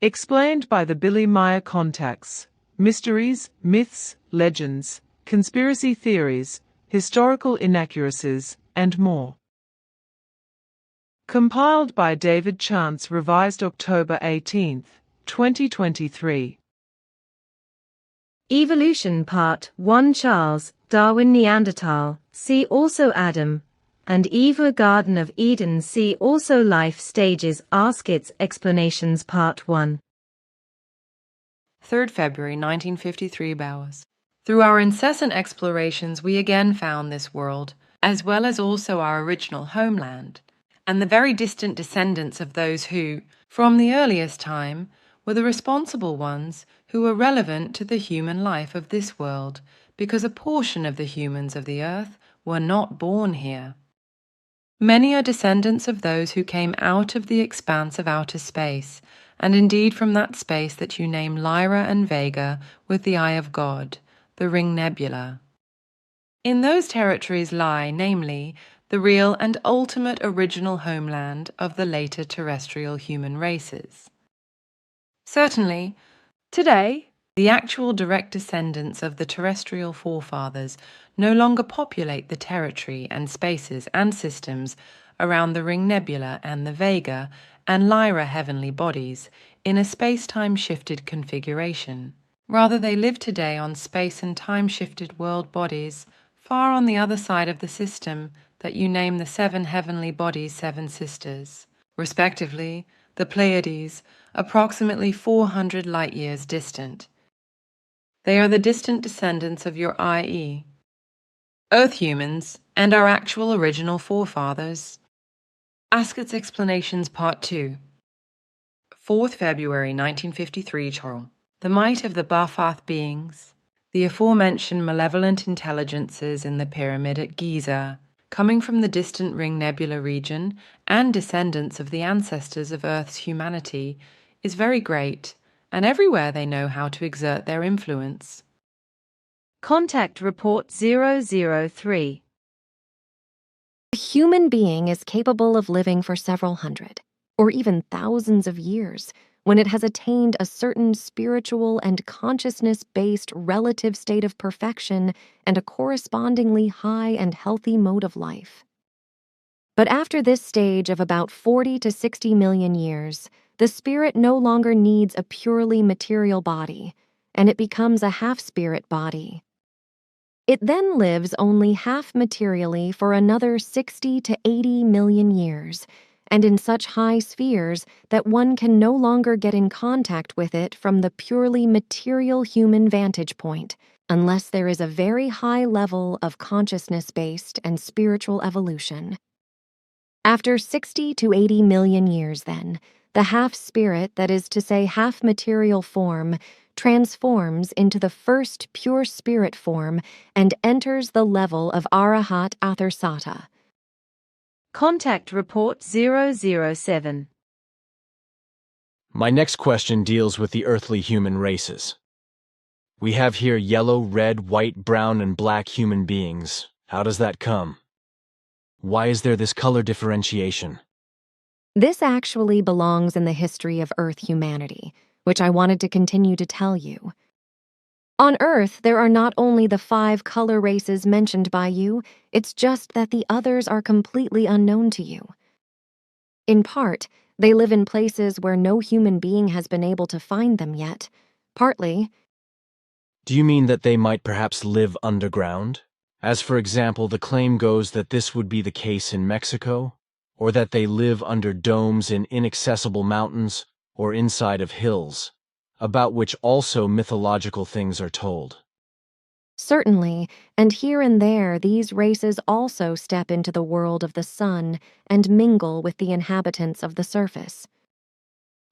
Explained by the Billy Meier contacts. Mysteries, myths, legends, conspiracy theories, historical inaccuracies, and more. Compiled by David Chance, revised October 18, 2023. Evolution Part 1. Charles Darwin, Neanderthal. See also Adam and Eve, Garden of Eden. See also Life Stages. Ask its explanations. Part 1. 3rd February 1953 Bowers. Through our incessant explorations we again found this world, as well as also our original homeland, and the very distant descendants of those who, from the earliest time, were the responsible ones who were relevant to the human life of this world, because a portion of the humans of the earth were not born here. Many are descendants of those who came out of the expanse of outer space, and indeed from that space that you name Lyra and Vega with the eye of God, the Ring Nebula. In those territories lie, namely, the real and ultimate original homeland of the later terrestrial human races. Certainly, today, the actual direct descendants of the terrestrial forefathers no longer populate the territory and spaces and systems around the Ring Nebula and the Vega and Lyra heavenly bodies in a space-time shifted configuration. Rather, they live today on space and time-shifted world bodies far on the other side of the system that you name the 7 heavenly bodies' 7 sisters, respectively, the Pleiades, approximately 400 light-years distant. They are the distant descendants of your IE, Earth humans, and our actual original forefathers. Ask its explanations. Part 2. 4th February 1953 Charles. The might of the Bafath beings, the aforementioned malevolent intelligences in the pyramid at Giza, coming from the distant Ring Nebula region and descendants of the ancestors of Earth's humanity, is very great, and everywhere they know how to exert their influence. Contact Report 003. A human being is capable of living for several hundred, or even thousands of years, when it has attained a certain spiritual and consciousness-based relative state of perfection and a correspondingly high and healthy mode of life. But after this stage of about 40 to 60 million years, the spirit no longer needs a purely material body, and it becomes a half-spirit body. It then lives only half materially for another 60 to 80 million years, and in such high spheres that one can no longer get in contact with it from the purely material human vantage point, unless there is a very high level of consciousness-based and spiritual evolution. After 60 to 80 million years, then, the half-spirit, that is to say half-material form, transforms into the first pure spirit form and enters the level of Arahat Atharsata. Contact Report 007. My next question deals with the earthly human races. We have here yellow, red, white, brown, and black human beings. How does that come? Why is there this color differentiation? This actually belongs in the history of Earth humanity, which I wanted to continue to tell you. On Earth, there are not only the 5 color races mentioned by you, it's just that the others are completely unknown to you. In part, they live in places where no human being has been able to find them yet. Partly. Do you mean that they might perhaps live underground? As for example, the claim goes that this would be the case in Mexico, or that they live under domes in inaccessible mountains or inside of hills, about which also mythological things are told. Certainly, and here and there these races also step into the world of the sun and mingle with the inhabitants of the surface.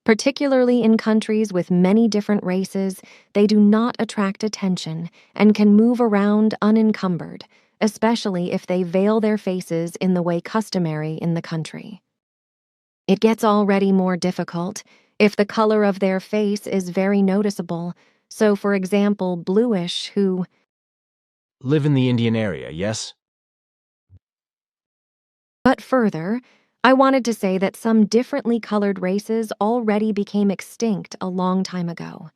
Particularly in countries with many different races, they do not attract attention and can move around unencumbered, especially if they veil their faces in the way customary in the country. It gets already more difficult if the color of their face is very noticeable, so for example bluish who Live in the Indian area, yes? But further, I wanted to say that some differently colored races already became extinct a long time ago.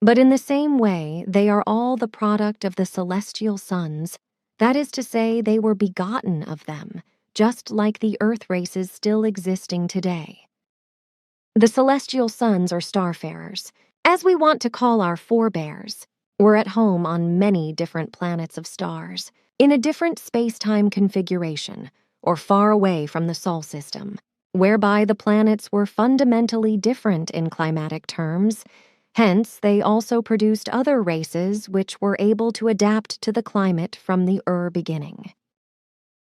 But in the same way, they are all the product of the celestial suns. That is to say, they were begotten of them, just like the Earth races still existing today. The celestial suns or starfarers, as we want to call our forebears, were at home on many different planets of stars, in a different space-time configuration, or far away from the Sol system, whereby the planets were fundamentally different in climatic terms. Hence, they also produced other races which were able to adapt to the climate from the beginning.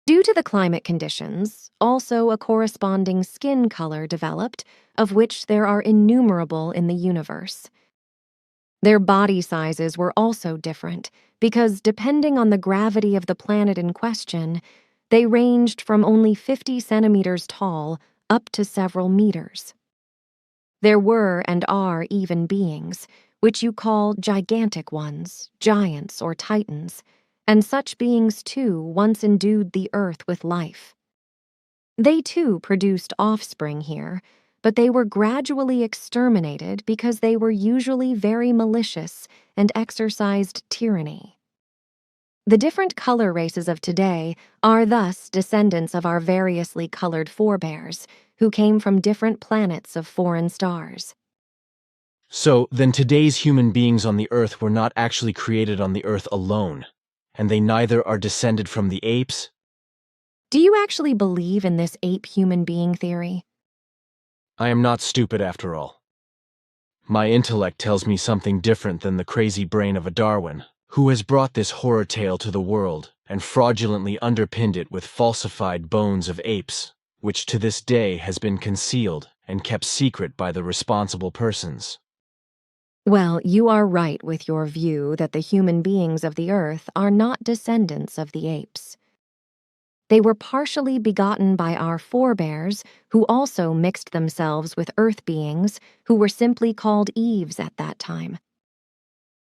Due to the climate conditions, also a corresponding skin color developed, of which there are innumerable in the universe. Their body sizes were also different, because depending on the gravity of the planet in question, they ranged from only 50 centimeters tall up to several meters. There were and are even beings, which you call gigantic ones, giants or titans, and such beings too once endued the earth with life. They too produced offspring here, but they were gradually exterminated because they were usually very malicious and exercised tyranny. The different color races of today are thus descendants of our variously colored forebears, who came from different planets of foreign stars. So, then today's human beings on the Earth were not actually created on the Earth alone, and they neither are descended from the apes? Do you actually believe in this ape-human being theory? I am not stupid after all. My intellect tells me something different than the crazy brain of a Darwin, who has brought this horror tale to the world and fraudulently underpinned it with falsified bones of apes, which to this day has been concealed and kept secret by the responsible persons. Well, you are right with your view that the human beings of the earth are not descendants of the apes. They were partially begotten by our forebears, who also mixed themselves with earth beings who were simply called Eves at that time.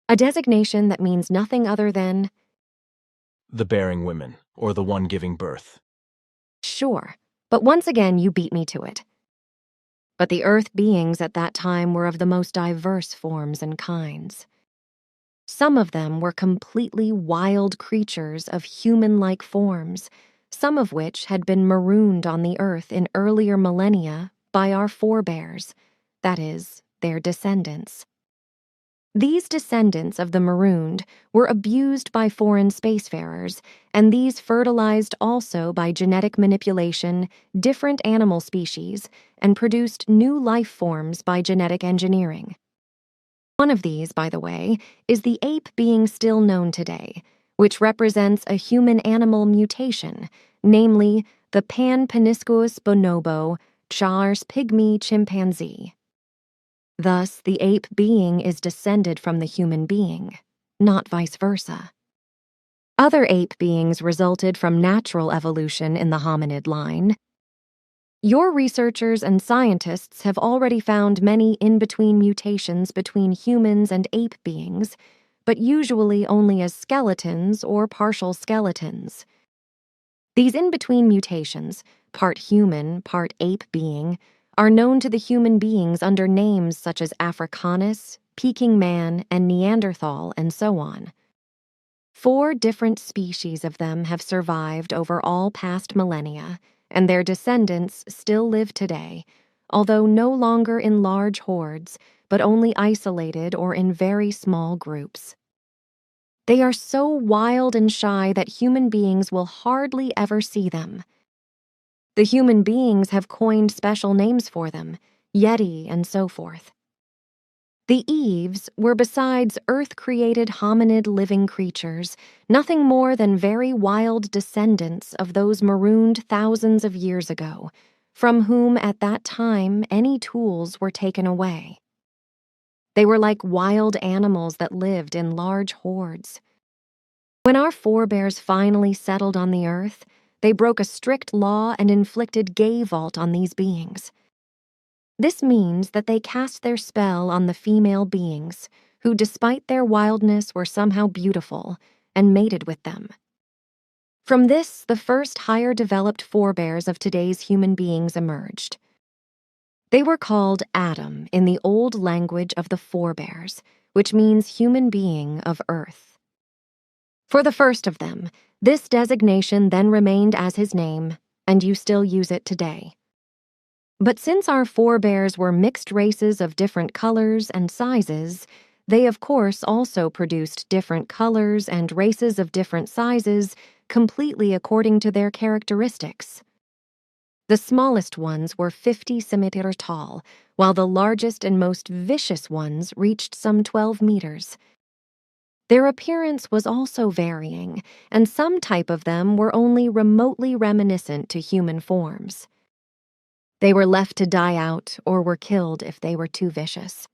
A designation that means nothing other than, The bearing women, or the one giving birth. sure, but once again you beat me to it. But the earth beings at that time were of the most diverse forms and kinds. Some of them were completely wild creatures of human-like forms, some of which had been marooned on the earth in earlier millennia by our forebears, that is, their descendants. These descendants of the marooned were abused by foreign spacefarers, and these fertilized also by genetic manipulation different animal species and produced new life forms by genetic engineering. One of these, by the way, is the ape being still known today, which represents a human-animal mutation, namely the Pan-Peniscus bonobo Char's pygmy chimpanzee. Thus, the ape being is descended from the human being, not vice versa. Other ape beings resulted from natural evolution in the hominid line. Your researchers and scientists have already found many in-between mutations between humans and ape beings, but usually only as skeletons or partial skeletons. These in-between mutations, part human, part ape being, are known to the human beings under names such as Africanus, Peking man, and Neanderthal, and so on. 4 different species of them have survived over all past millennia, and their descendants still live today, although no longer in large hordes, but only isolated or in very small groups. They are so wild and shy that human beings will hardly ever see them. The human beings have coined special names for them, Yeti and so forth. The Eves were, besides earth-created hominid living creatures, nothing more than very wild descendants of those marooned thousands of years ago, from whom at that time any tools were taken away. They were like wild animals that lived in large hordes. When our forebears finally settled on the earth, they broke a strict law and inflicted gay vault on these beings. This means that they cast their spell on the female beings, who despite their wildness were somehow beautiful, and mated with them. From this, the first higher developed forebears of today's human beings emerged. They were called Adam in the old language of the forebears, which means human being of Earth. For the first of them, this designation then remained as his name, and you still use it today. But since our forebears were mixed races of different colors and sizes, they of course also produced different colors and races of different sizes, completely according to their characteristics. The smallest ones were 50 centimeters tall, while the largest and most vicious ones reached some 12 meters. Their appearance was also varying, and some type of them were only remotely reminiscent to human forms. They were left to die out or were killed if they were too vicious.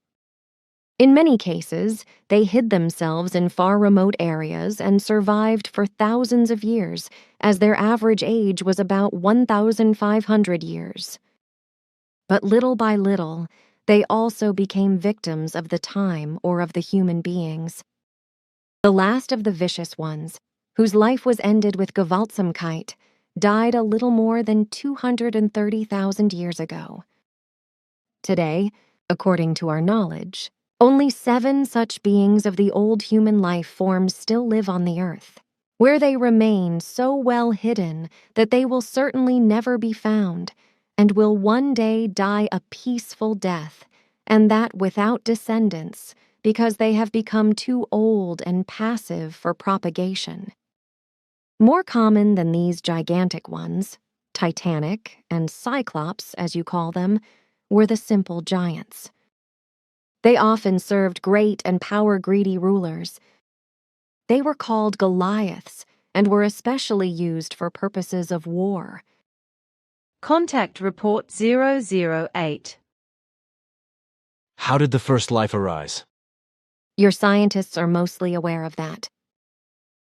In many cases, they hid themselves in far remote areas and survived for thousands of years, as their average age was about 1,500 years. But little by little, they also became victims of the time or of the human beings. The last of the vicious ones, whose life was ended with Gewaltsamkeit, died a little more than 230,000 years ago. Today, according to our knowledge, only 7 such beings of the old human life forms still live on the earth, where they remain so well hidden that they will certainly never be found, and will one day die a peaceful death, and that without descendants, because they have become too old and passive for propagation. More common than these gigantic ones, Titanic and Cyclops, as you call them, were the simple giants. They often served great and power-greedy rulers. They were called Goliaths and were especially used for purposes of war. Contact Report 008. How did the first life arise? Your scientists are mostly aware of that.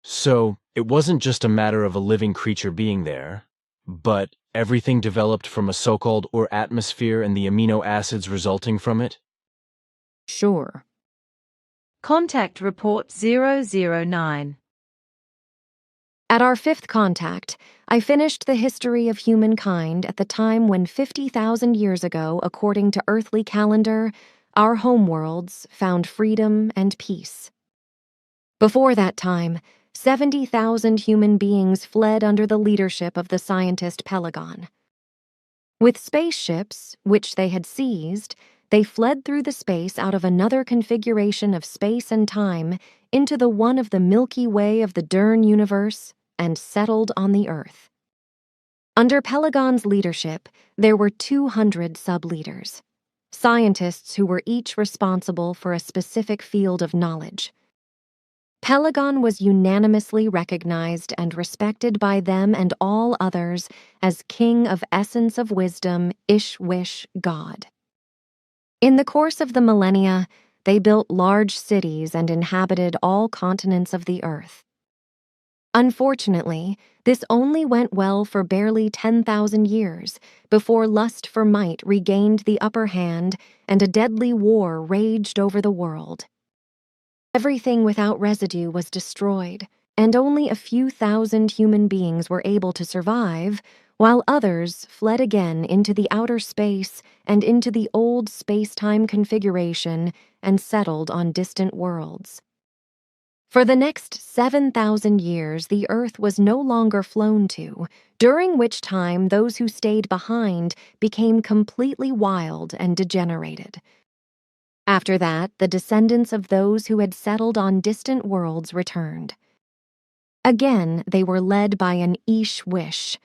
So, it wasn't just a matter of a living creature being there, but everything developed from a so-called Ur atmosphere and the amino acids resulting from it? Sure. Contact Report 009. At our 5th contact, I finished the history of humankind at the time when 50,000 years ago, according to earthly calendar, our homeworlds found freedom and peace. Before that time, 70,000 human beings fled under the leadership of the scientist Pelagon. With spaceships, which they had seized, they fled through the space out of another configuration of space and time into the one of the Milky Way of the Dern universe and settled on the Earth. Under Pelagon's leadership, there were 200 sub-leaders, scientists who were each responsible for a specific field of knowledge. Pelagon was unanimously recognized and respected by them and all others as King of Essence of Wisdom, Ish-Wish God. In the course of the millennia, they built large cities and inhabited all continents of the earth. Unfortunately, this only went well for barely 10,000 years before lust for might regained the upper hand and a deadly war raged over the world. Everything without residue was destroyed, and only a few thousand human beings were able to survive, while others fled again into the outer space and into the old space-time configuration and settled on distant worlds. For the next 7,000 years, the Earth was no longer flown to, during which time those who stayed behind became completely wild and degenerated. After that, the descendants of those who had settled on distant worlds returned. Again, they were led by an Ish-Wish.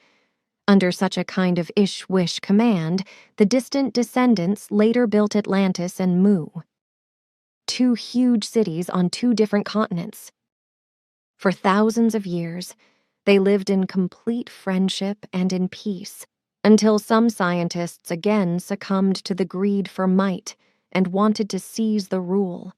Under such a kind of Ish-Wish command, the distant descendants later built Atlantis and Mu, 2 huge cities on 2 different continents. For thousands of years, they lived in complete friendship and in peace, until some scientists again succumbed to the greed for might and wanted to seize the rule.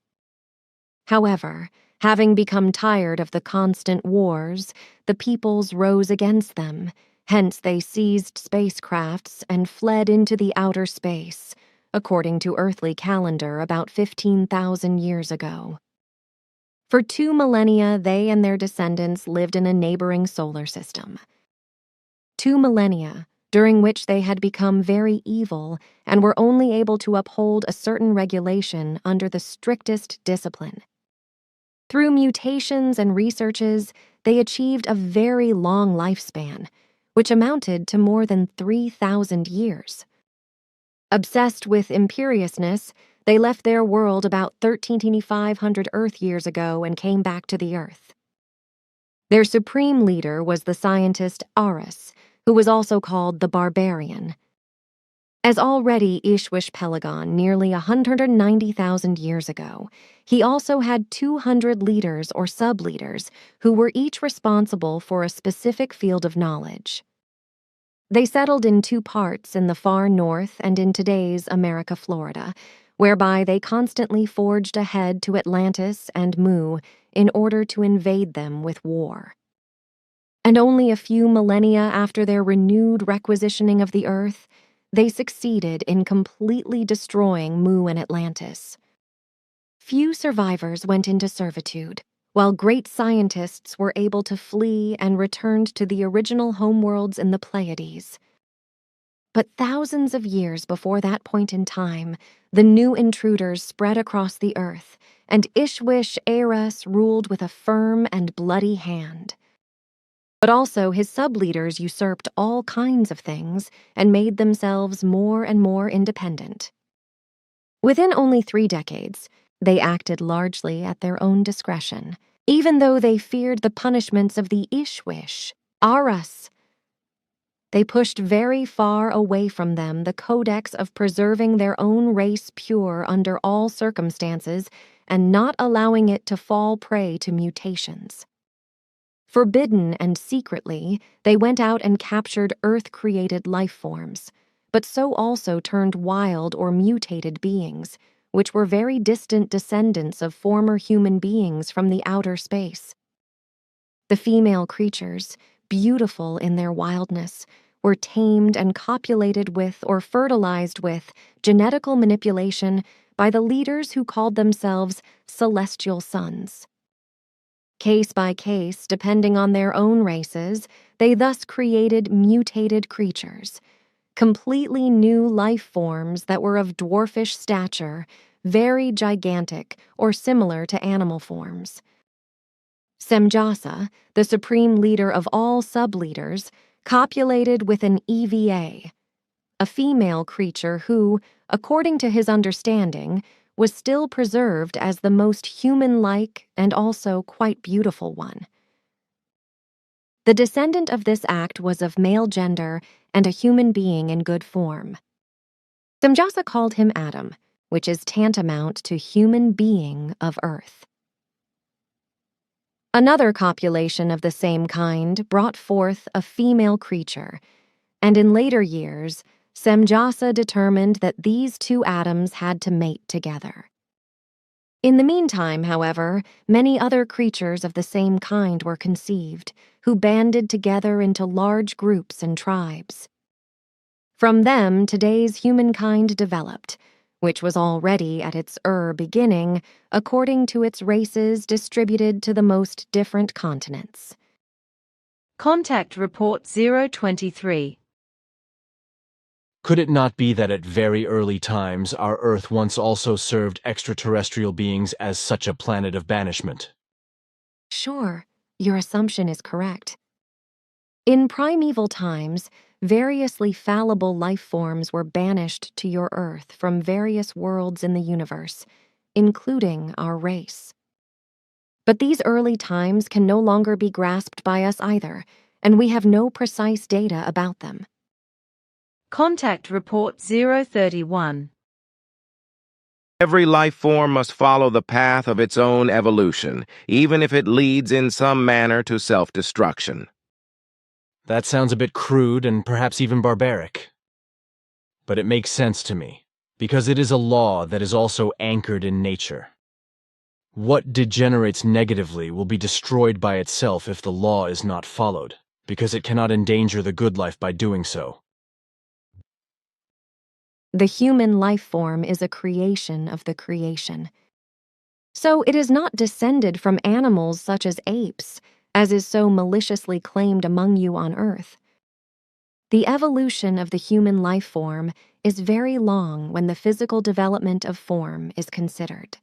However, having become tired of the constant wars, the peoples rose against them. Hence they seized spacecrafts and fled into the outer space, according to earthly calendar about 15,000 years ago. For 2 millennia, they and their descendants lived in a neighboring solar system. 2 millennia, during which they had become very evil and were only able to uphold a certain regulation under the strictest discipline. Through mutations and researches, they achieved a very long lifespan, which amounted to more than 3,000 years. Obsessed with imperiousness, they left their world about 13,500 Earth years ago and came back to the Earth. Their supreme leader was the scientist Aras, who was also called the Barbarian. As already Ishwish-Pelagon nearly 190,000 years ago, he also had 200 leaders or sub-leaders who were each responsible for a specific field of knowledge. They settled in 2 parts in the far north and in today's America, Florida, whereby they constantly forged ahead to Atlantis and Mu in order to invade them with war. And only a few millennia after their renewed requisitioning of the Earth, they succeeded in completely destroying Mu and Atlantis. Few survivors went into servitude, while great scientists were able to flee and returned to the original homeworlds in the Pleiades. But thousands of years before that point in time, the new intruders spread across the Earth, and Ishwish-Aras ruled with a firm and bloody hand. But also his sub-leaders usurped all kinds of things and made themselves more and more independent. Within only 3 decades, they acted largely at their own discretion, even though they feared the punishments of the Ishwish-Aras. They pushed very far away from them the codex of preserving their own race pure under all circumstances and not allowing it to fall prey to mutations. Forbidden and secretly, they went out and captured Earth-created life forms, but so also turned wild or mutated beings, which were very distant descendants of former human beings from the outer space. The female creatures, beautiful in their wildness, were tamed and copulated with or fertilized with genetical manipulation by the leaders who called themselves celestial sons. Case by case, depending on their own races, they thus created mutated creatures, completely new life forms that were of dwarfish stature, very gigantic or similar to animal forms. Semjasa, the supreme leader of all sub-leaders, copulated with an EVA, a female creature who, according to his understanding, was still preserved as the most human-like and also quite beautiful one. The descendant of this act was of male gender and a human being in good form. Semjasa called him Adam, which is tantamount to human being of Earth. Another copulation of the same kind brought forth a female creature, and in later years, Semjasa determined that these 2 atoms had to mate together. In the meantime, however, many other creatures of the same kind were conceived, who banded together into large groups and tribes. From them, today's humankind developed, which was already at its beginning, according to its races distributed to the most different continents. Contact Report 023. Could it not be that at very early times our Earth once also served extraterrestrial beings as such a planet of banishment? Sure, your assumption is correct. In primeval times, variously fallible life forms were banished to your Earth from various worlds in the universe, including our race. But these early times can no longer be grasped by us either, and we have no precise data about them. Contact Report 031. Every life form must follow the path of its own evolution, even if it leads in some manner to self-destruction. That sounds a bit crude and perhaps even barbaric. But it makes sense to me, because it is a law that is also anchored in nature. What degenerates negatively will be destroyed by itself if the law is not followed, because it cannot endanger the good life by doing so. The human life form is a creation of the creation. So it is not descended from animals such as apes, as is so maliciously claimed among you on Earth. The evolution of the human life form is very long when the physical development of form is considered.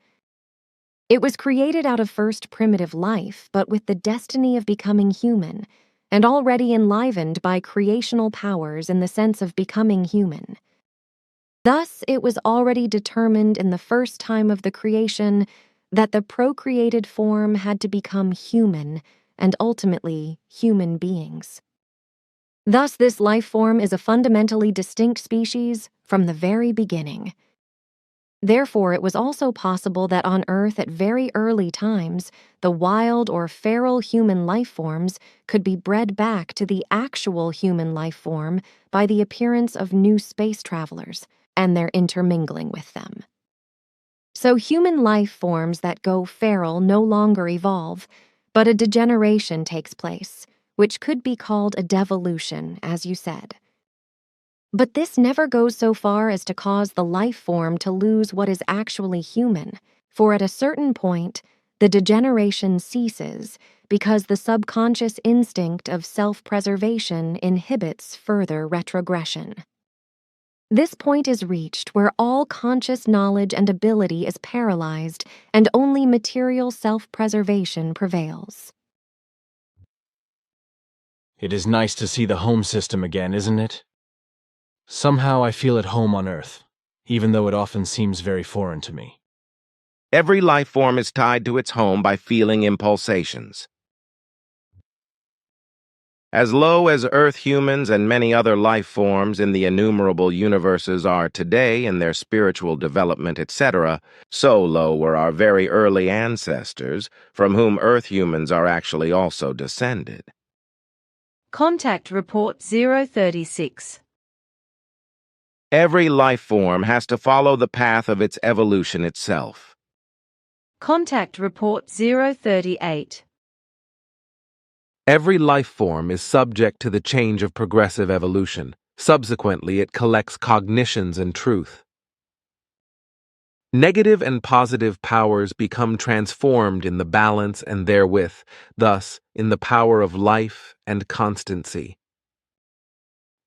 It was created out of first primitive life, but with the destiny of becoming human, and already enlivened by creational powers in the sense of becoming human. Thus, it was already determined in the first time of the creation that the procreated form had to become human, and ultimately human beings. Thus, this life form is a fundamentally distinct species from the very beginning. Therefore, it was also possible that on Earth at very early times, the wild or feral human life forms could be bred back to the actual human life form by the appearance of new space travelers and their intermingling with them. So human life forms that go feral no longer evolve, but a degeneration takes place, which could be called a devolution, as you said. But this never goes so far as to cause the life form to lose what is actually human, for at a certain point, the degeneration ceases because the subconscious instinct of self-preservation inhibits further retrogression. This point is reached where all conscious knowledge and ability is paralyzed and only material self-preservation prevails. It is nice to see the home system again, isn't it? Somehow I feel at home on Earth, even though it often seems very foreign to me. Every life form is tied to its home by feeling impulsations. As low as Earth humans and many other life forms in the innumerable universes are today in their spiritual development, etc., so low were our very early ancestors, from whom Earth humans are actually also descended. Contact Report 036. Every life form has to follow the path of its evolution itself. Contact Report 038. Every life form is subject to the change of progressive evolution. Subsequently, it collects cognitions and truth. Negative and positive powers become transformed in the balance and therewith, thus, in the power of life and constancy.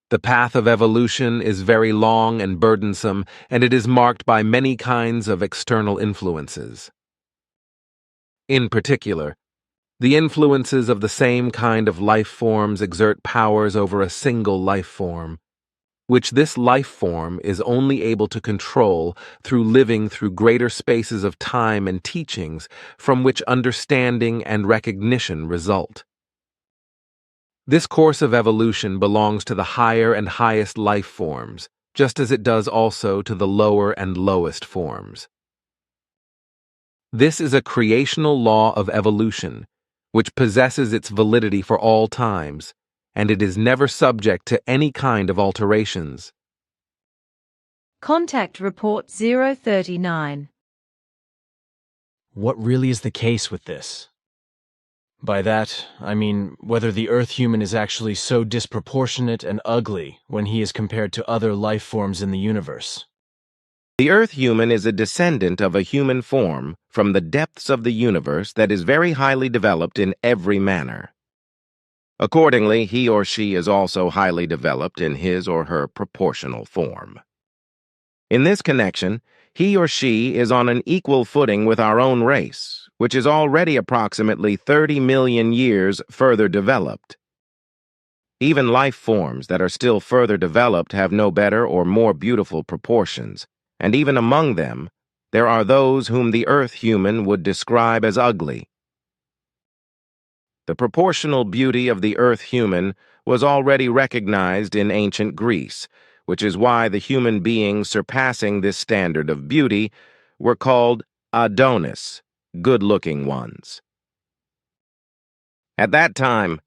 The path of evolution is very long and burdensome, and it is marked by many kinds of external influences. In particular, the influences of the same kind of life forms exert powers over a single life form, which this life form is only able to control through living through greater spaces of time and teachings from which understanding and recognition result. This course of evolution belongs to the higher and highest life forms, just as it does also to the lower and lowest forms. This is a creational law of evolution, which possesses its validity for all times, and it is never subject to any kind of alterations. Contact Report 039. What really is the case with this? By that, I mean whether the Earth human is actually so disproportionate and ugly when he is compared to other life forms in the universe. The Earth human is a descendant of a human form from the depths of the universe that is very highly developed in every manner. Accordingly, he or she is also highly developed in his or her proportional form. In this connection, he or she is on an equal footing with our own race, which is already approximately 30 million years further developed. Even life forms that are still further developed have no better or more beautiful proportions, and even among them, there are those whom the Earth human would describe as ugly. The proportional beauty of the Earth human was already recognized in ancient Greece, which is why the human beings surpassing this standard of beauty were called Adonis, good-looking ones. At that time,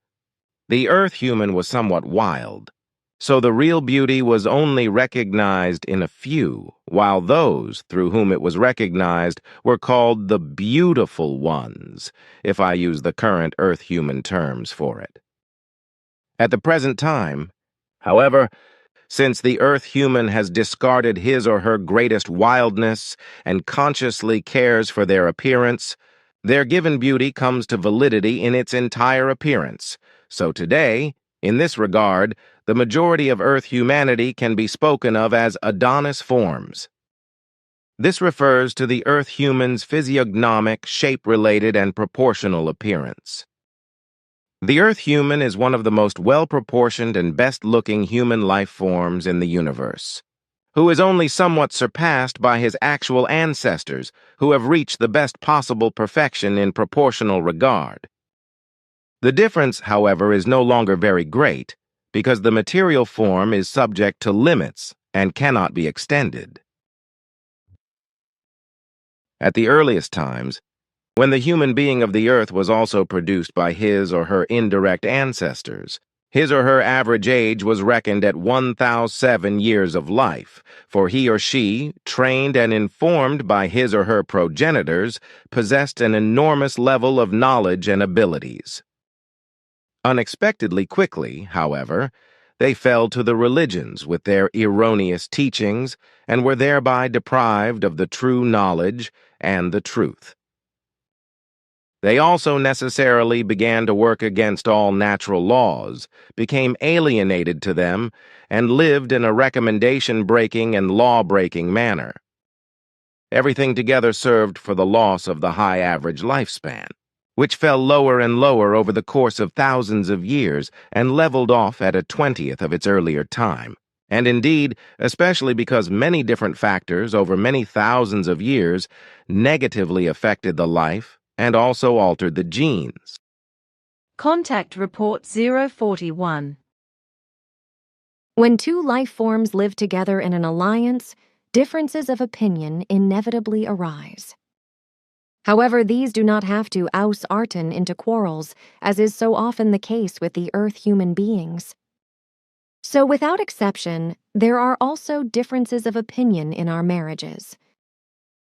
the Earth human was somewhat wild, so the real beauty was only recognized in a few, while those through whom it was recognized were called the beautiful ones, if I use the current Earth human terms for it. At the present time, however, Since the Earth human has discarded his or her greatest wildness and consciously cares for their appearance, their given beauty comes to validity in its entire appearance. So today, in this regard, the majority of Earth humanity can be spoken of as Adonis forms. This refers to the Earth human's physiognomic, shape-related, and proportional appearance. The Earth human is one of the most well-proportioned and best-looking human life forms in the universe, who is only somewhat surpassed by his actual ancestors, who have reached the best possible perfection in proportional regard. The difference, however, is no longer very great, because the material form is subject to limits and cannot be extended. At the earliest times, when the human being of the earth was also produced by his or her indirect ancestors, his or her average age was reckoned at 1,007 years of life, for he or she, trained and informed by his or her progenitors, possessed an enormous level of knowledge and abilities. Unexpectedly quickly, however, they fell to the religions with their erroneous teachings and were thereby deprived of the true knowledge and the truth. They also necessarily began to work against all natural laws, became alienated to them, and lived in a recommendation-breaking and law-breaking manner. Everything together served for the loss of the high average lifespan, which fell lower and lower over the course of thousands of years and leveled off at a 20th of its earlier time. And indeed, especially because many different factors over many thousands of years negatively affected the life and also altered the genes. Contact Report 041. When two life forms live together in an alliance, differences of opinion inevitably arise. However, these do not have to ausarten into quarrels, as is so often the case with the Earth human beings. So, without exception, there are also differences of opinion in our marriages.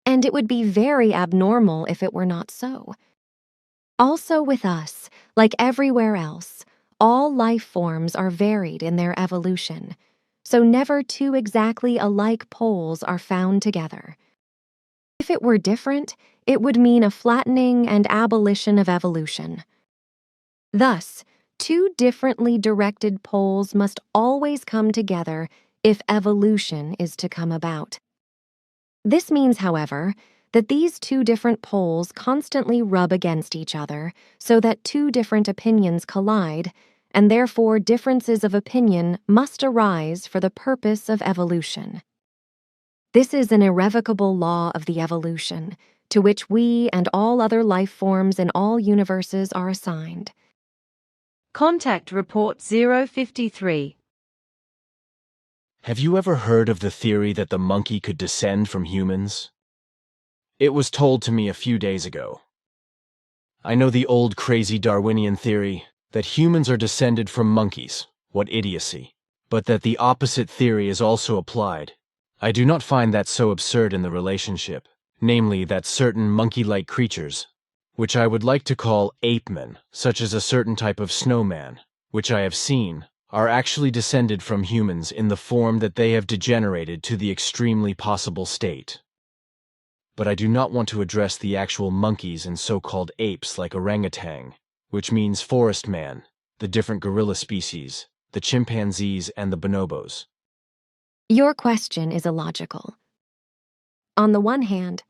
And it would be very abnormal if it were not so. Also with us, like everywhere else, all life forms are varied in their evolution, so never two exactly alike poles are found together. If it were different, it would mean a flattening and abolition of evolution. Thus, two differently directed poles must always come together if evolution is to come about. This means, however, that these two different poles constantly rub against each other so that two different opinions collide, and therefore differences of opinion must arise for the purpose of evolution. This is an irrevocable law of the evolution, to which we and all other life forms in all universes are assigned. Contact Report 053. Have you ever heard of the theory that the monkey could descend from humans? It was told to me a few days ago. I know the old crazy Darwinian theory that humans are descended from monkeys. What idiocy. But that the opposite theory is also applied. I do not find that so absurd in the relationship, namely that certain monkey-like creatures, which I would like to call ape-men, such as a certain type of snowman, which I have seen, are actually descended from humans in the form that they have degenerated to the extremely possible state. But I do not want to address the actual monkeys and so-called apes like orangutan, which means forest man, the different gorilla species, the chimpanzees and the bonobos. Your question is illogical. On the one hand,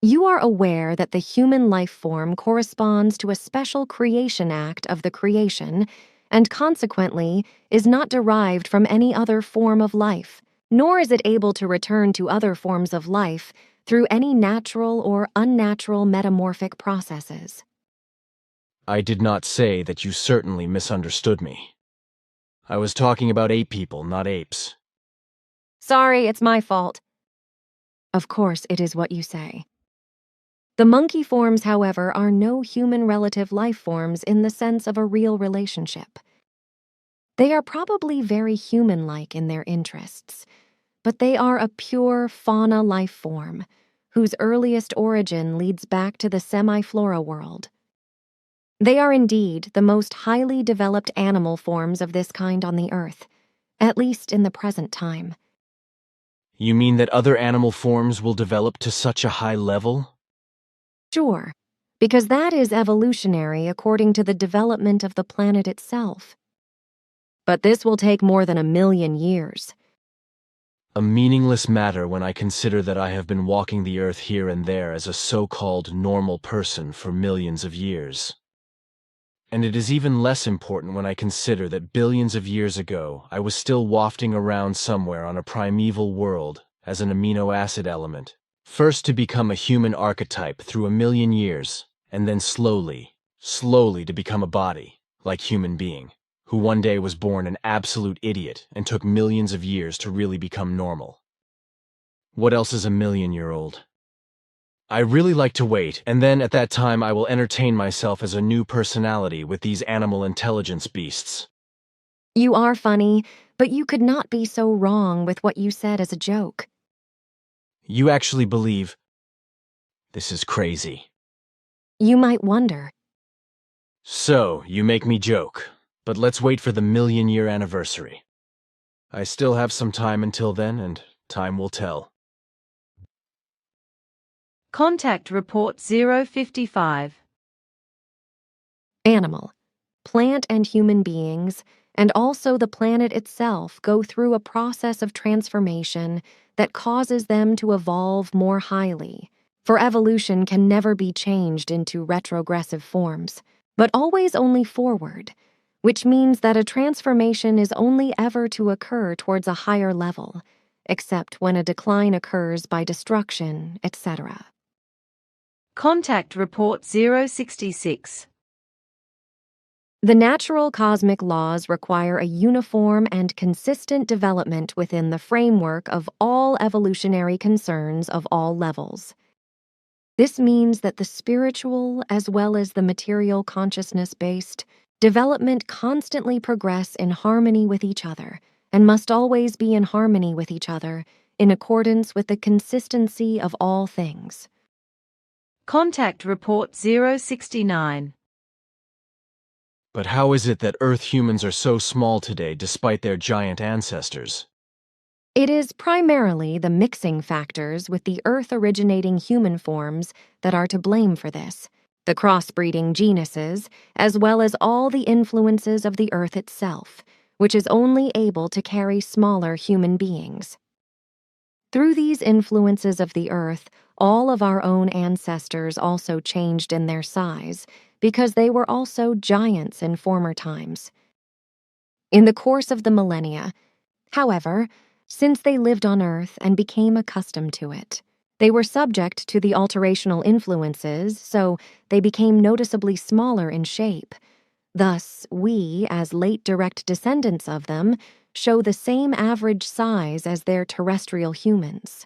you are aware that the human life form corresponds to a special creation act of the creation, and consequently is not derived from any other form of life, nor is it able to return to other forms of life through any natural or unnatural metamorphic processes. I did not say that. You certainly misunderstood me. I was talking about ape people, not apes. Sorry, it's my fault. Of course, it is what you say. The monkey forms, however, are no human relative life forms in the sense of a real relationship. They are probably very human-like in their interests, but they are a pure fauna life form, whose earliest origin leads back to the semi-flora world. They are indeed the most highly developed animal forms of this kind on the Earth, at least in the present time. You mean that other animal forms will develop to such a high level? Sure, because that is evolutionary according to the development of the planet itself. But this will take more than 1,000,000 years. A meaningless matter when I consider that I have been walking the earth here and there as a so-called normal person for millions of years. And it is even less important when I consider that billions of years ago I was still wafting around somewhere on a primeval world as an amino acid element, first to become a human archetype through 1,000,000 years, and then slowly to become a body, like human being, who one day was born an absolute idiot and took millions of years to really become normal. What else is a 1,000,000-year-old? I really like to wait, and then at that time I will entertain myself as a new personality with these animal intelligence beasts. You are funny, but you could not be so wrong with what you said as a joke. You actually believe this is crazy. You might wonder. So, you make me joke, but let's wait for the 1,000,000-year anniversary. I still have some time until then, and time will tell. Contact Report 055. Animal, plant and human beings, and also the planet itself go through a process of transformation that causes them to evolve more highly, for evolution can never be changed into retrogressive forms, but always only forward, which means that a transformation is only ever to occur towards a higher level, except when a decline occurs by destruction, etc. Contact Report 066. The natural cosmic laws require a uniform and consistent development within the framework of all evolutionary concerns of all levels. This means that the spiritual as well as the material consciousness-based development constantly progress in harmony with each other and must always be in harmony with each other in accordance with the consistency of all things. Contact Report 069. But how is it that Earth humans are so small today despite their giant ancestors? It is primarily the mixing factors with the Earth-originating human forms that are to blame for this, the crossbreeding genuses, as well as all the influences of the Earth itself, which is only able to carry smaller human beings. Through these influences of the Earth, all of our own ancestors also changed in their size, because they were also giants in former times. In the course of the millennia, however, since they lived on Earth and became accustomed to it, they were subject to the alterational influences, so they became noticeably smaller in shape. Thus, we, as late direct descendants of them, show the same average size as their terrestrial humans.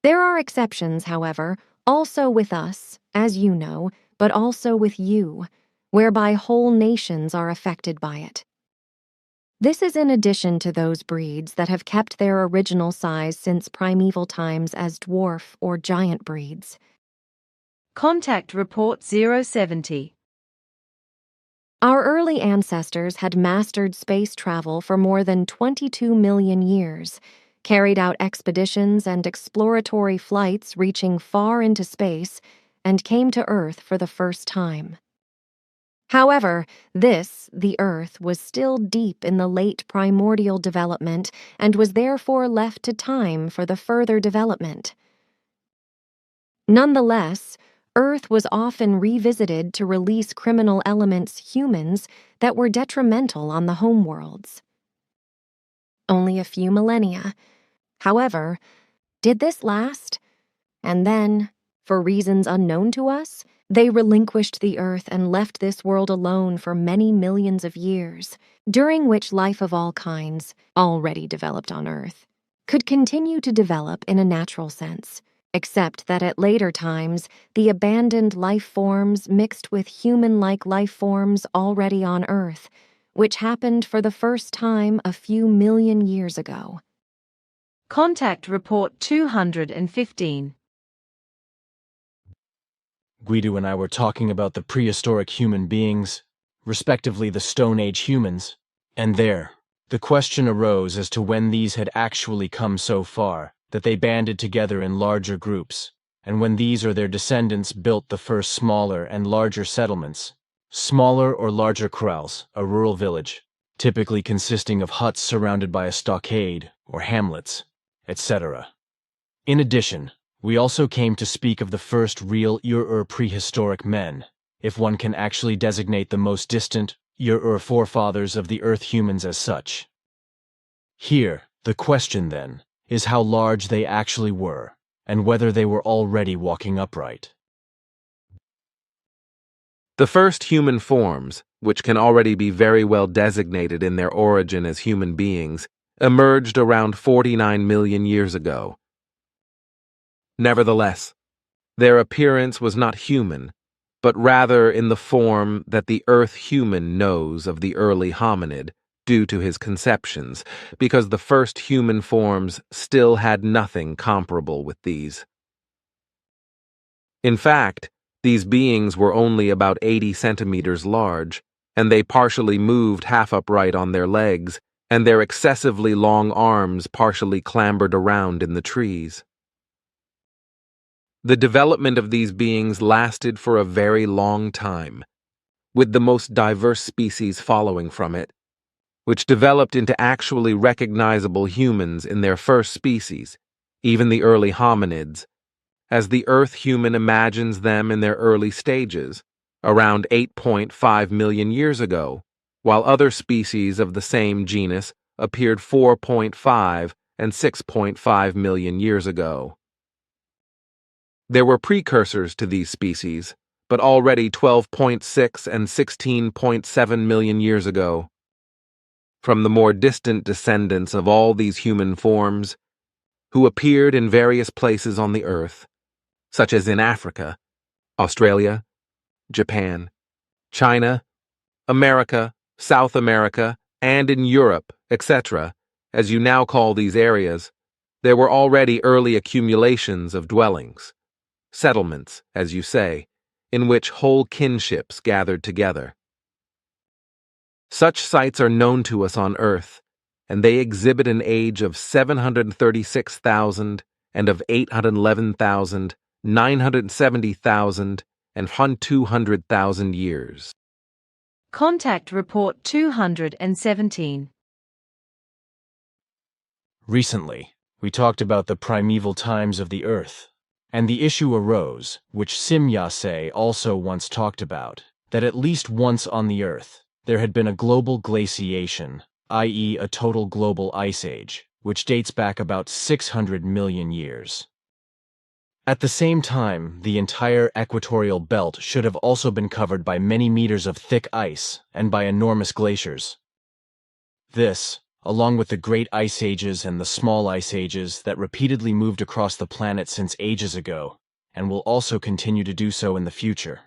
There are exceptions, however, also with us, as you know, but also with you, whereby whole nations are affected by it. This is in addition to those breeds that have kept their original size since primeval times as dwarf or giant breeds. Contact Report 070. Our early ancestors had mastered space travel for more than 22 million years, carried out expeditions and exploratory flights reaching far into space, and came to Earth for the first time. However, the Earth, was still deep in the late primordial development and was therefore left to time for the further development. Nonetheless, Earth was often revisited to release criminal elements humans that were detrimental on the homeworlds. Only a few millennia. However, did this last? And then, for reasons unknown to us, they relinquished the Earth and left this world alone for many millions of years, during which life of all kinds, already developed on Earth, could continue to develop in a natural sense, except that at later times, the abandoned life forms mixed with human-like life forms already on Earth, which happened for the first time a few million years ago. Contact Report 215. Guido and I were talking about the prehistoric human beings, respectively the Stone Age humans, and there The question arose as to when these had actually come so far that they banded together in larger groups, and when these or their descendants built the first smaller and larger settlements, smaller or larger kraals, a rural village, typically consisting of huts surrounded by a stockade or hamlets, etc. In addition, we also came to speak of the first real Ur prehistoric men, if one can actually designate the most distant Ur forefathers of the Earth humans as such. Here, the question then, is how large they actually were, and whether they were already walking upright. The first human forms, which can already be very well designated in their origin as human beings, emerged around 49 million years ago. Nevertheless, their appearance was not human, but rather in the form that the Earth human knows of the early hominid due to his conceptions, because the first human forms still had nothing comparable with these. In fact, these beings were only about 80 centimeters large, and they partially moved half upright on their legs, and their excessively long arms partially clambered around in the trees. The development of these beings lasted for a very long time, with the most diverse species following from it, which developed into actually recognizable humans in their first species, even the early hominids, as the Earth human imagines them in their early stages, around 8.5 million years ago, while other species of the same genus appeared 4.5 and 6.5 million years ago. There were precursors to these species, but already 12.6 and 16.7 million years ago. From the more distant descendants of all these human forms, who appeared in various places on the Earth, such as in Africa, Australia, Japan, China, America, South America, and in Europe, etc., as you now call these areas, there were already early accumulations of dwellings, settlements, as you say, in which whole kinships gathered together. Such sites are known to us on Earth, and they exhibit an age of 736,000 and of 811,000, 970,000, and 200,000 years. Contact Report 217. Recently, we talked about the primeval times of the Earth, and the issue arose, which Simyase also once talked about, that at least once on the Earth, there had been a global glaciation, i.e. a total global ice age, which dates back about 600 million years. At the same time, the entire equatorial belt should have also been covered by many meters of thick ice and by enormous glaciers. This, along with the great ice ages and the small ice ages that repeatedly moved across the planet since ages ago, and will also continue to do so in the future.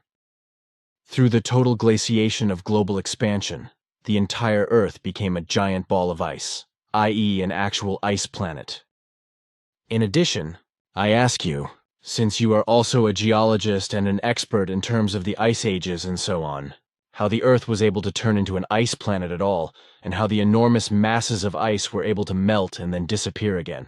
Through the total glaciation of global expansion, the entire Earth became a giant ball of ice, i.e. an actual ice planet. In addition, I ask you, since you are also a geologist and an expert in terms of the ice ages and so on, how the Earth was able to turn into an ice planet at all, and how the enormous masses of ice were able to melt and then disappear again.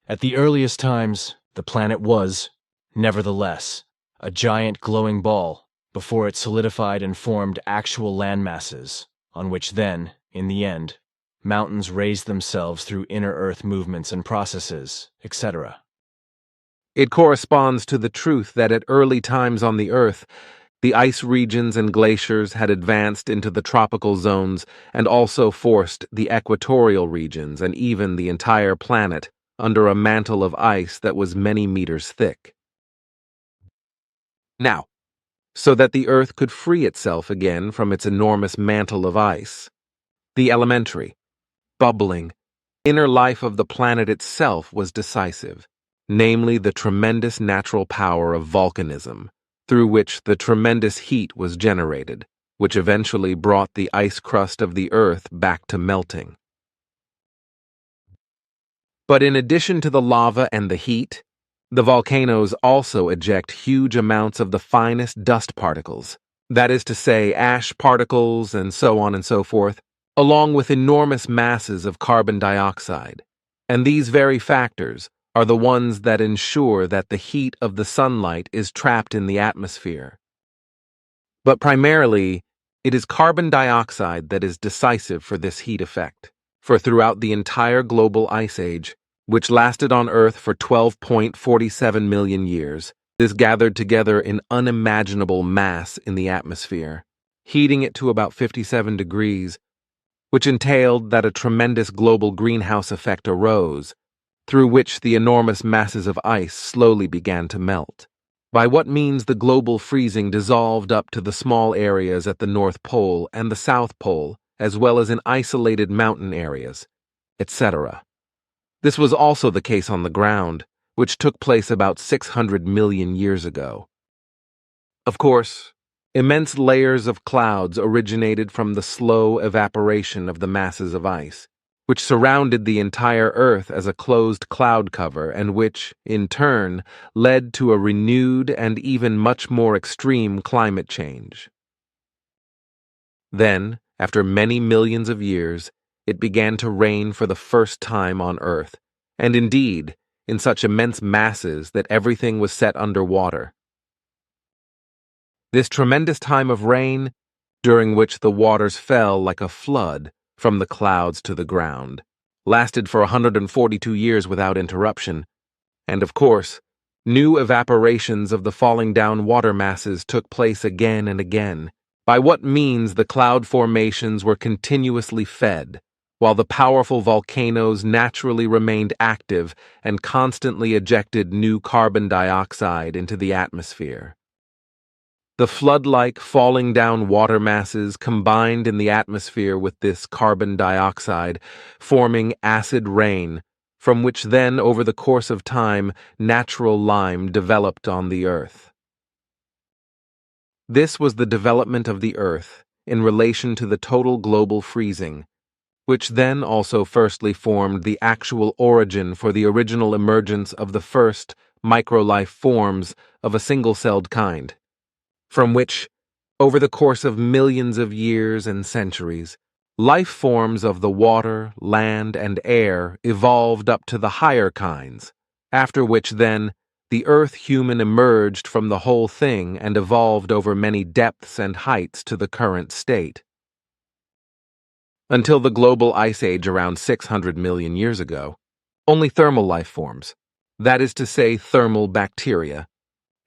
At the earliest times, the planet was, nevertheless, a giant glowing ball before it solidified and formed actual land masses, on which then, in the end, mountains raised themselves through inner Earth movements and processes, etc. It corresponds to the truth that at early times on the Earth, the ice regions and glaciers had advanced into the tropical zones and also forced the equatorial regions and even the entire planet under a mantle of ice that was many meters thick. Now, so that the Earth could free itself again from its enormous mantle of ice, the elementary, bubbling, inner life of the planet itself was decisive, namely the tremendous natural power of volcanism, through which the tremendous heat was generated, which eventually brought the ice crust of the Earth back to melting. But in addition to the lava and the heat, the volcanoes also eject huge amounts of the finest dust particles, that is to say, ash particles and so on and so forth, along with enormous masses of carbon dioxide, and these very factors are the ones that ensure that the heat of the sunlight is trapped in the atmosphere. But primarily, it is carbon dioxide that is decisive for this heat effect, for throughout the entire global ice age, which lasted on Earth for 12.47 million years, this gathered together in unimaginable mass in the atmosphere, heating it to about 57 degrees, which entailed that a tremendous global greenhouse effect arose, through which the enormous masses of ice slowly began to melt. By what means the global freezing dissolved up to the small areas at the North Pole and the South Pole, as well as in isolated mountain areas, etc. This was also the case on the ground, which took place about 600 million years ago. Of course, immense layers of clouds originated from the slow evaporation of the masses of ice, which surrounded the entire Earth as a closed cloud cover and which, in turn, led to a renewed and even much more extreme climate change. Then, after many millions of years, it began to rain for the first time on Earth, and indeed, in such immense masses that everything was set under water. This tremendous time of rain, during which the waters fell like a flood from the clouds to the ground, lasted for 142 years without interruption, and of course, new evaporations of the falling down water masses took place again and again, by what means the cloud formations were continuously fed, while the powerful volcanoes naturally remained active and constantly ejected new carbon dioxide into the atmosphere. The flood-like falling down water masses combined in the atmosphere with this carbon dioxide, forming acid rain, from which then, over the course of time, natural lime developed on the Earth. This was the development of the Earth in relation to the total global freezing, which then also firstly formed the actual origin for the original emergence of the first microlife forms of a single-celled kind, from which, over the course of millions of years and centuries, life forms of the water, land, and air evolved up to the higher kinds, after which then the Earth human emerged from the whole thing and evolved over many depths and heights to the current state. Until the global ice age around 600 million years ago, only thermal life forms, that is to say thermal bacteria,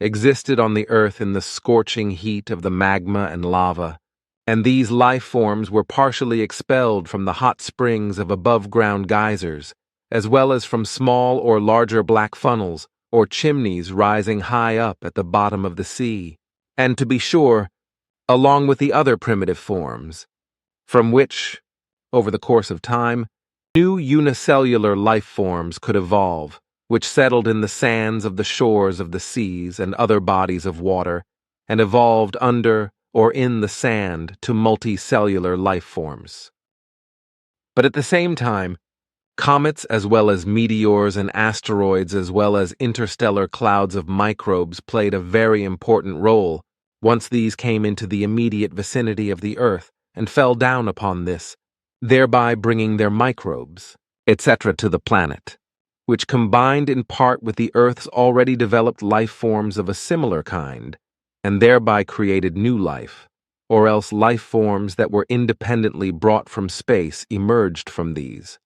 existed on the Earth in the scorching heat of the magma and lava, and these life forms were partially expelled from the hot springs of above-ground geysers, as well as from small or larger black funnels or chimneys rising high up at the bottom of the sea, and to be sure, along with the other primitive forms, from which, over the course of time, new unicellular life forms could evolve, which settled in the sands of the shores of the seas and other bodies of water, and evolved under or in the sand to multicellular life forms. But at the same time, comets as well as meteors and asteroids as well as interstellar clouds of microbes played a very important role once these came into the immediate vicinity of the Earth and fell down upon this, thereby bringing their microbes, etc. to the planet, which combined in part with the Earth's already developed life forms of a similar kind, and thereby created new life, or else life forms that were independently brought from space emerged from these.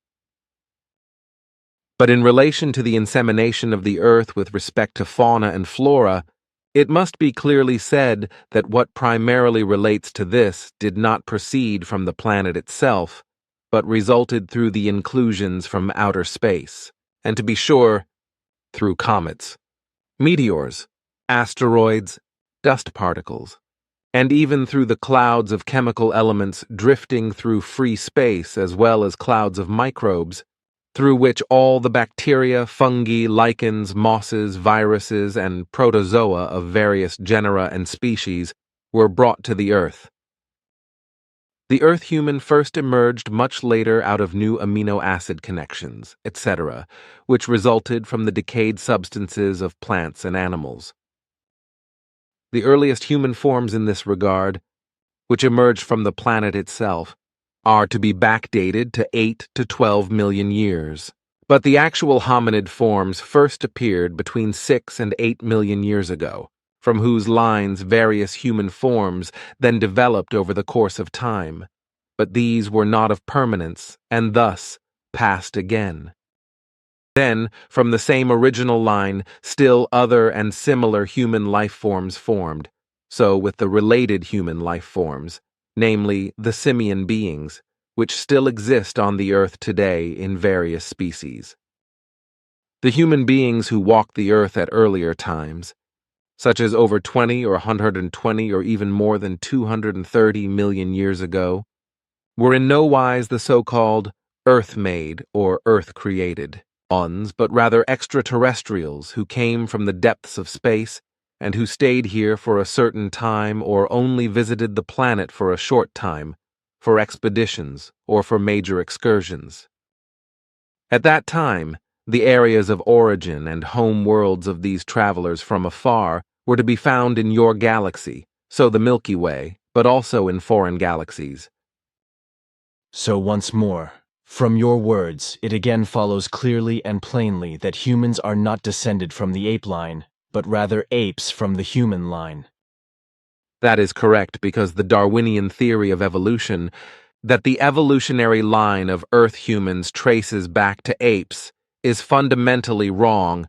But in relation to the insemination of the Earth with respect to fauna and flora, it must be clearly said that what primarily relates to this did not proceed from the planet itself, but resulted through the inclusions from outer space, and to be sure, through comets, meteors, asteroids, dust particles, and even through the clouds of chemical elements drifting through free space as well as clouds of microbes, through which all the bacteria, fungi, lichens, mosses, viruses, and protozoa of various genera and species were brought to the Earth. The Earth human first emerged much later out of new amino acid connections, etc., which resulted from the decayed substances of plants and animals. The earliest human forms in this regard, which emerged from the planet itself, are to be backdated to 8 to 12 million years. But the actual hominid forms first appeared between 6 and 8 million years ago, from whose lines various human forms then developed over the course of time. But these were not of permanence, and thus passed again. Then, from the same original line, still other and similar human life forms formed, so with the related human life forms, namely the simian beings, which still exist on the earth today in various species. The human beings who walked the earth at earlier times, such as over 20 or 120 or even more than 230 million years ago, were in no wise the so-called earth-made or earth-created ones, but rather extraterrestrials who came from the depths of space and who stayed here for a certain time or only visited the planet for a short time, for expeditions or for major excursions. At that time, the areas of origin and home worlds of these travelers from afar were to be found in your galaxy, so the Milky Way, but also in foreign galaxies. So once more, from your words, it again follows clearly and plainly that humans are not descended from the ape line, but rather apes from the human line. That is correct because the Darwinian theory of evolution, that the evolutionary line of Earth humans traces back to apes, is fundamentally wrong,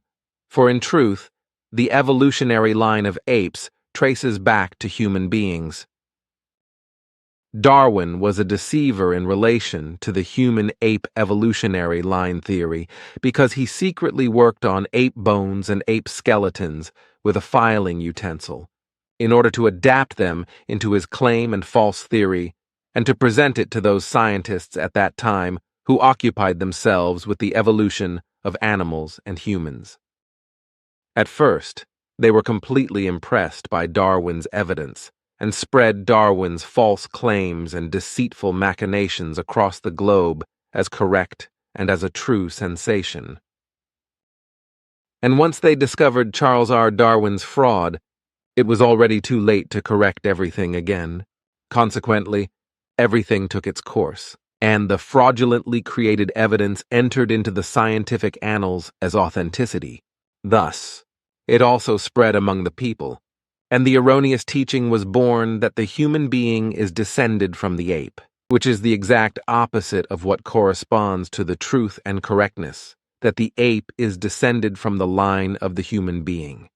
for in truth, the evolutionary line of apes traces back to human beings. Darwin was a deceiver in relation to the human-ape evolutionary line theory because he secretly worked on ape bones and ape skeletons with a filing utensil in order to adapt them into his claim and false theory and to present it to those scientists at that time who occupied themselves with the evolution of animals and humans. At first, they were completely impressed by Darwin's evidence and spread Darwin's false claims and deceitful machinations across the globe as correct and as a true sensation. And once they discovered Charles R. Darwin's fraud, it was already too late to correct everything again. Consequently, everything took its course, and the fraudulently created evidence entered into the scientific annals as authenticity. Thus, it also spread among the people, and the erroneous teaching was born that the human being is descended from the ape, which is the exact opposite of what corresponds to the truth and correctness, that the ape is descended from the line of the human being.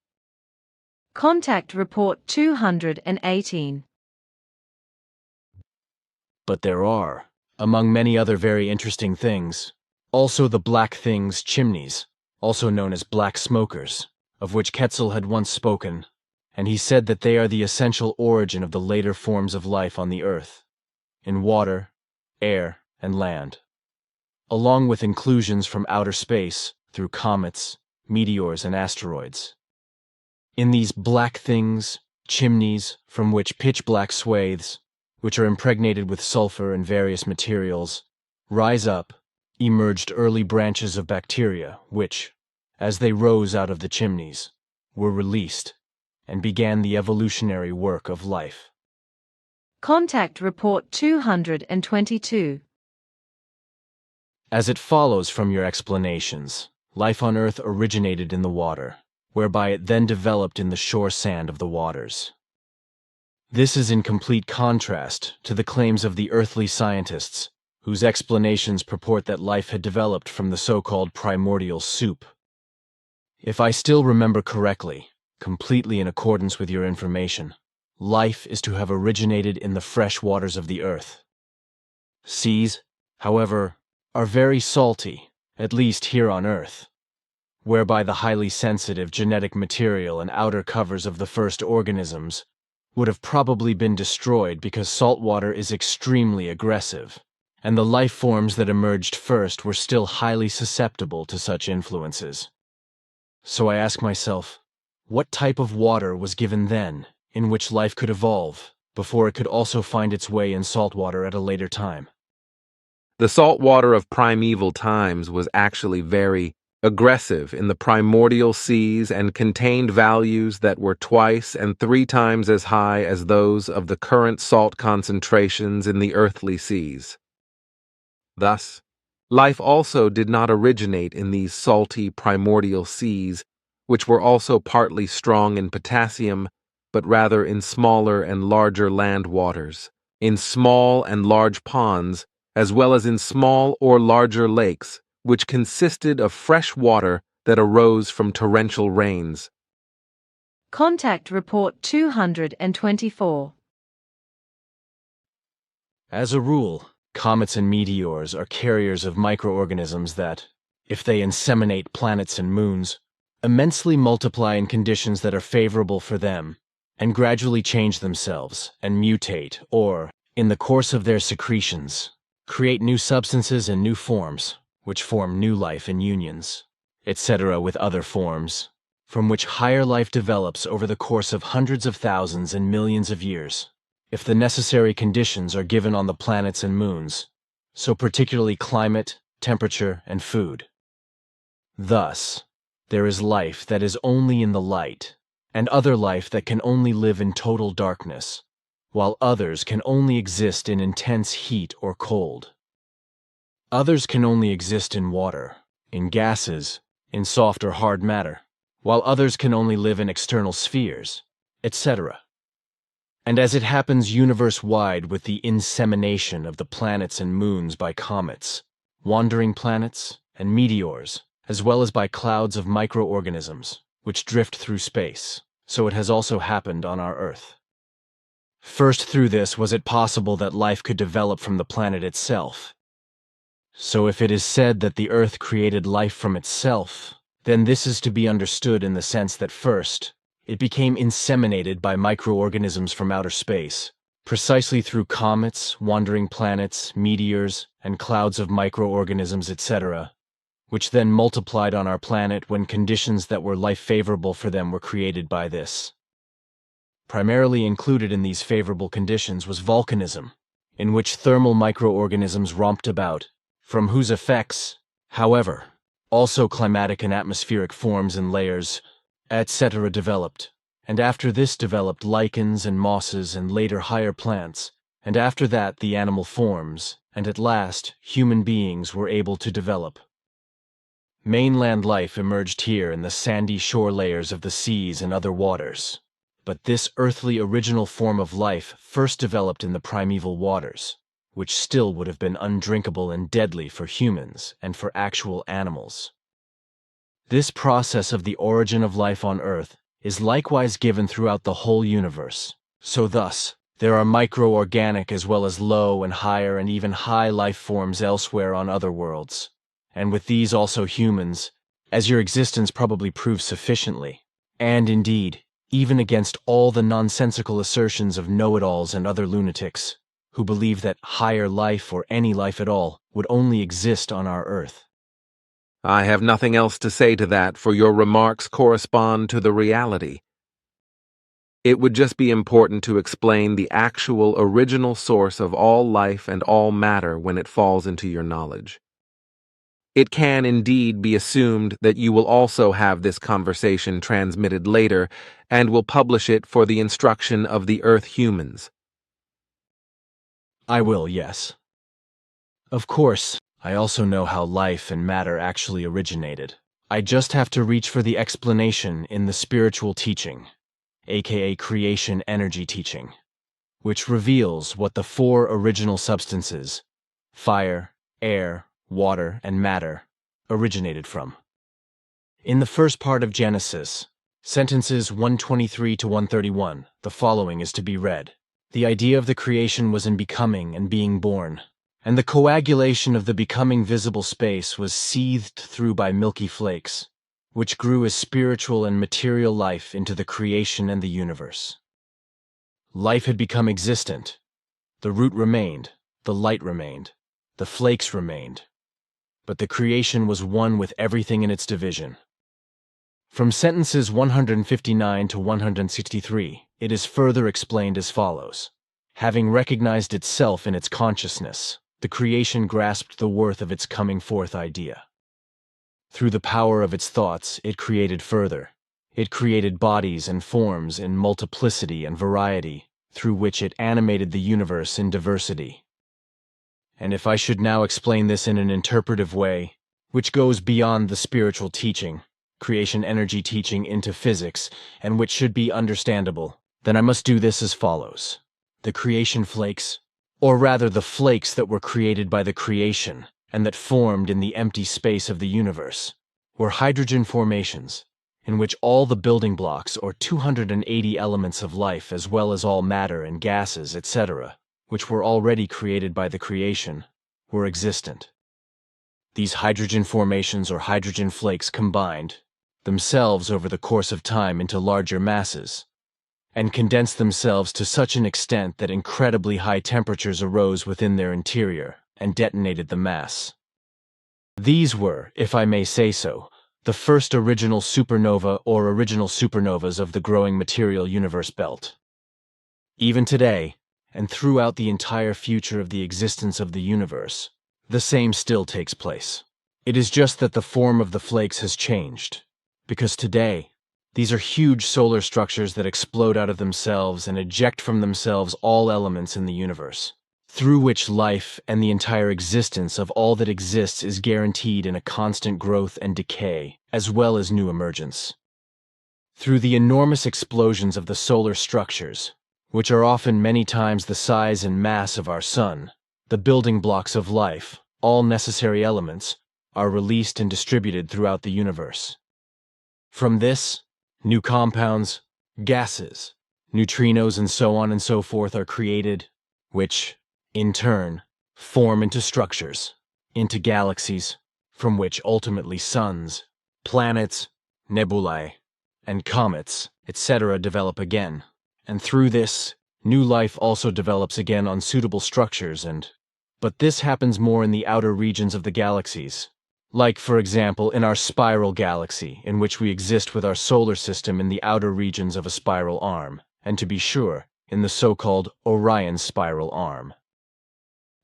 Contact Report 218. But there are, among many other very interesting things, also the black things chimneys, also known as black smokers, of which Quetzal had once spoken, and he said that they are the essential origin of the later forms of life on the earth, in water, air, and land, along with inclusions from outer space through comets, meteors, and asteroids. In these black things, chimneys, from which pitch-black swathes, which are impregnated with sulfur and various materials, rise up, emerged early branches of bacteria which, as they rose out of the chimneys, were released and began the evolutionary work of life. Contact Report 222. As it follows from your explanations, life on Earth originated in the water, whereby it then developed in the shore sand of the waters. This is in complete contrast to the claims of the earthly scientists, whose explanations purport that life had developed from the so-called primordial soup. If I still remember correctly, completely in accordance with your information, life is to have originated in the fresh waters of the earth. Seas, however, are very salty, at least here on Earth, whereby the highly sensitive genetic material and outer covers of the first organisms would have probably been destroyed because salt water is extremely aggressive, and the life forms that emerged first were still highly susceptible to such influences. So I ask myself, what type of water was given then, in which life could evolve, before it could also find its way in salt water at a later time? The salt water of primeval times was actually very aggressive in the primordial seas and contained values that were 2 and 3 times as high as those of the current salt concentrations in the earthly seas. Thus, life also did not originate in these salty primordial seas, which were also partly strong in potassium, but rather in smaller and larger land waters, in small and large ponds, as well as in small or larger lakes, which consisted of fresh water that arose from torrential rains. Contact Report 224. As a rule, comets and meteors are carriers of microorganisms that, if they inseminate planets and moons, immensely multiply in conditions that are favorable for them, and gradually change themselves and mutate, or, in the course of their secretions, create new substances and new forms, which form new life in unions, etc. with other forms, from which higher life develops over the course of hundreds of thousands and millions of years, if the necessary conditions are given on the planets and moons, so particularly climate, temperature, and food. Thus, there is life that is only in the light, and other life that can only live in total darkness, while others can only exist in intense heat or cold. Others can only exist in water, in gases, in soft or hard matter, while others can only live in external spheres, etc. And as it happens universe-wide with the insemination of the planets and moons by comets, wandering planets, and meteors, as well as by clouds of microorganisms, which drift through space, so it has also happened on our Earth. First through this was it possible that life could develop from the planet itself. So if it is said that the Earth created life from itself, then this is to be understood in the sense that first, it became inseminated by microorganisms from outer space, precisely through comets, wandering planets, meteors, and clouds of microorganisms, etc., which then multiplied on our planet when conditions that were life-favorable for them were created by this. Primarily included in these favorable conditions was volcanism, in which thermal microorganisms romped about, from whose effects, however, also climatic and atmospheric forms and layers, etc. developed, and after this developed lichens and mosses and later higher plants, and after that the animal forms, and at last human beings were able to develop. Mainland life emerged here in the sandy shore layers of the seas and other waters, but this earthly original form of life first developed in the primeval waters, which still would have been undrinkable and deadly for humans and for actual animals. This process of the origin of life on Earth is likewise given throughout the whole universe. So thus, there are micro-organic as well as low and higher and even high life forms elsewhere on other worlds, and with these also humans, as your existence probably proves sufficiently, and indeed, even against all the nonsensical assertions of know-it-alls and other lunatics, who believe that higher life or any life at all would only exist on our Earth. I have nothing else to say to that, for your remarks correspond to the reality. It would just be important to explain the actual original source of all life and all matter when it falls into your knowledge. It can indeed be assumed that you will also have this conversation transmitted later and will publish it for the instruction of the Earth humans. I will, yes. Of course, I also know how life and matter actually originated. I just have to reach for the explanation in the spiritual teaching, aka creation energy teaching, which reveals what the four original substances, fire, air, water, and matter, originated from. In the first part of Genesis, sentences 123 to 131, the following is to be read. The idea of the creation was in becoming and being born, and the coagulation of the becoming visible space was seethed through by milky flakes, which grew as spiritual and material life into the creation and the universe. Life had become existent. The root remained, the light remained, the flakes remained, but the creation was one with everything in its division. From sentences 159 to 163, it is further explained as follows. Having recognized itself in its consciousness, the creation grasped the worth of its coming forth idea. Through the power of its thoughts, it created further. It created bodies and forms in multiplicity and variety, through which it animated the universe in diversity. And if I should now explain this in an interpretive way, which goes beyond the spiritual teaching, creation energy teaching into physics, and which should be understandable, then I must do this as follows. The creation flakes, or rather the flakes that were created by the creation and that formed in the empty space of the universe, were hydrogen formations, in which all the building blocks or 280 elements of life as well as all matter and gases, etc., which were already created by the creation, were existent. These hydrogen formations or hydrogen flakes combined themselves over the course of time into larger masses, and condensed themselves to such an extent that incredibly high temperatures arose within their interior and detonated the mass. These were, if I may say so, the first original supernova or original supernovas of the growing material universe belt. Even today, and throughout the entire future of the existence of the universe, the same still takes place. It is just that the form of the flakes has changed, because today, these are huge solar structures that explode out of themselves and eject from themselves all elements in the universe, through which life and the entire existence of all that exists is guaranteed in a constant growth and decay, as well as new emergence. Through the enormous explosions of the solar structures, which are often many times the size and mass of our sun, the building blocks of life, all necessary elements, are released and distributed throughout the universe. From this, new compounds, gases, neutrinos, and so on and so forth are created, which, in turn, form into structures, into galaxies, from which ultimately suns, planets, nebulae, and comets, etc. develop again. And through this, new life also develops again on suitable structures but this happens more in the outer regions of the galaxies. Like, for example, in our spiral galaxy, in which we exist with our solar system in the outer regions of a spiral arm, and to be sure, in the so-called Orion spiral arm.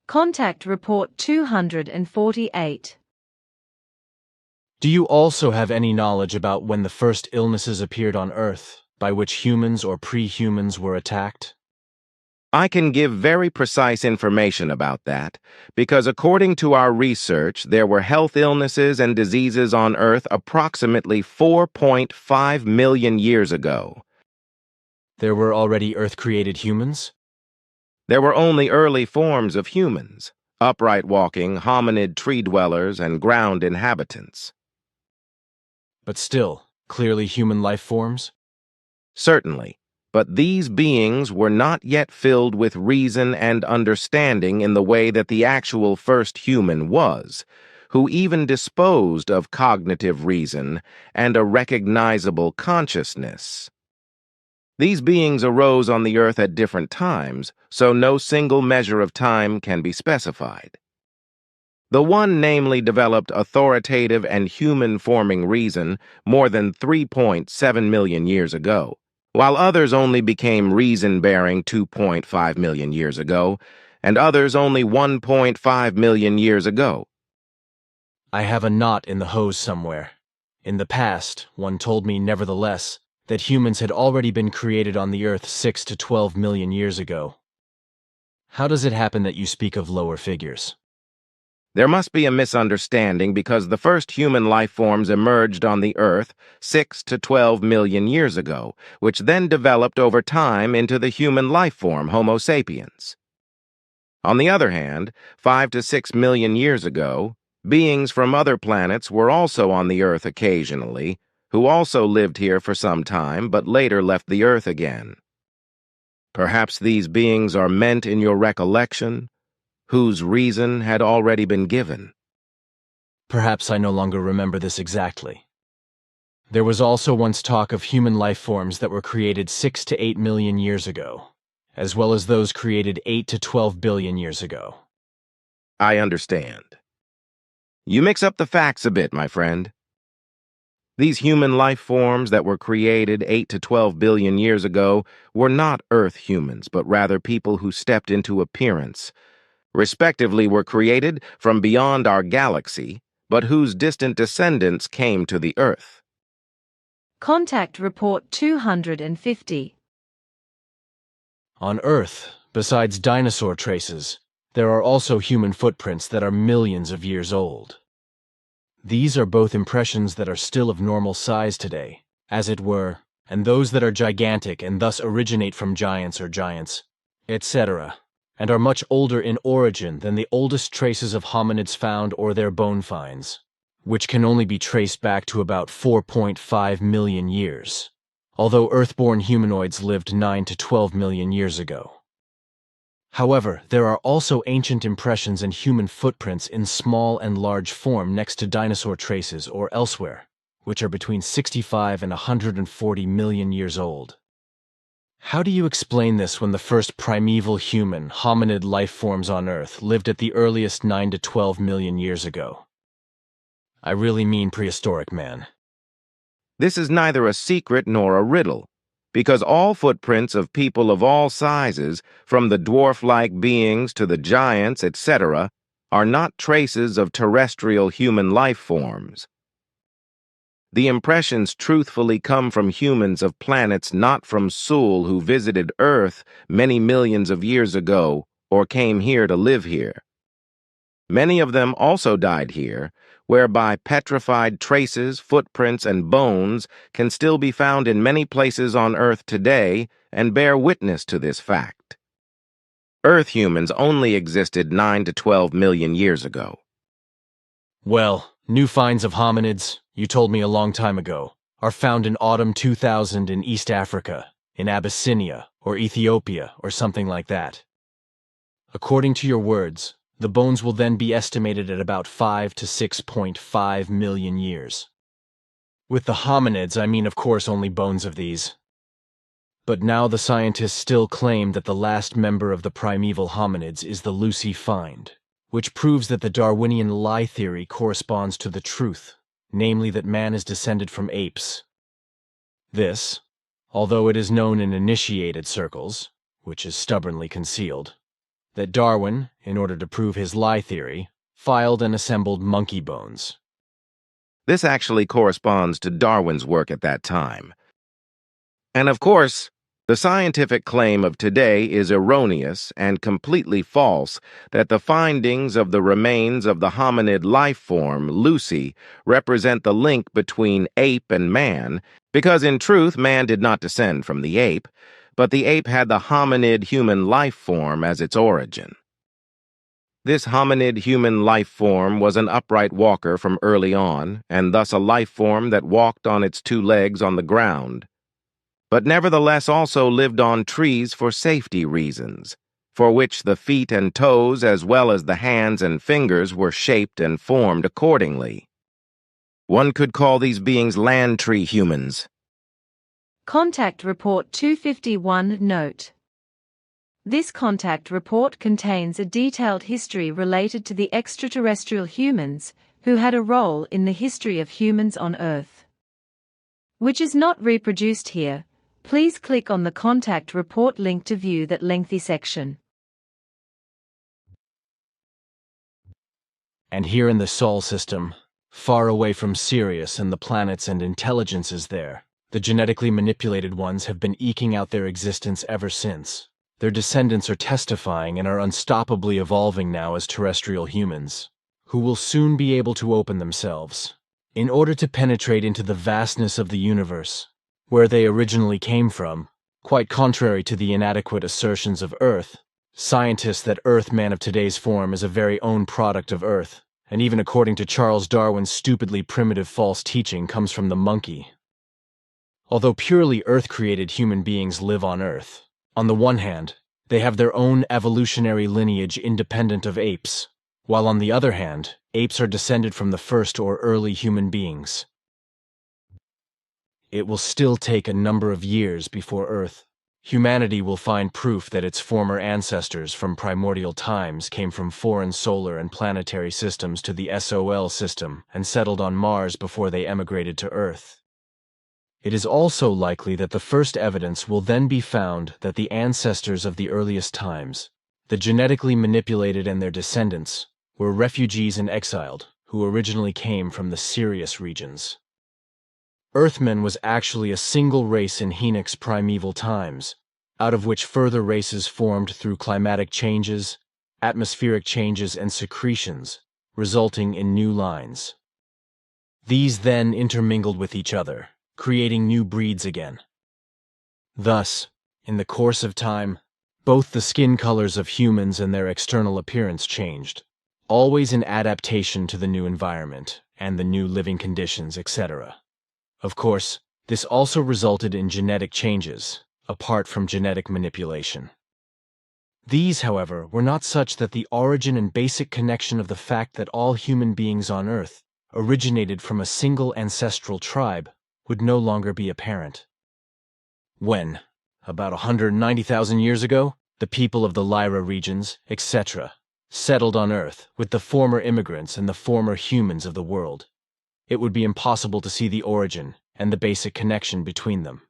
Contact Report 248. Do you also have any knowledge about when the first illnesses appeared on Earth, by which humans or pre-humans were attacked? I can give very precise information about that, because according to our research, there were health illnesses and diseases on Earth approximately 4.5 million years ago. There were already Earth-created humans? There were only early forms of humans, upright walking, hominid tree dwellers, and ground inhabitants. But still, clearly human life forms? Certainly. But these beings were not yet filled with reason and understanding in the way that the actual first human was, who even disposed of cognitive reason and a recognizable consciousness. These beings arose on the earth at different times, so no single measure of time can be specified. The one namely developed authoritative and human-forming reason more than 3.7 million years ago, while others only became reason-bearing 2.5 million years ago, and others only 1.5 million years ago. I have a knot in the hose somewhere. In the past, one told me, nevertheless, that humans had already been created on the Earth 6 to 12 million years ago. How does it happen that you speak of lower figures? There must be a misunderstanding because the first human life forms emerged on the Earth 6 to 12 million years ago, which then developed over time into the human life form Homo sapiens. On the other hand, 5 to 6 million years ago, beings from other planets were also on the Earth occasionally, who also lived here for some time but later left the Earth again. Perhaps these beings are meant in your recollection, whose reason had already been given. Perhaps I no longer remember this exactly. There was also once talk of human life forms that were created 6 to 8 million years ago, as well as those created 8 to 12 billion years ago. I understand. You mix up the facts a bit, my friend. These human life forms that were created 8 to 12 billion years ago were not Earth humans, but rather people who stepped into appearance, respectively were created from beyond our galaxy, but whose distant descendants came to the Earth. Contact Report 250. On Earth, besides dinosaur traces, There are also human footprints that are millions of years old. These are both impressions that are still of normal size today, as it were, and those that are gigantic and thus originate from giants or giants, etc., and are much older in origin than the oldest traces of hominids found or their bone finds, which can only be traced back to about 4.5 million years, although Earth-born humanoids lived 9 to 12 million years ago. However, there are also ancient impressions and human footprints in small and large form next to dinosaur traces or elsewhere, which are between 65 and 140 million years old. How do you explain this when the first primeval human, hominid life forms on Earth lived at the earliest 9 to 12 million years ago? I really mean prehistoric man. This is neither a secret nor a riddle, because all footprints of people of all sizes, from the dwarf-like beings to the giants, etc., are not traces of terrestrial human life forms. The impressions truthfully come from humans of planets not from Sul who visited Earth many millions of years ago or came here to live here. Many of them also died here, whereby petrified traces, footprints, and bones can still be found in many places on Earth today and bear witness to this fact. Earth humans only existed 9 to 12 million years ago. Well, new finds of hominids, you told me a long time ago, are found in autumn 2000 in East Africa, in Abyssinia, or Ethiopia, or something like that. According to your words, the bones will then be estimated at about 5 to 6.5 million years. With the hominids, I mean, of course, only bones of these. But now the scientists still claim that the last member of the primeval hominids is the Lucy find, which proves that the Darwinian lie theory corresponds to the truth, namely that man is descended from apes. This, although it is known in initiated circles, which is stubbornly concealed, that Darwin, in order to prove his lie theory, filed and assembled monkey bones. This actually corresponds to Darwin's work at that time. And of course, the scientific claim of today is erroneous and completely false that the findings of the remains of the hominid life form, Lucy, represent the link between ape and man, because in truth man did not descend from the ape, but the ape had the hominid human life form as its origin. This hominid human life form was an upright walker from early on, and thus a life form that walked on its two legs on the ground, but nevertheless also lived on trees for safety reasons, for which the feet and toes as well as the hands and fingers were shaped and formed accordingly. One could call these beings land tree humans. Contact Report 251 Note. This contact report contains a detailed history related to the extraterrestrial humans who had a role in the history of humans on Earth, which is not reproduced here. Please click on the contact report link to view that lengthy section. And here in the Sol system, far away from Sirius and the planets and intelligences there, the genetically manipulated ones have been eking out their existence ever since. Their descendants are testifying and are unstoppably evolving now as terrestrial humans, who will soon be able to open themselves, in order to penetrate into the vastness of the universe, where they originally came from. Quite contrary to the inadequate assertions of Earth, scientists that Earth-man of today's form is a very own product of Earth, and even according to Charles Darwin's stupidly primitive false teaching comes from the monkey. Although purely Earth-created human beings live on Earth, on the one hand, they have their own evolutionary lineage independent of apes, while on the other hand, apes are descended from the first or early human beings. It will still take a number of years before Earth, humanity will find proof that its former ancestors from primordial times came from foreign solar and planetary systems to the SOL system and settled on Mars before they emigrated to Earth. It is also likely that the first evidence will then be found that the ancestors of the earliest times, the genetically manipulated and their descendants, were refugees and exiled who originally came from the Sirius regions. Earthmen was actually a single race in Enoch's primeval times, out of which further races formed through climatic changes, atmospheric changes, and secretions, resulting in new lines. These then intermingled with each other, creating new breeds again. Thus, in the course of time, both the skin colors of humans and their external appearance changed, always in adaptation to the new environment and the new living conditions, etc. Of course, this also resulted in genetic changes, apart from genetic manipulation. These, however, were not such that the origin and basic connection of the fact that all human beings on Earth originated from a single ancestral tribe would no longer be apparent. When, about 190,000 years ago, the people of the Lyra regions, etc., settled on Earth with the former immigrants and the former humans of the world, it would be impossible to see the origin and the basic connection between them.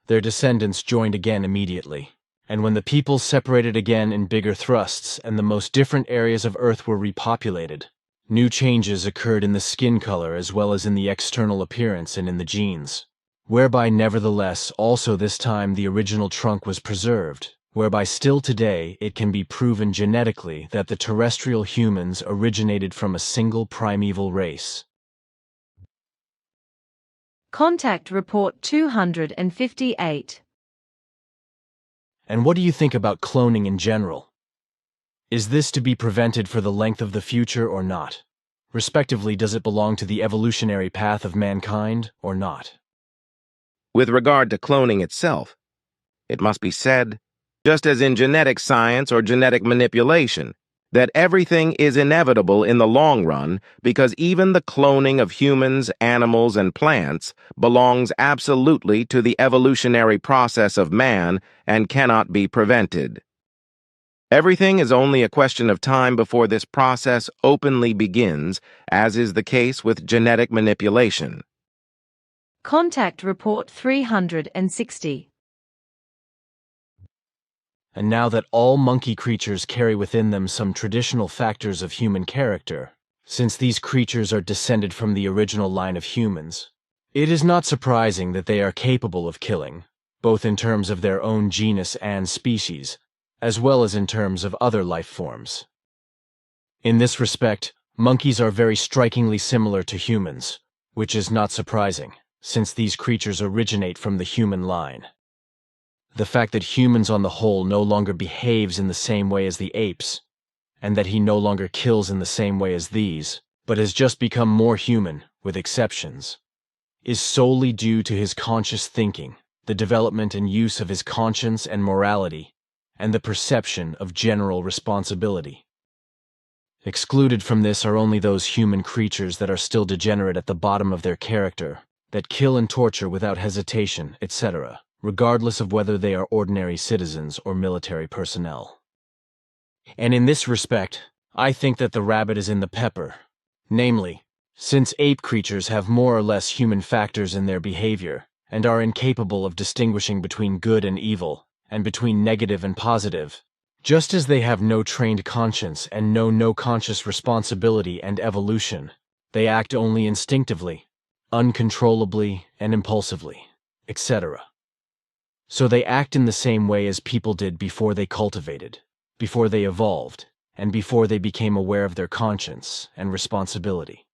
Their descendants joined again immediately, and when the peoples separated again in bigger thrusts and the most different areas of Earth were repopulated, new changes occurred in the skin color as well as in the external appearance and in the genes, whereby nevertheless also this time the original trunk was preserved, whereby still today it can be proven genetically that the terrestrial humans originated from a single primeval race. Contact Report 258. And what do you think about cloning in general? Is this to be prevented for the length of the future or not? Respectively, does it belong to the evolutionary path of mankind or not? With regard to cloning itself, it must be said, just as in genetic science or genetic manipulation, that everything is inevitable in the long run because even the cloning of humans, animals, and plants belongs absolutely to the evolutionary process of man and cannot be prevented. Everything is only a question of time before this process openly begins, as is the case with genetic manipulation. Contact Report 360. And now that all monkey creatures carry within them some traditional factors of human character, since these creatures are descended from the original line of humans, it is not surprising that they are capable of killing, both in terms of their own genus and species, as well as in terms of other life forms. In this respect, monkeys are very strikingly similar to humans, which is not surprising, since these creatures originate from the human line. The fact that humans on the whole no longer behaves in the same way as the apes, and that he no longer kills in the same way as these, but has just become more human, with exceptions, is solely due to his conscious thinking, the development and use of his conscience and morality, and the perception of general responsibility. Excluded from this are only those human creatures that are still degenerate at the bottom of their character, that kill and torture without hesitation, etc., regardless of whether they are ordinary citizens or military personnel. And in this respect, I think that the rabbit is in the pepper. Namely, since ape creatures have more or less human factors in their behavior, and are incapable of distinguishing between good and evil, and between negative and positive, just as they have no trained conscience and know no conscious responsibility and evolution, they act only instinctively, uncontrollably and impulsively, etc. So they act in the same way as people did before they cultivated, before they evolved, and before they became aware of their conscience and responsibility.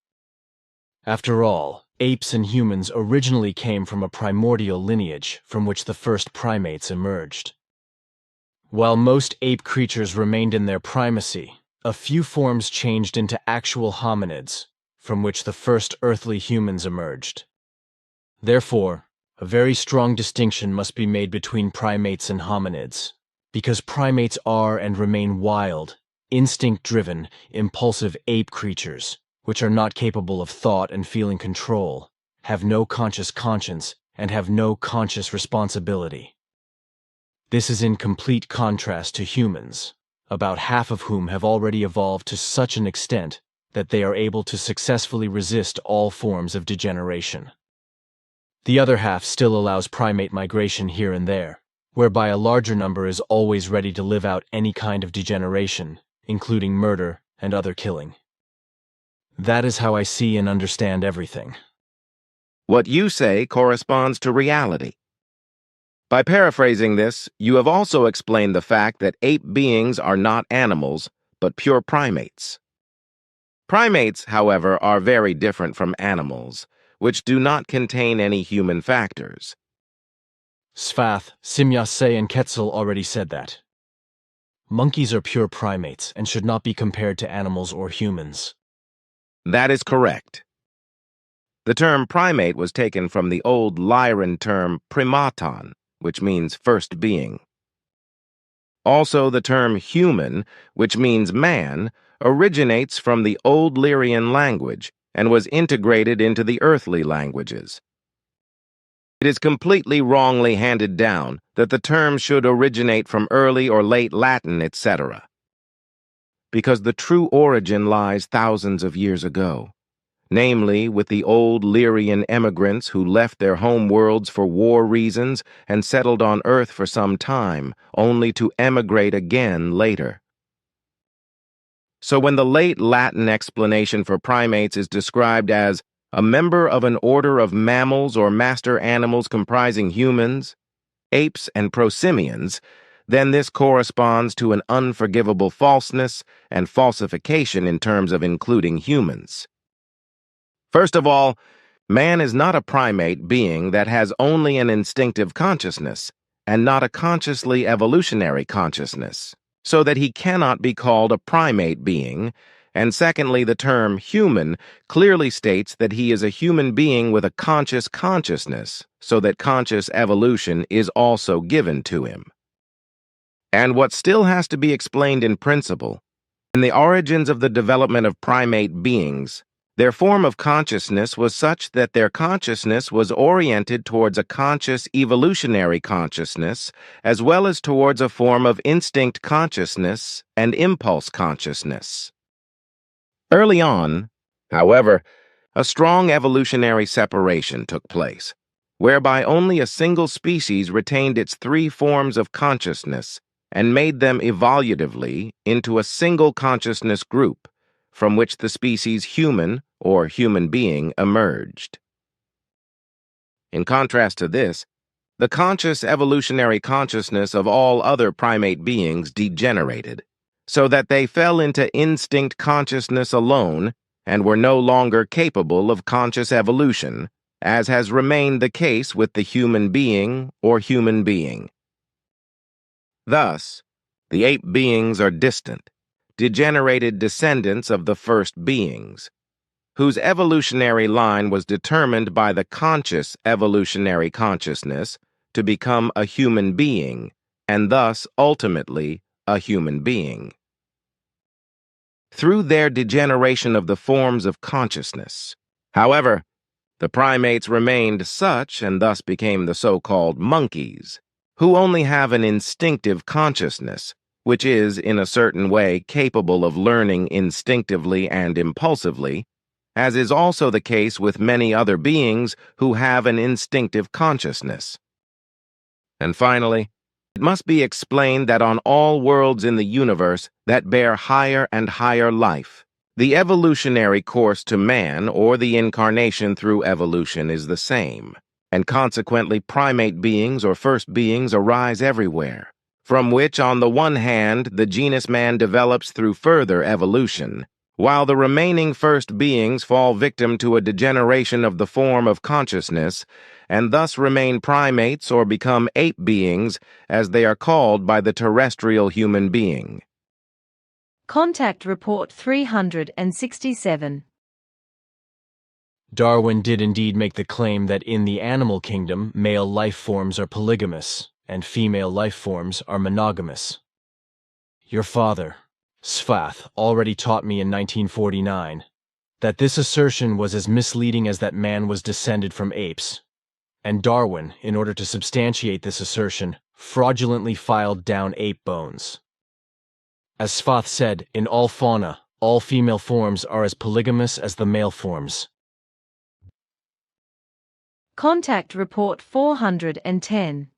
After all, apes and humans originally came from a primordial lineage from which the first primates emerged. While most ape creatures remained in their primacy, a few forms changed into actual hominids, from which the first earthly humans emerged. Therefore, a very strong distinction must be made between primates and hominids, because primates are and remain wild, instinct-driven, impulsive ape creatures, which are not capable of thought and feeling control, have no conscious conscience, and have no conscious responsibility. This is in complete contrast to humans, about half of whom have already evolved to such an extent that they are able to successfully resist all forms of degeneration. The other half still allows primate migration here and there, whereby a larger number is always ready to live out any kind of degeneration, including murder and other killing. That is how I see and understand everything. What you say corresponds to reality. By paraphrasing this, you have also explained the fact that ape beings are not animals, but pure primates. Primates, however, are very different from animals, which do not contain any human factors. Svath, Simyase, and Quetzal already said that. Monkeys are pure primates and should not be compared to animals or humans. That is correct. The term primate was taken from the old Lyran term primaton, which means first being. Also, the term human, which means man, originates from the old Lyrian language and was integrated into the earthly languages. It is completely wrongly handed down that the term should originate from early or late Latin, etc., because the true origin lies thousands of years ago, namely with the old Lyrian emigrants who left their home worlds for war reasons and settled on Earth for some time, only to emigrate again later. So when the late Latin explanation for primates is described as a member of an order of mammals or master animals comprising humans, apes, and prosimians, then this corresponds to an unforgivable falseness and falsification in terms of including humans. First of all, man is not a primate being that has only an instinctive consciousness and not a consciously evolutionary consciousness, so that he cannot be called a primate being. And secondly, the term human clearly states that he is a human being with a conscious consciousness, so that conscious evolution is also given to him. And what still has to be explained in principle, in the origins of the development of primate beings, their form of consciousness was such that their consciousness was oriented towards a conscious evolutionary consciousness, as well as towards a form of instinct consciousness and impulse consciousness. Early on, however, a strong evolutionary separation took place, whereby only a single species retained its three forms of consciousness and made them evolutively into a single consciousness group, from which the species human or human being emerged. In contrast to this, the conscious evolutionary consciousness of all other primate beings degenerated, so that they fell into instinct consciousness alone and were no longer capable of conscious evolution, as has remained the case with the human being or human being. Thus, the ape beings are distant, degenerated descendants of the first beings, whose evolutionary line was determined by the conscious evolutionary consciousness to become a human being, and thus ultimately a human being. Through their degeneration of the forms of consciousness, however, the primates remained such and thus became the so-called monkeys, who only have an instinctive consciousness, which is, in a certain way, capable of learning instinctively and impulsively, as is also the case with many other beings who have an instinctive consciousness. And finally, it must be explained that on all worlds in the universe that bear higher and higher life, the evolutionary course to man or the incarnation through evolution is the same, and consequently primate beings or first beings arise everywhere, from which on the one hand the genus man develops through further evolution, while the remaining first beings fall victim to a degeneration of the form of consciousness, and thus remain primates or become ape beings, as they are called by the terrestrial human being. Contact Report 367. Darwin did indeed make the claim that in the animal kingdom, male life forms are polygamous, and female life forms are monogamous. Your father, Svath, already taught me in 1949 that this assertion was as misleading as that man was descended from apes, and Darwin, in order to substantiate this assertion, fraudulently filed down ape bones. As Svath said, in all fauna, all female forms are as polygamous as the male forms. Contact Report 410.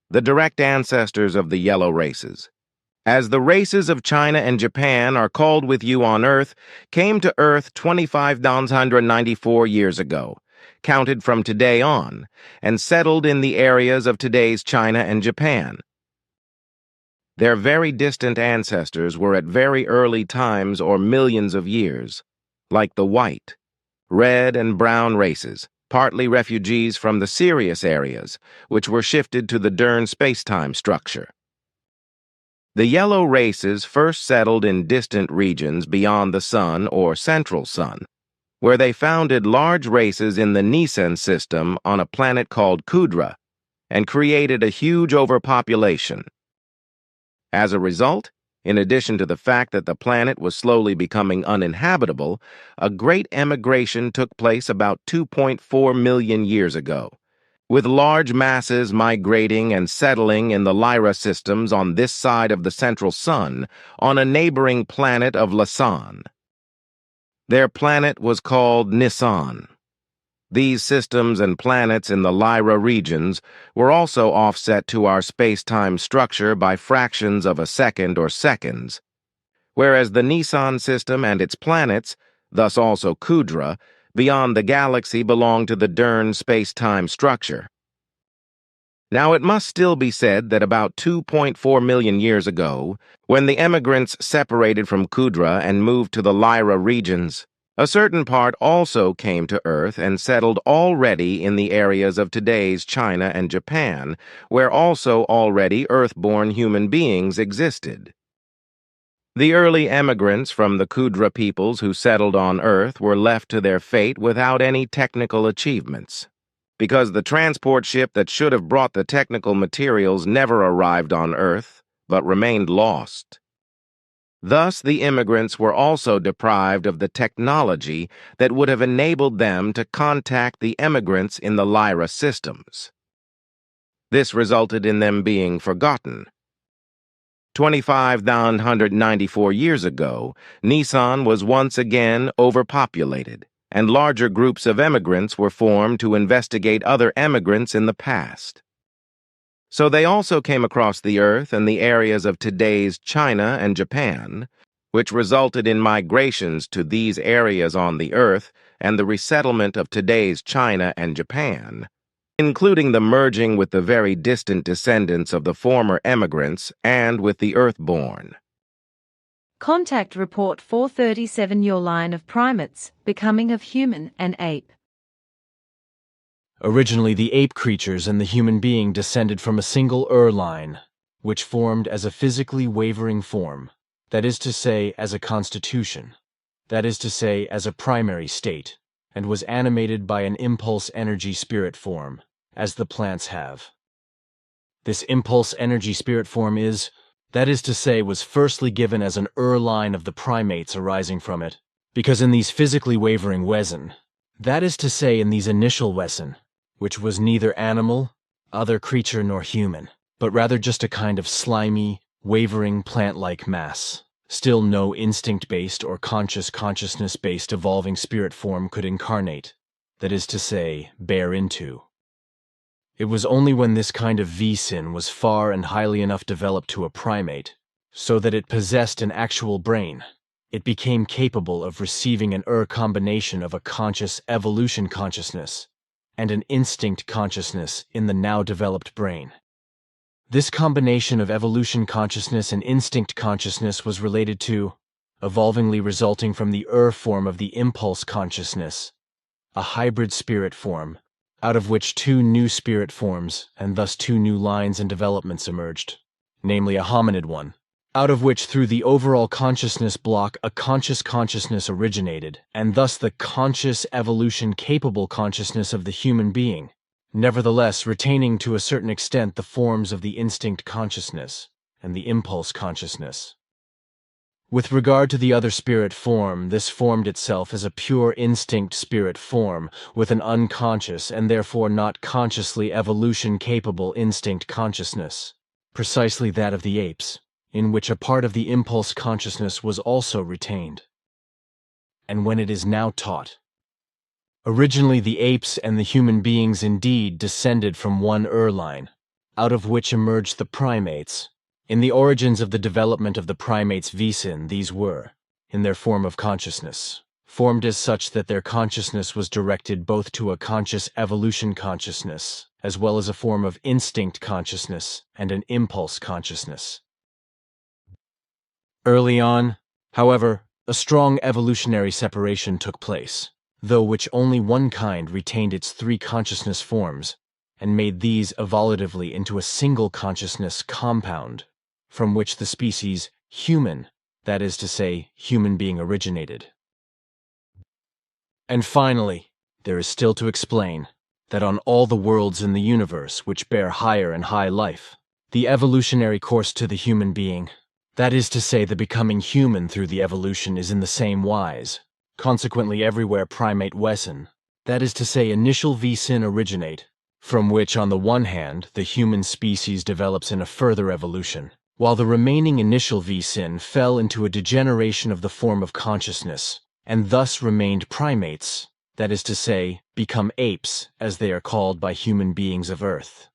The direct ancestors of the yellow races, as the races of China and Japan are called with you on Earth, came to Earth 25,994 years ago, counted from today on, and settled in the areas of today's China and Japan. Their very distant ancestors were at very early times or millions of years, like the white, red, and brown races, partly refugees from the Sirius areas, which were shifted to the Dern spacetime structure. The yellow races first settled in distant regions beyond the Sun or central Sun, where they founded large races in the Nisan system on a planet called Kudra, and created a huge overpopulation. As a result, in addition to the fact that the planet was slowly becoming uninhabitable, a great emigration took place about 2.4 million years ago, with large masses migrating and settling in the Lyra systems on this side of the central Sun on a neighboring planet of Lasan. Their planet was called Nisan. These systems and planets in the Lyra regions were also offset to our space-time structure by fractions of a second or seconds, whereas the Nisan system and its planets, thus also Kudra, beyond the galaxy belong to the Dern space-time structure. Now it must still be said that about 2.4 million years ago, when the emigrants separated from Kudra and moved to the Lyra regions, a certain part also came to Earth and settled already in the areas of today's China and Japan, where also already Earth-born human beings existed. The early emigrants from the Kudra peoples who settled on Earth were left to their fate without any technical achievements, because the transport ship that should have brought the technical materials never arrived on Earth, but remained lost. Thus, the immigrants were also deprived of the technology that would have enabled them to contact the emigrants in the Lyra systems. This resulted in them being forgotten. 25,994 years ago, Nisan was once again overpopulated, and larger groups of emigrants were formed to investigate other emigrants in the past. So they also came across the Earth and the areas of today's China and Japan, which resulted in migrations to these areas on the Earth and the resettlement of today's China and Japan, including the merging with the very distant descendants of the former emigrants and with the Earth-born. Contact Report 437. Your line of primates, becoming of human and ape. Originally, the ape creatures and the human being descended from a single line, which formed as a physically wavering form, that is to say, as a constitution, that is to say, as a primary state, and was animated by an impulse energy spirit form, as the plants have. This impulse energy spirit form that is to say, was firstly given as an line of the primates arising from it, because in these physically wavering wesen, that is to say, in these initial wesen, which was neither animal, other creature nor human, but rather just a kind of slimy, wavering plant-like mass. Still no instinct-based or consciousness-based evolving spirit form could incarnate, that is to say, bear into. It was only when this kind of V-sin was far and highly enough developed to a primate, so that it possessed an actual brain, it became capable of receiving an combination of a conscious evolution consciousness and an instinct consciousness in the now developed brain. This combination of evolution consciousness and instinct consciousness was related to, evolvingly resulting from the form of the impulse consciousness, a hybrid spirit form, out of which two new spirit forms and thus two new lines and developments emerged, namely a hominid one, out of which through the overall consciousness block a conscious consciousness originated, and thus the conscious evolution-capable consciousness of the human being, nevertheless retaining to a certain extent the forms of the instinct consciousness and the impulse consciousness. With regard to the other spirit form, this formed itself as a pure instinct spirit form with an unconscious and therefore not consciously evolution-capable instinct consciousness, precisely that of the apes, in which a part of the impulse consciousness was also retained. And when it is now taught, originally the apes and the human beings indeed descended from one line, out of which emerged the primates. In the origins of the development of the primates' V-sin, these were, in their form of consciousness, formed as such that their consciousness was directed both to a conscious evolution consciousness, as well as a form of instinct consciousness and an impulse consciousness. Early on, however, a strong evolutionary separation took place, though which only one kind retained its three consciousness forms and made these evolutively into a single consciousness compound, from which the species human, that is to say, human being, originated. And finally, there is still to explain that on all the worlds in the universe which bear higher and high life, the evolutionary course to the human being, that is to say, the becoming human through the evolution, is in the same wise. Consequently, everywhere primate Wesen, that is to say, initial V-Sin, originate, from which, on the one hand, the human species develops in a further evolution, while the remaining initial V-Sin fell into a degeneration of the form of consciousness, and thus remained primates, that is to say, become apes, as they are called by human beings of Earth.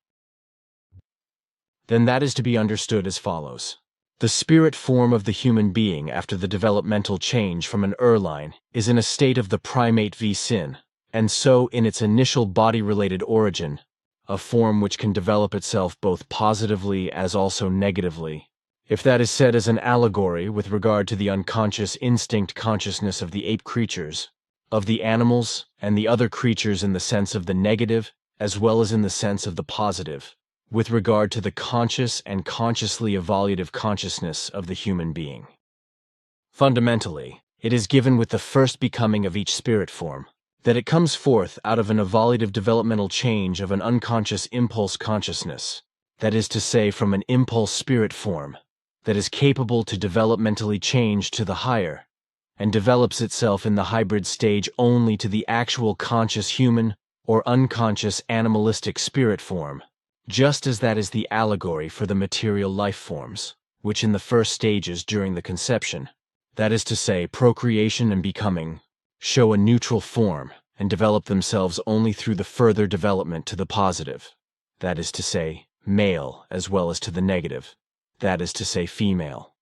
Then that is to be understood as follows. The spirit form of the human being after the developmental change from an Erline is in a state of the primate V-Sin, and so in its initial body-related origin, a form which can develop itself both positively as also negatively, if that is said as an allegory with regard to the unconscious instinct consciousness of the ape creatures, of the animals and the other creatures in the sense of the negative as well as in the sense of the positive, with regard to the conscious and consciously evolutive consciousness of the human being. Fundamentally, it is given with the first becoming of each spirit form, that it comes forth out of an evolutive developmental change of an unconscious impulse consciousness, that is to say, from an impulse spirit form, that is capable to developmentally change to the higher, and develops itself in the hybrid stage only to the actual conscious human or unconscious animalistic spirit form, just as that is the allegory for the material life forms, which in the first stages during the conception, that is to say, procreation and becoming, show a neutral form and develop themselves only through the further development to the positive, that is to say, male, as well as to the negative, that is to say, female.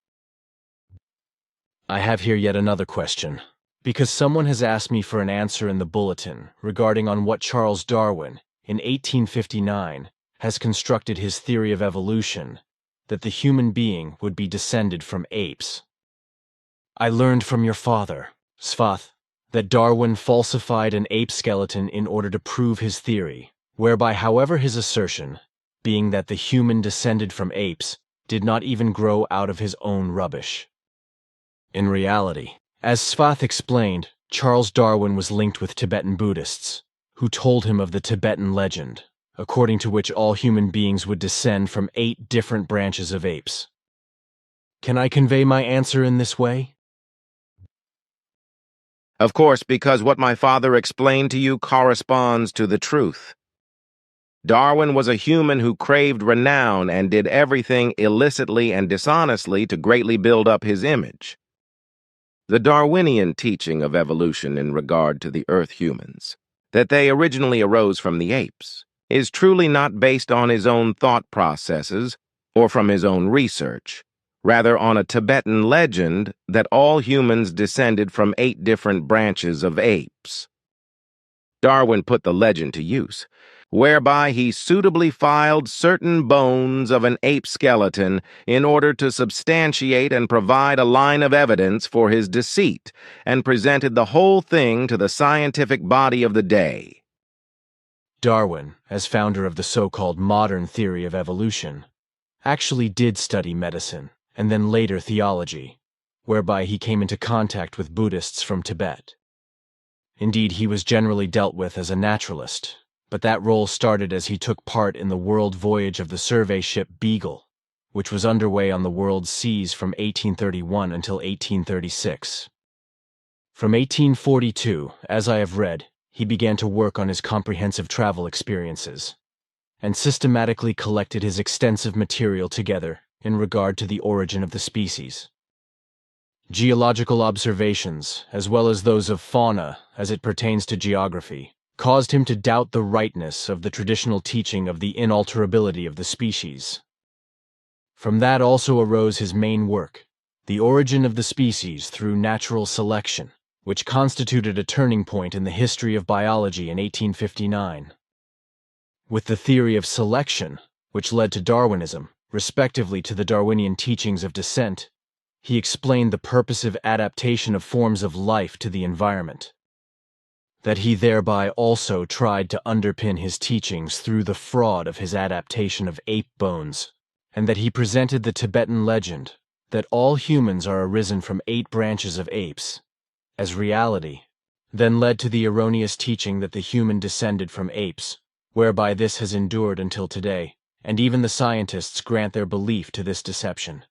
I have here yet another question, because someone has asked me for an answer in the bulletin regarding on what Charles Darwin, in 1859, has constructed his theory of evolution, that the human being would be descended from apes. I learned from your father, Svath, that Darwin falsified an ape skeleton in order to prove his theory, whereby, however, his assertion, being that the human descended from apes, did not even grow out of his own rubbish. In reality, as Svath explained, Charles Darwin was linked with Tibetan Buddhists, who told him of the Tibetan legend, according to which all human beings would descend from 8 different branches of apes. Can I convey my answer in this way? Of course, because what my father explained to you corresponds to the truth. Darwin was a human who craved renown and did everything illicitly and dishonestly to greatly build up his image. The Darwinian teaching of evolution in regard to the Earth humans, that they originally arose from the apes, is truly not based on his own thought processes or from his own research, rather on a Tibetan legend that all humans descended from 8 different branches of apes. Darwin put the legend to use, whereby he suitably filed certain bones of an ape skeleton in order to substantiate and provide a line of evidence for his deceit, and presented the whole thing to the scientific body of the day. Darwin, as founder of the so-called modern theory of evolution, actually did study medicine and then later theology, whereby he came into contact with Buddhists from Tibet. Indeed, he was generally dealt with as a naturalist, but that role started as he took part in the world voyage of the survey ship Beagle, which was underway on the world's seas from 1831 until 1836. From 1842, as I have read, he began to work on his comprehensive travel experiences, and systematically collected his extensive material together in regard to the origin of the species. Geological observations, as well as those of fauna as it pertains to geography, caused him to doubt the rightness of the traditional teaching of the inalterability of the species. From that also arose his main work, The Origin of the Species Through Natural Selection, which constituted a turning point in the history of biology in 1859. With the theory of selection, which led to Darwinism, respectively to the Darwinian teachings of descent, he explained the purposive adaptation of forms of life to the environment. That he thereby also tried to underpin his teachings through the fraud of his adaptation of ape bones, and that he presented the Tibetan legend that all humans are arisen from 8 branches of apes as reality, then led to the erroneous teaching that the human descended from apes, whereby this has endured until today, and even the scientists grant their belief to this deception.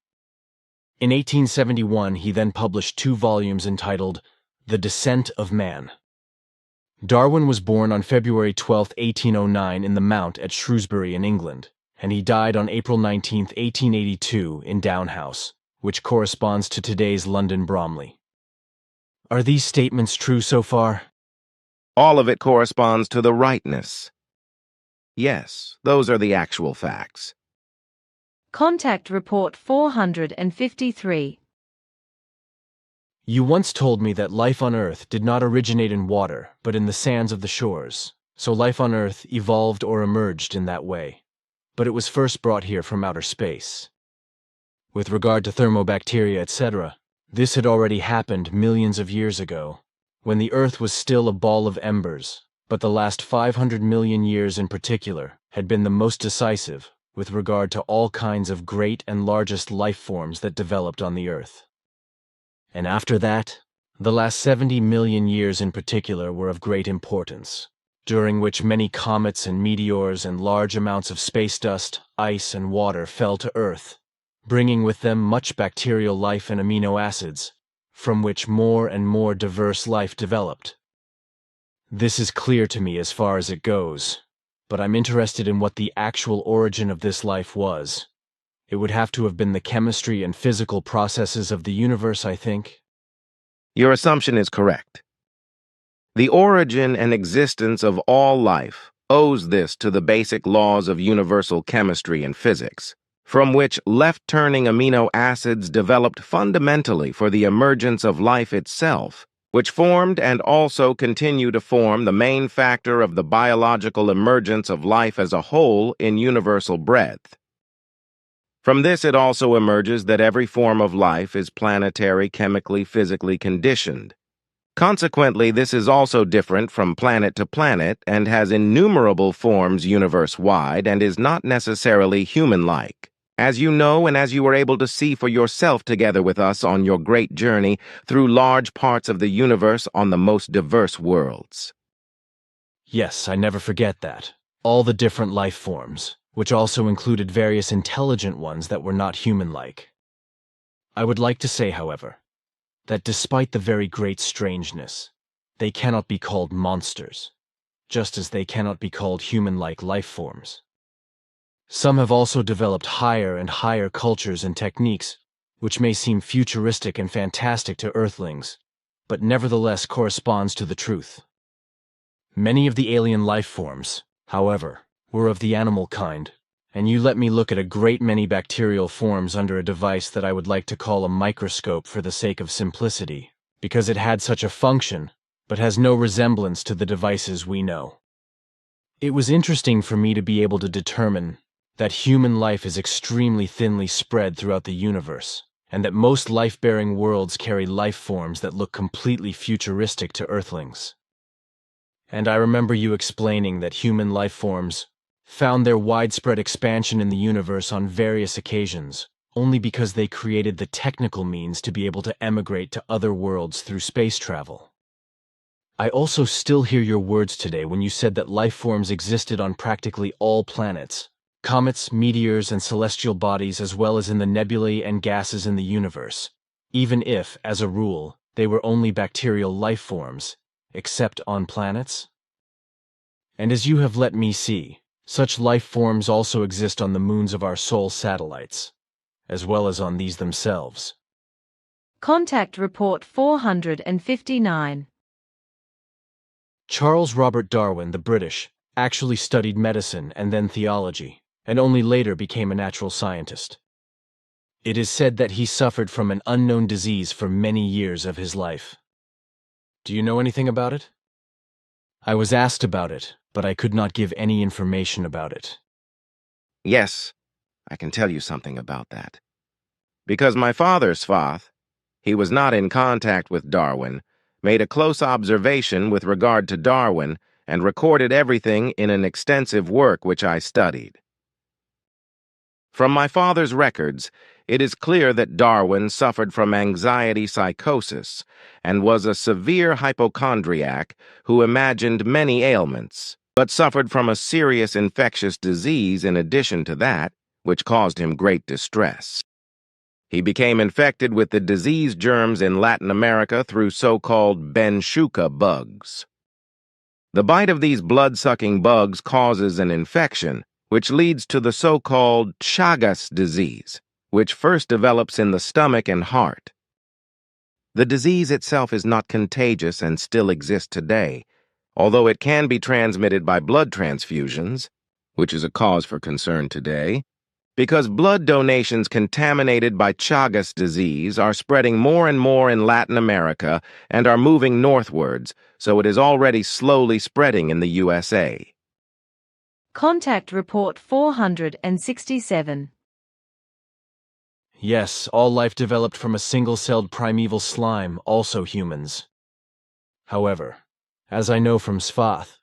In 1871, he then published 2 volumes entitled The Descent of Man. Darwin was born on February 12, 1809 in the Mount at Shrewsbury in England, and he died on April 19, 1882 in Down House, which corresponds to today's London Bromley. Are these statements true so far? All of it corresponds to the rightness. Yes, those are the actual facts. Contact Report 453. You once told me that life on Earth did not originate in water, but in the sands of the shores, so life on Earth evolved or emerged in that way, but it was first brought here from outer space. With regard to thermobacteria, etc., this had already happened millions of years ago, when the Earth was still a ball of embers, but the last 500 million years in particular had been the most decisive with regard to all kinds of great and largest life forms that developed on the Earth. And after that, the last 70 million years in particular were of great importance, during which many comets and meteors and large amounts of space dust, ice, and water fell to Earth, bringing with them much bacterial life and amino acids, from which more and more diverse life developed. This is clear to me as far as it goes, but I'm interested in what the actual origin of this life was. It would have to have been the chemistry and physical processes of the universe, I think. Your assumption is correct. The origin and existence of all life owes this to the basic laws of universal chemistry and physics, from which left-turning amino acids developed fundamentally for the emergence of life itself, which formed and also continue to form the main factor of the biological emergence of life as a whole in universal breadth. From this it also emerges that every form of life is planetary, chemically, physically conditioned. Consequently, this is also different from planet to planet and has innumerable forms universe-wide and is not necessarily human-like, as you know and as you were able to see for yourself together with us on your great journey through large parts of the universe on the most diverse worlds. Yes, I never forget that. All the different life forms, which also included various intelligent ones that were not human-like. I would like to say, however, that despite the very great strangeness, they cannot be called monsters, just as they cannot be called human-like life forms. Some have also developed higher and higher cultures and techniques, which may seem futuristic and fantastic to Earthlings, but nevertheless corresponds to the truth. Many of the alien life forms, however, were of the animal kind, and you let me look at a great many bacterial forms under a device that I would like to call a microscope for the sake of simplicity, because it had such a function, but has no resemblance to the devices we know. It was interesting for me to be able to determine that human life is extremely thinly spread throughout the universe, and that most life-bearing worlds carry life forms that look completely futuristic to Earthlings. And I remember you explaining that human life forms found their widespread expansion in the universe on various occasions, only because they created the technical means to be able to emigrate to other worlds through space travel. I also still hear your words today when you said that life forms existed on practically all planets, comets, meteors, and celestial bodies, as well as in the nebulae and gases in the universe, even if, as a rule, they were only bacterial life forms, except on planets? And as you have let me see, such life forms also exist on the moons of our Sol satellites, as well as on these themselves. Contact Report 459. Charles Robert Darwin, the British, actually studied medicine and then theology, and only later became a natural scientist. It is said that he suffered from an unknown disease for many years of his life. Do you know anything about it? I was asked about it, but I could not give any information about it. Yes, I can tell you something about that. Because my father, Svath, he was not in contact with Darwin, made a close observation with regard to Darwin, and recorded everything in an extensive work which I studied. From my father's records, it is clear that Darwin suffered from anxiety psychosis and was a severe hypochondriac who imagined many ailments, but suffered from a serious infectious disease in addition to that, which caused him great distress. He became infected with the disease germs in Latin America through so-called Benchuca bugs. The bite of these blood-sucking bugs causes an infection, which leads to the so-called Chagas disease, which first develops in the stomach and heart. The disease itself is not contagious and still exists today, although it can be transmitted by blood transfusions, which is a cause for concern today, because blood donations contaminated by Chagas disease are spreading more and more in Latin America and are moving northwards, so it is already slowly spreading in the USA. Contact Report 467. Yes, all life developed from a single-celled primeval slime, also humans. However, as I know from Svath,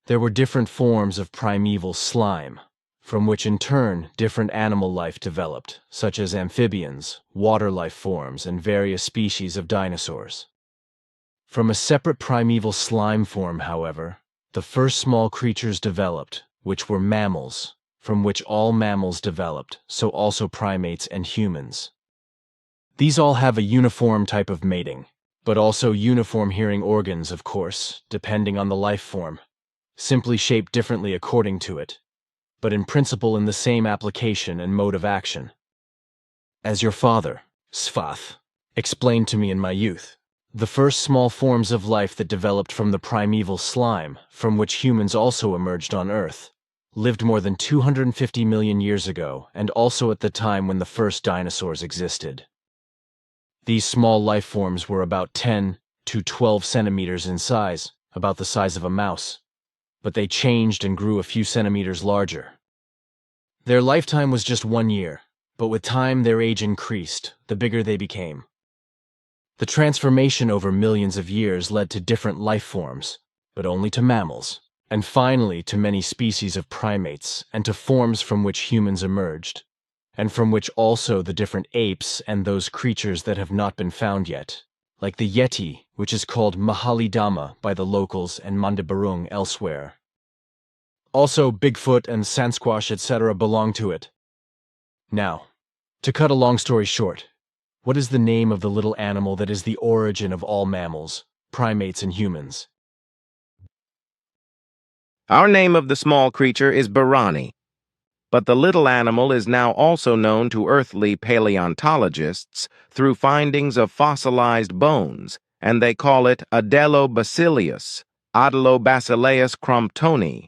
there were different forms of primeval slime, from which in turn different animal life developed, such as amphibians, water life forms, and various species of dinosaurs. From a separate primeval slime form, however, the first small creatures developed, which were mammals, from which all mammals developed, so also primates and humans. These all have a uniform type of mating, but also uniform hearing organs, of course, depending on the life form, simply shaped differently according to it, but in principle in the same application and mode of action. As your father, Svath, explained to me in my youth, the first small forms of life that developed from the primeval slime, from which humans also emerged on Earth, lived more than 250 million years ago and also at the time when the first dinosaurs existed. These small life forms were about 10 to 12 centimeters in size, about the size of a mouse, but they changed and grew a few centimeters larger. Their lifetime was just 1 year, but with time their age increased, the bigger they became. The transformation over millions of years led to different life forms, but only to mammals, and finally to many species of primates and to forms from which humans emerged, and from which also the different apes and those creatures that have not been found yet, like the Yeti, which is called Mahalidama by the locals and Mandibarung elsewhere. Also Bigfoot and Sasquatch, etc. belong to it. Now, to cut a long story short, what is the name of the little animal that is the origin of all mammals, primates, and humans? Our name of the small creature is Barani, but the little animal is now also known to earthly paleontologists through findings of fossilized bones, and they call it Adelobasileus, Adelobasileus cromptoni.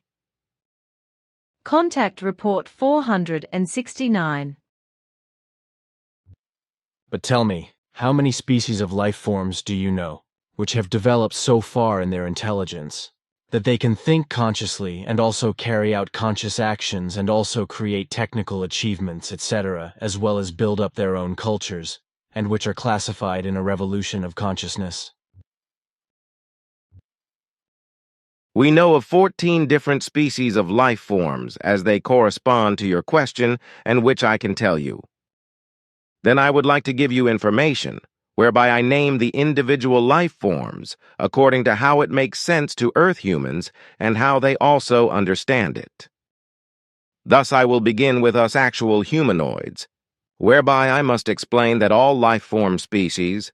Contact Report 469. But tell me, how many species of life forms do you know, which have developed so far in their intelligence, that they can think consciously and also carry out conscious actions and also create technical achievements, etc., as well as build up their own cultures, and which are classified in a revolution of consciousness? We know of 14 different species of life forms as they correspond to your question and which I can tell you. Then I would like to give you information, whereby I name the individual life forms according to how it makes sense to Earth humans and how they also understand it. Thus I will begin with us actual humanoids, whereby I must explain that all life form species,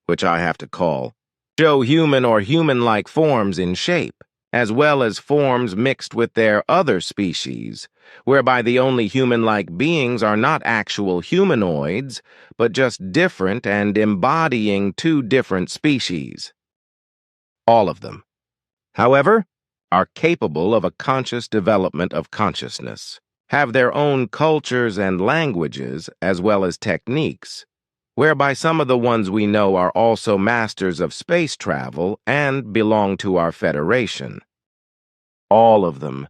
which I have to call, show human or human-like forms in shape, as well as forms mixed with their other species, whereby the only human-like beings are not actual humanoids, but just different and embodying two different species. All of them, however, are capable of a conscious development of consciousness, have their own cultures and languages as well as techniques, whereby some of the ones we know are also masters of space travel and belong to our Federation. All of them,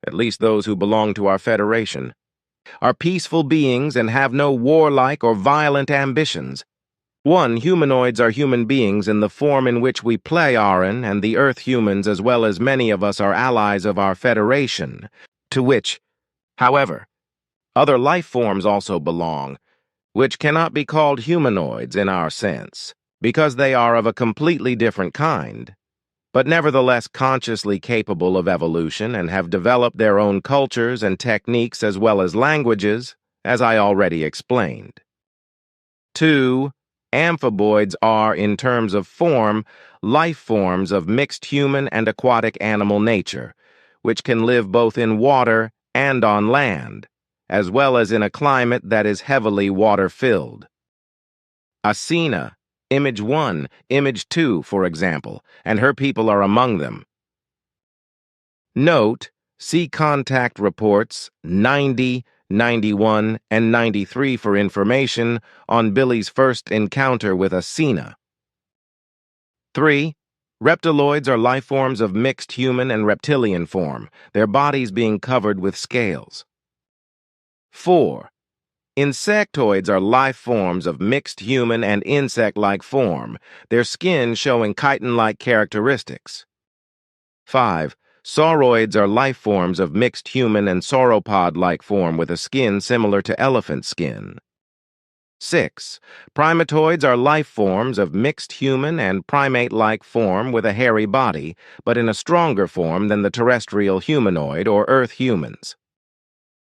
at least those who belong to our Federation, are peaceful beings and have no warlike or violent ambitions. Humanoids are human beings in the form in which we play Aaron and the Earth humans, as well as many of us are allies of our Federation, to which, however, other life forms also belong, which cannot be called humanoids in our sense, because they are of a completely different kind, but nevertheless consciously capable of evolution and have developed their own cultures and techniques as well as languages, as I already explained. 2. Amphiboids are, in terms of form, life forms of mixed human and aquatic animal nature, which can live both in water and on land, as well as in a climate that is heavily water-filled. Asina, Image 1, Image 2, for example, and her people are among them. Note, see Contact Reports 90, 91, and 93 for information on Billy's first encounter with Asina. 3. Reptiloids are life forms of mixed human and reptilian form, their bodies being covered with scales. 4. Insectoids are life forms of mixed human and insect-like form, their skin showing chitin-like characteristics. 5. Sauroids are life forms of mixed human and sauropod-like form with a skin similar to elephant skin. 6. Primatoids are life forms of mixed human and primate-like form with a hairy body, but in a stronger form than the terrestrial humanoid or Earth humans.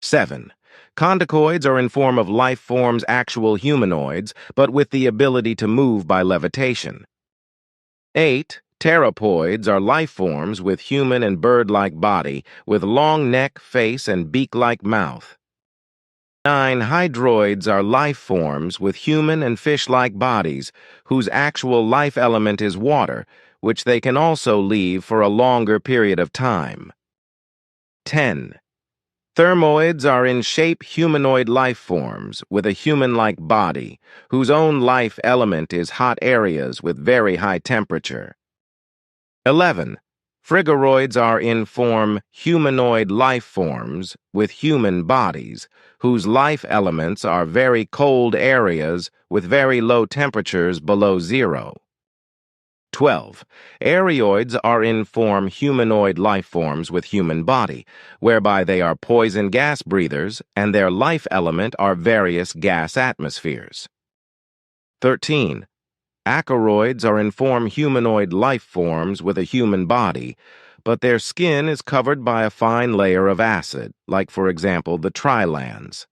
7. Condycoids are in form of life forms actual humanoids, but with the ability to move by levitation. 8. Pteropoids are life forms with human and bird-like body, with long neck, face, and beak-like mouth. 9. Hydroids are life forms with human and fish-like bodies, whose actual life element is water, which they can also leave for a longer period of time. 10. Thermoids are in shape humanoid life forms with a human-like body, whose own life element is hot areas with very high temperature. 11. Frigoroids are in form humanoid life forms with human bodies, whose life elements are very cold areas with very low temperatures below zero. 12. Aeroids are in form humanoid life forms with human body, whereby they are poison gas breathers and their life element are various gas atmospheres. 13. Acaroids are in form humanoid life forms with a human body, but their skin is covered by a fine layer of acid, like for example the trilans.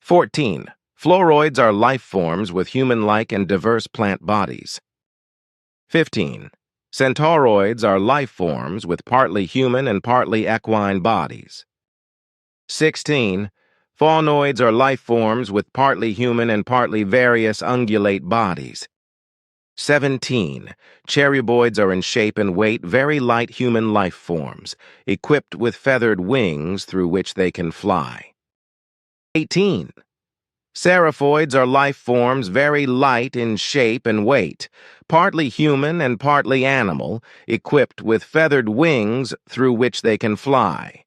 14. Fluoroids are life forms with human-like and diverse plant bodies. 15. Centauroids are life forms with partly human and partly equine bodies. 16. Faunoids are life forms with partly human and partly various ungulate bodies. 17. Cheruboids are in shape and weight very light human life forms, equipped with feathered wings through which they can fly. 18. Seraphoids are life forms very light in shape and weight, partly human and partly animal, equipped with feathered wings through which they can fly.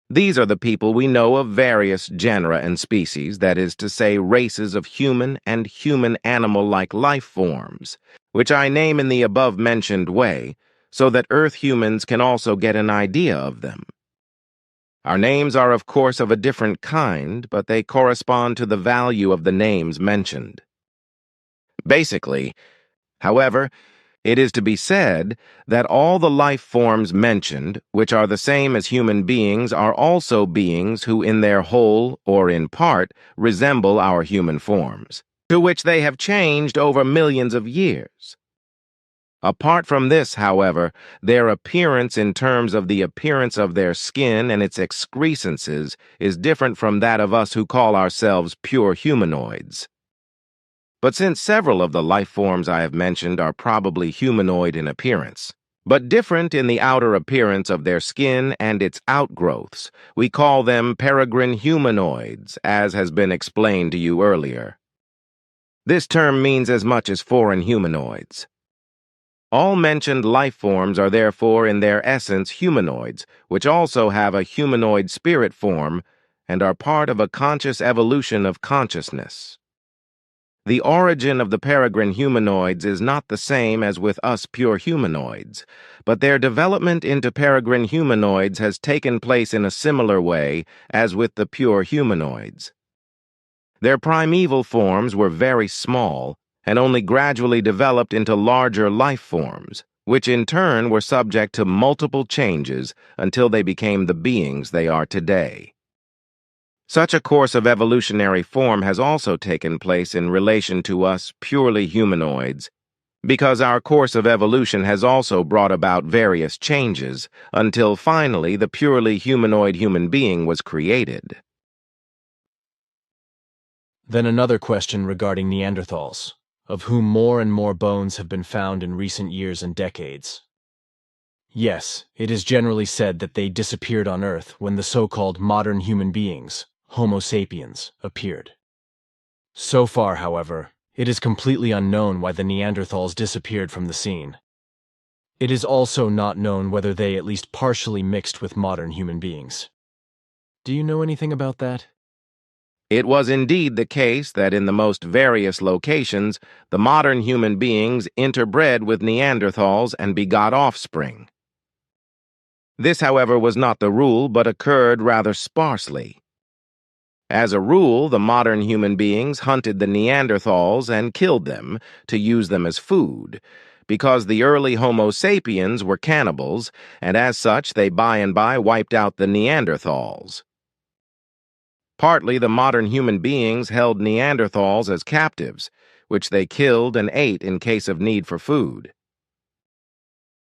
These are the people we know of various genera and species, that is to say, races of human and human animal-like life forms, which I name in the above-mentioned way, so that Earth humans can also get an idea of them. Our names are, of course, of a different kind, but they correspond to the value of the names mentioned. Basically, however, it is to be said that all the life forms mentioned, which are the same as human beings, are also beings who in their whole, or in part, resemble our human forms, to which they have changed over millions of years. Apart from this, however, their appearance in terms of the appearance of their skin and its excrescences is different from that of us who call ourselves pure humanoids. But since several of the life forms I have mentioned are probably humanoid in appearance, but different in the outer appearance of their skin and its outgrowths, we call them peregrine humanoids, as has been explained to you earlier. This term means as much as foreign humanoids. All mentioned life forms are therefore in their essence humanoids, which also have a humanoid spirit form and are part of a conscious evolution of consciousness. The origin of the peregrine humanoids is not the same as with us pure humanoids, but their development into peregrine humanoids has taken place in a similar way as with the pure humanoids. Their primeval forms were very small and only gradually developed into larger life forms, which in turn were subject to multiple changes until they became the beings they are today. Such a course of evolutionary form has also taken place in relation to us purely humanoids, because our course of evolution has also brought about various changes until finally the purely humanoid human being was created. Then another question regarding Neanderthals, of whom more and more bones have been found in recent years and decades. Yes, it is generally said that they disappeared on Earth when the so-called modern human beings, Homo sapiens, appeared. So far, however, it is completely unknown why the Neanderthals disappeared from the scene. It is also not known whether they at least partially mixed with modern human beings. Do you know anything about that? It was indeed the case that in the most various locations, the modern human beings interbred with Neanderthals and begot offspring. This, however, was not the rule, but occurred rather sparsely. As a rule, the modern human beings hunted the Neanderthals and killed them to use them as food, because the early Homo sapiens were cannibals, and as such they by and by wiped out the Neanderthals. Partly, the modern human beings held Neanderthals as captives, which they killed and ate in case of need for food.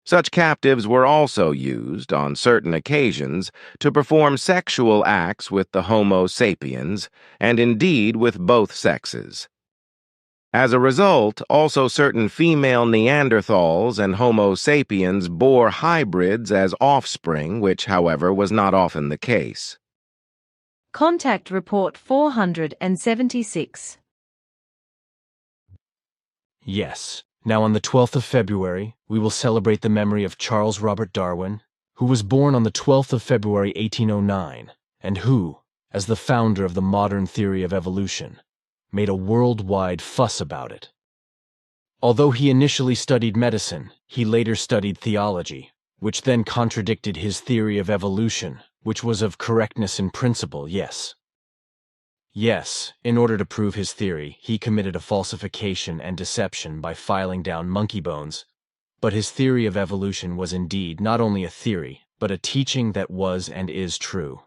Such captives were also used, on certain occasions, to perform sexual acts with the Homo sapiens, and indeed with both sexes. As a result, also certain female Neanderthals and Homo sapiens bore hybrids as offspring, which, however, was not often the case. Contact Report 476. Yes. Now on the 12th of February, we will celebrate the memory of Charles Robert Darwin, who was born on the 12th of February 1809, and who, as the founder of the modern theory of evolution, made a worldwide fuss about it. Although he initially studied medicine, he later studied theology, which then contradicted his theory of evolution, which was of correctness in principle, yes. Yes, in order to prove his theory, he committed a falsification and deception by filing down monkey bones. But his theory of evolution was indeed not only a theory, but a teaching that was and is true.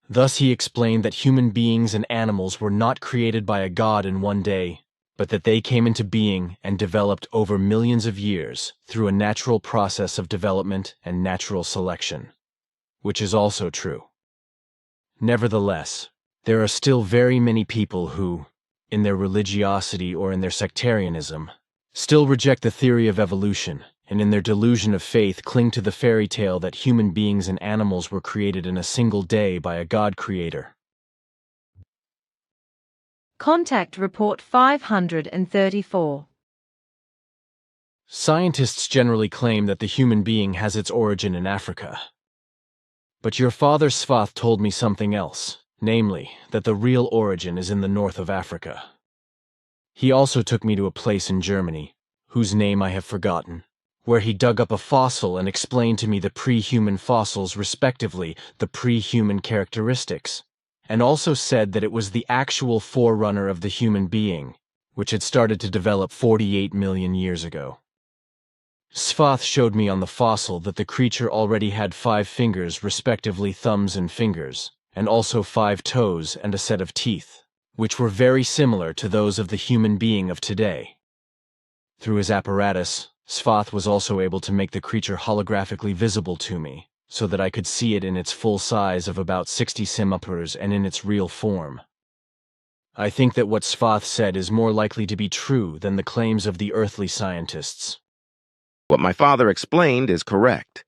Thus he explained that human beings and animals were not created by a god in one day, but that they came into being and developed over millions of years through a natural process of development and natural selection, which is also true. Nevertheless, there are still very many people who, in their religiosity or in their sectarianism, still reject the theory of evolution, and in their delusion of faith cling to the fairy tale that human beings and animals were created in a single day by a God creator. Contact Report 534. Scientists generally claim that the human being has its origin in Africa. But your father Svath told me something else, namely, that the real origin is in the north of Africa. He also took me to a place in Germany, whose name I have forgotten, where he dug up a fossil and explained to me the pre-human fossils, respectively, the pre-human characteristics, and also said that it was the actual forerunner of the human being, which had started to develop 48 million years ago. Svath showed me on the fossil that the creature already had 5 fingers, respectively thumbs and fingers, and also 5 toes and a set of teeth, which were very similar to those of the human being of today. Through his apparatus, Svath was also able to make the creature holographically visible to me, so that I could see it in its full size of about 60 cm and in its real form. I think that what Svath said is more likely to be true than the claims of the earthly scientists. What my father explained is correct.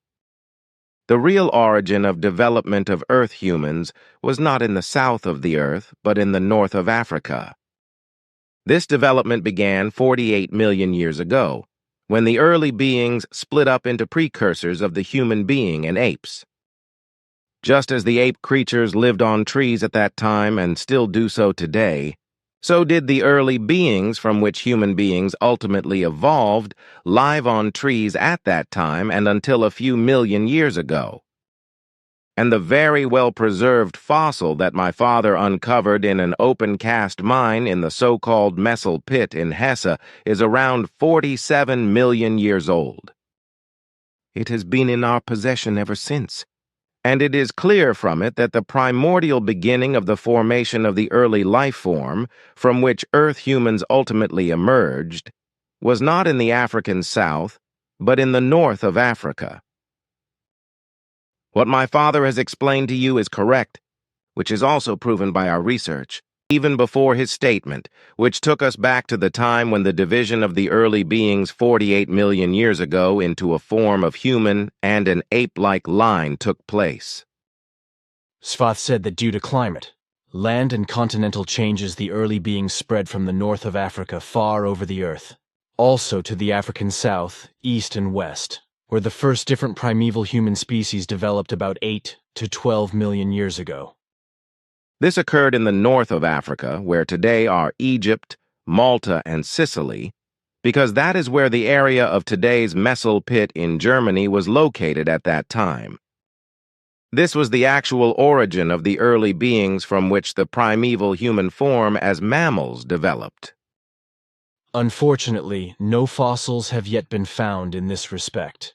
The real origin of development of Earth humans was not in the south of the Earth, but in the north of Africa. This development began 48 million years ago, when the early beings split up into precursors of the human being and apes. Just as the ape creatures lived on trees at that time and still do so today, so did the early beings from which human beings ultimately evolved live on trees at that time and until a few million years ago. And the very well-preserved fossil that my father uncovered in an open-cast mine in the so-called Messel Pit in Hesse is around 47 million years old. It has been in our possession ever since, and it is clear from it that the primordial beginning of the formation of the early life form, from which Earth humans ultimately emerged, was not in the African South, but in the north of Africa. What my father has explained to you is correct, which is also proven by our research, even before his statement, which took us back to the time when the division of the early beings 48 million years ago into a form of human and an ape-like line took place. Svath said that due to climate, land and continental changes, the early beings spread from the north of Africa far over the earth, also to the African south, east, and west, where the first different primeval human species developed about 8 to 12 million years ago. This occurred in the north of Africa, where today are Egypt, Malta, and Sicily, because that is where the area of today's Messel Pit in Germany was located at that time. This was the actual origin of the early beings from which the primeval human form as mammals developed. Unfortunately, no fossils have yet been found in this respect.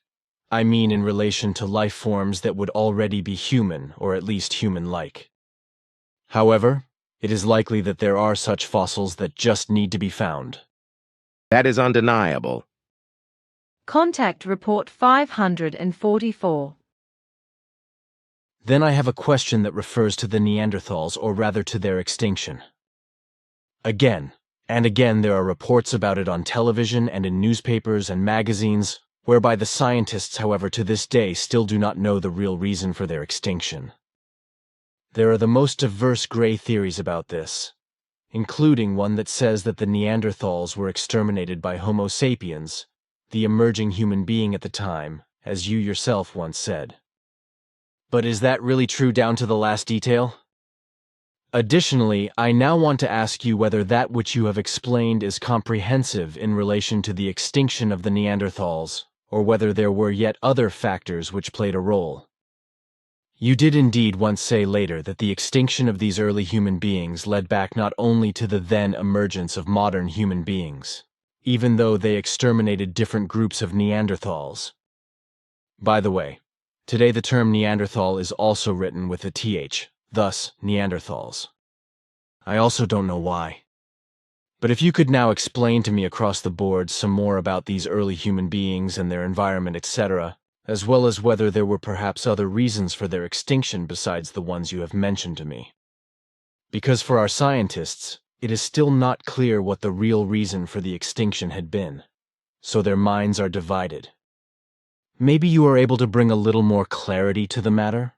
I mean in relation to life forms that would already be human, or at least human-like. However, it is likely that there are such fossils that just need to be found. That is undeniable. Contact Report 544. Then I have a question that refers to the Neanderthals, or rather to their extinction. Again and again there are reports about it on television and in newspapers and magazines, whereby the scientists, however, to this day still do not know the real reason for their extinction. There are the most diverse gray theories about this, including one that says that the Neanderthals were exterminated by Homo sapiens, the emerging human being at the time, as you yourself once said. But is that really true down to the last detail? Additionally, I now want to ask you whether that which you have explained is comprehensive in relation to the extinction of the Neanderthals, or whether there were yet other factors which played a role. You did indeed once say later that the extinction of these early human beings led back not only to the then emergence of modern human beings, even though they exterminated different groups of Neanderthals. By the way, today the term Neanderthal is also written with a th, thus Neanderthals. I also don't know why. But if you could now explain to me across the board some more about these early human beings and their environment, etc., as well as whether there were perhaps other reasons for their extinction besides the ones you have mentioned to me. Because for our scientists, it is still not clear what the real reason for the extinction had been, so their minds are divided. Maybe you are able to bring a little more clarity to the matter?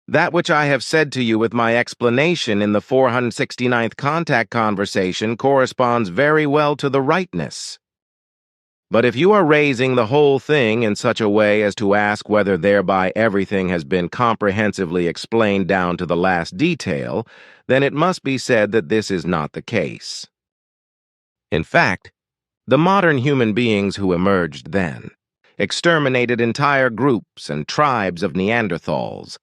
That which I have said to you with my explanation in the 469th contact conversation corresponds very well to the rightness. But if you are raising the whole thing in such a way as to ask whether thereby everything has been comprehensively explained down to the last detail, then it must be said that this is not the case. In fact, the modern human beings who emerged then exterminated entire groups and tribes of Neanderthals,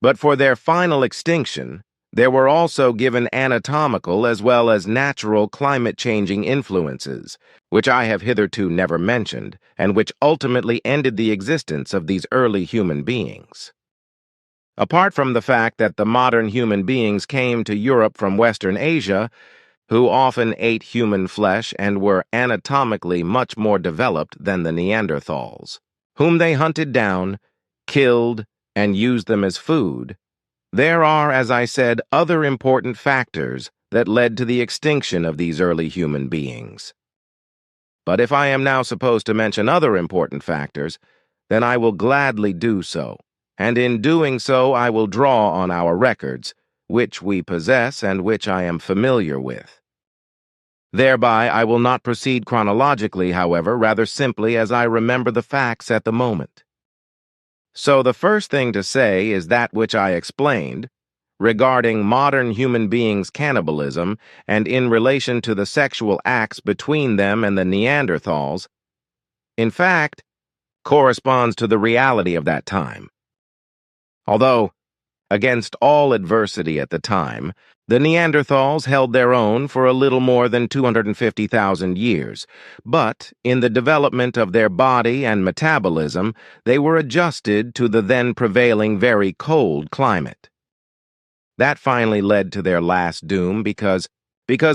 but for their final extinction, they were also given anatomical as well as natural climate-changing influences, which I have hitherto never mentioned, and which ultimately ended the existence of these early human beings. Apart from the fact that the modern human beings came to Europe from Western Asia, who often ate human flesh and were anatomically much more developed than the Neanderthals, whom they hunted down, killed, and used them as food, there are, as I said, other important factors that led to the extinction of these early human beings. But if I am now supposed to mention other important factors, then I will gladly do so, and in doing so I will draw on our records, which we possess and which I am familiar with. Thereby, I will not proceed chronologically, however, rather simply as I remember the facts at the moment. So the first thing to say is that which I explained regarding modern human beings' cannibalism and in relation to the sexual acts between them and the Neanderthals, in fact, corresponds to the reality of that time. Although, against all adversity at the time, the Neanderthals held their own for a little more than 250,000 years, but in the development of their body and metabolism, they were adjusted to the then prevailing very cold climate. That finally led to their last doom because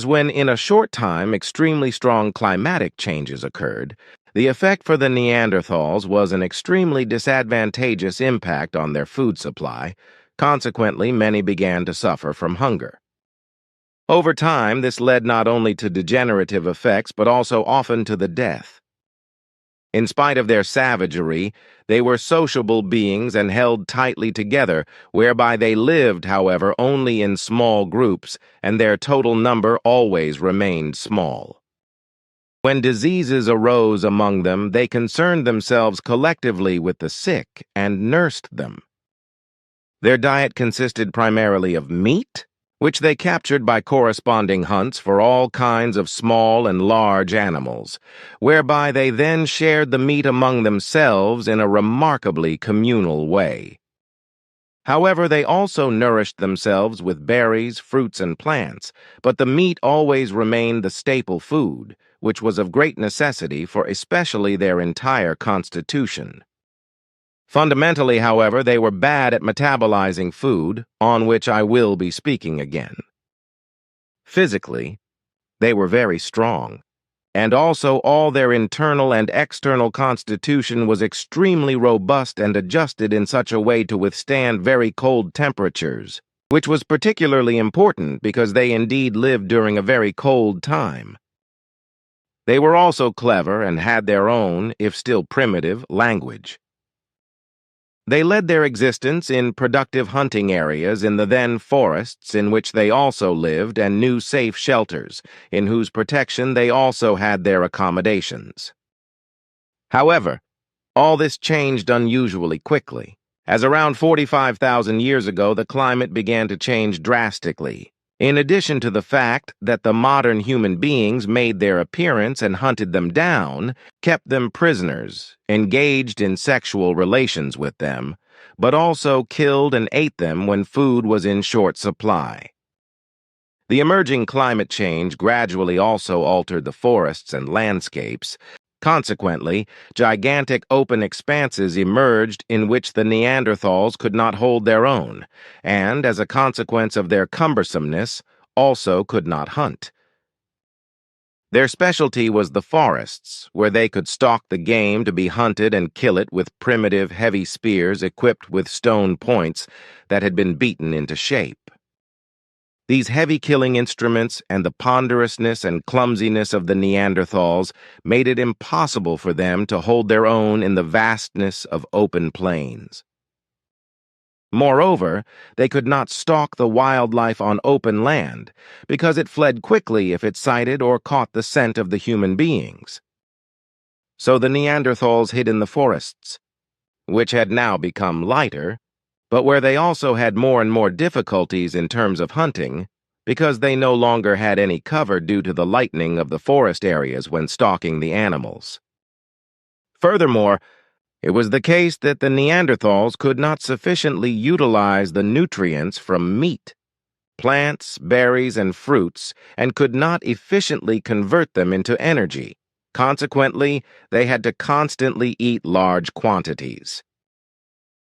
when in a short time extremely strong climatic changes occurred, the effect for the Neanderthals was an extremely disadvantageous impact on their food supply. Consequently, many began to suffer from hunger. Over time, this led not only to degenerative effects but also often to the death. In spite of their savagery, they were sociable beings and held tightly together, whereby they lived, however, only in small groups, and their total number always remained small. When diseases arose among them, they concerned themselves collectively with the sick and nursed them. Their diet consisted primarily of meat, which they captured by corresponding hunts for all kinds of small and large animals, whereby they then shared the meat among themselves in a remarkably communal way. However, they also nourished themselves with berries, fruits, and plants, but the meat always remained the staple food, which was of great necessity for especially their entire constitution. Fundamentally, however, they were bad at metabolizing food, on which I will be speaking again. Physically, they were very strong, and also all their internal and external constitution was extremely robust and adjusted in such a way to withstand very cold temperatures, which was particularly important because they indeed lived during a very cold time. They were also clever and had their own, if still primitive, language. They led their existence in productive hunting areas in the then forests in which they also lived and knew safe shelters, in whose protection they also had their accommodations. However, all this changed unusually quickly, as around 45,000 years ago the climate began to change drastically. In addition to the fact that the modern human beings made their appearance and hunted them down, kept them prisoners, engaged in sexual relations with them, but also killed and ate them when food was in short supply. The emerging climate change gradually also altered the forests and landscapes. Consequently, gigantic open expanses emerged in which the Neanderthals could not hold their own, and, as a consequence of their cumbersomeness, also could not hunt. Their specialty was the forests, where they could stalk the game to be hunted and kill it with primitive, heavy spears equipped with stone points that had been beaten into shape. These heavy killing instruments and the ponderousness and clumsiness of the Neanderthals made it impossible for them to hold their own in the vastness of open plains. Moreover, they could not stalk the wildlife on open land because it fled quickly if it sighted or caught the scent of the human beings. So the Neanderthals hid in the forests, which had now become lighter, but where they also had more and more difficulties in terms of hunting, because they no longer had any cover due to the lightening of the forest areas when stalking the animals. Furthermore, it was the case that the Neanderthals could not sufficiently utilize the nutrients from meat, plants, berries, and fruits, and could not efficiently convert them into energy. Consequently, they had to constantly eat large quantities.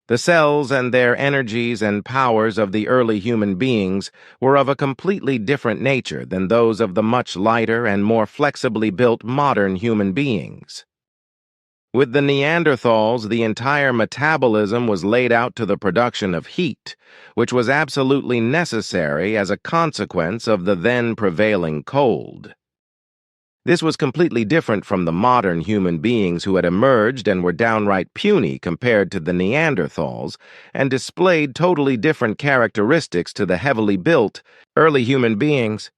The cells and their energies and powers of the early human beings were of a completely different nature than those of the much lighter and more flexibly built modern human beings. With the Neanderthals, the entire metabolism was laid out to the production of heat, which was absolutely necessary as a consequence of the then prevailing cold. This was completely different from the modern human beings who had emerged and were downright puny compared to the Neanderthals, and displayed totally different characteristics to the heavily built early human beings.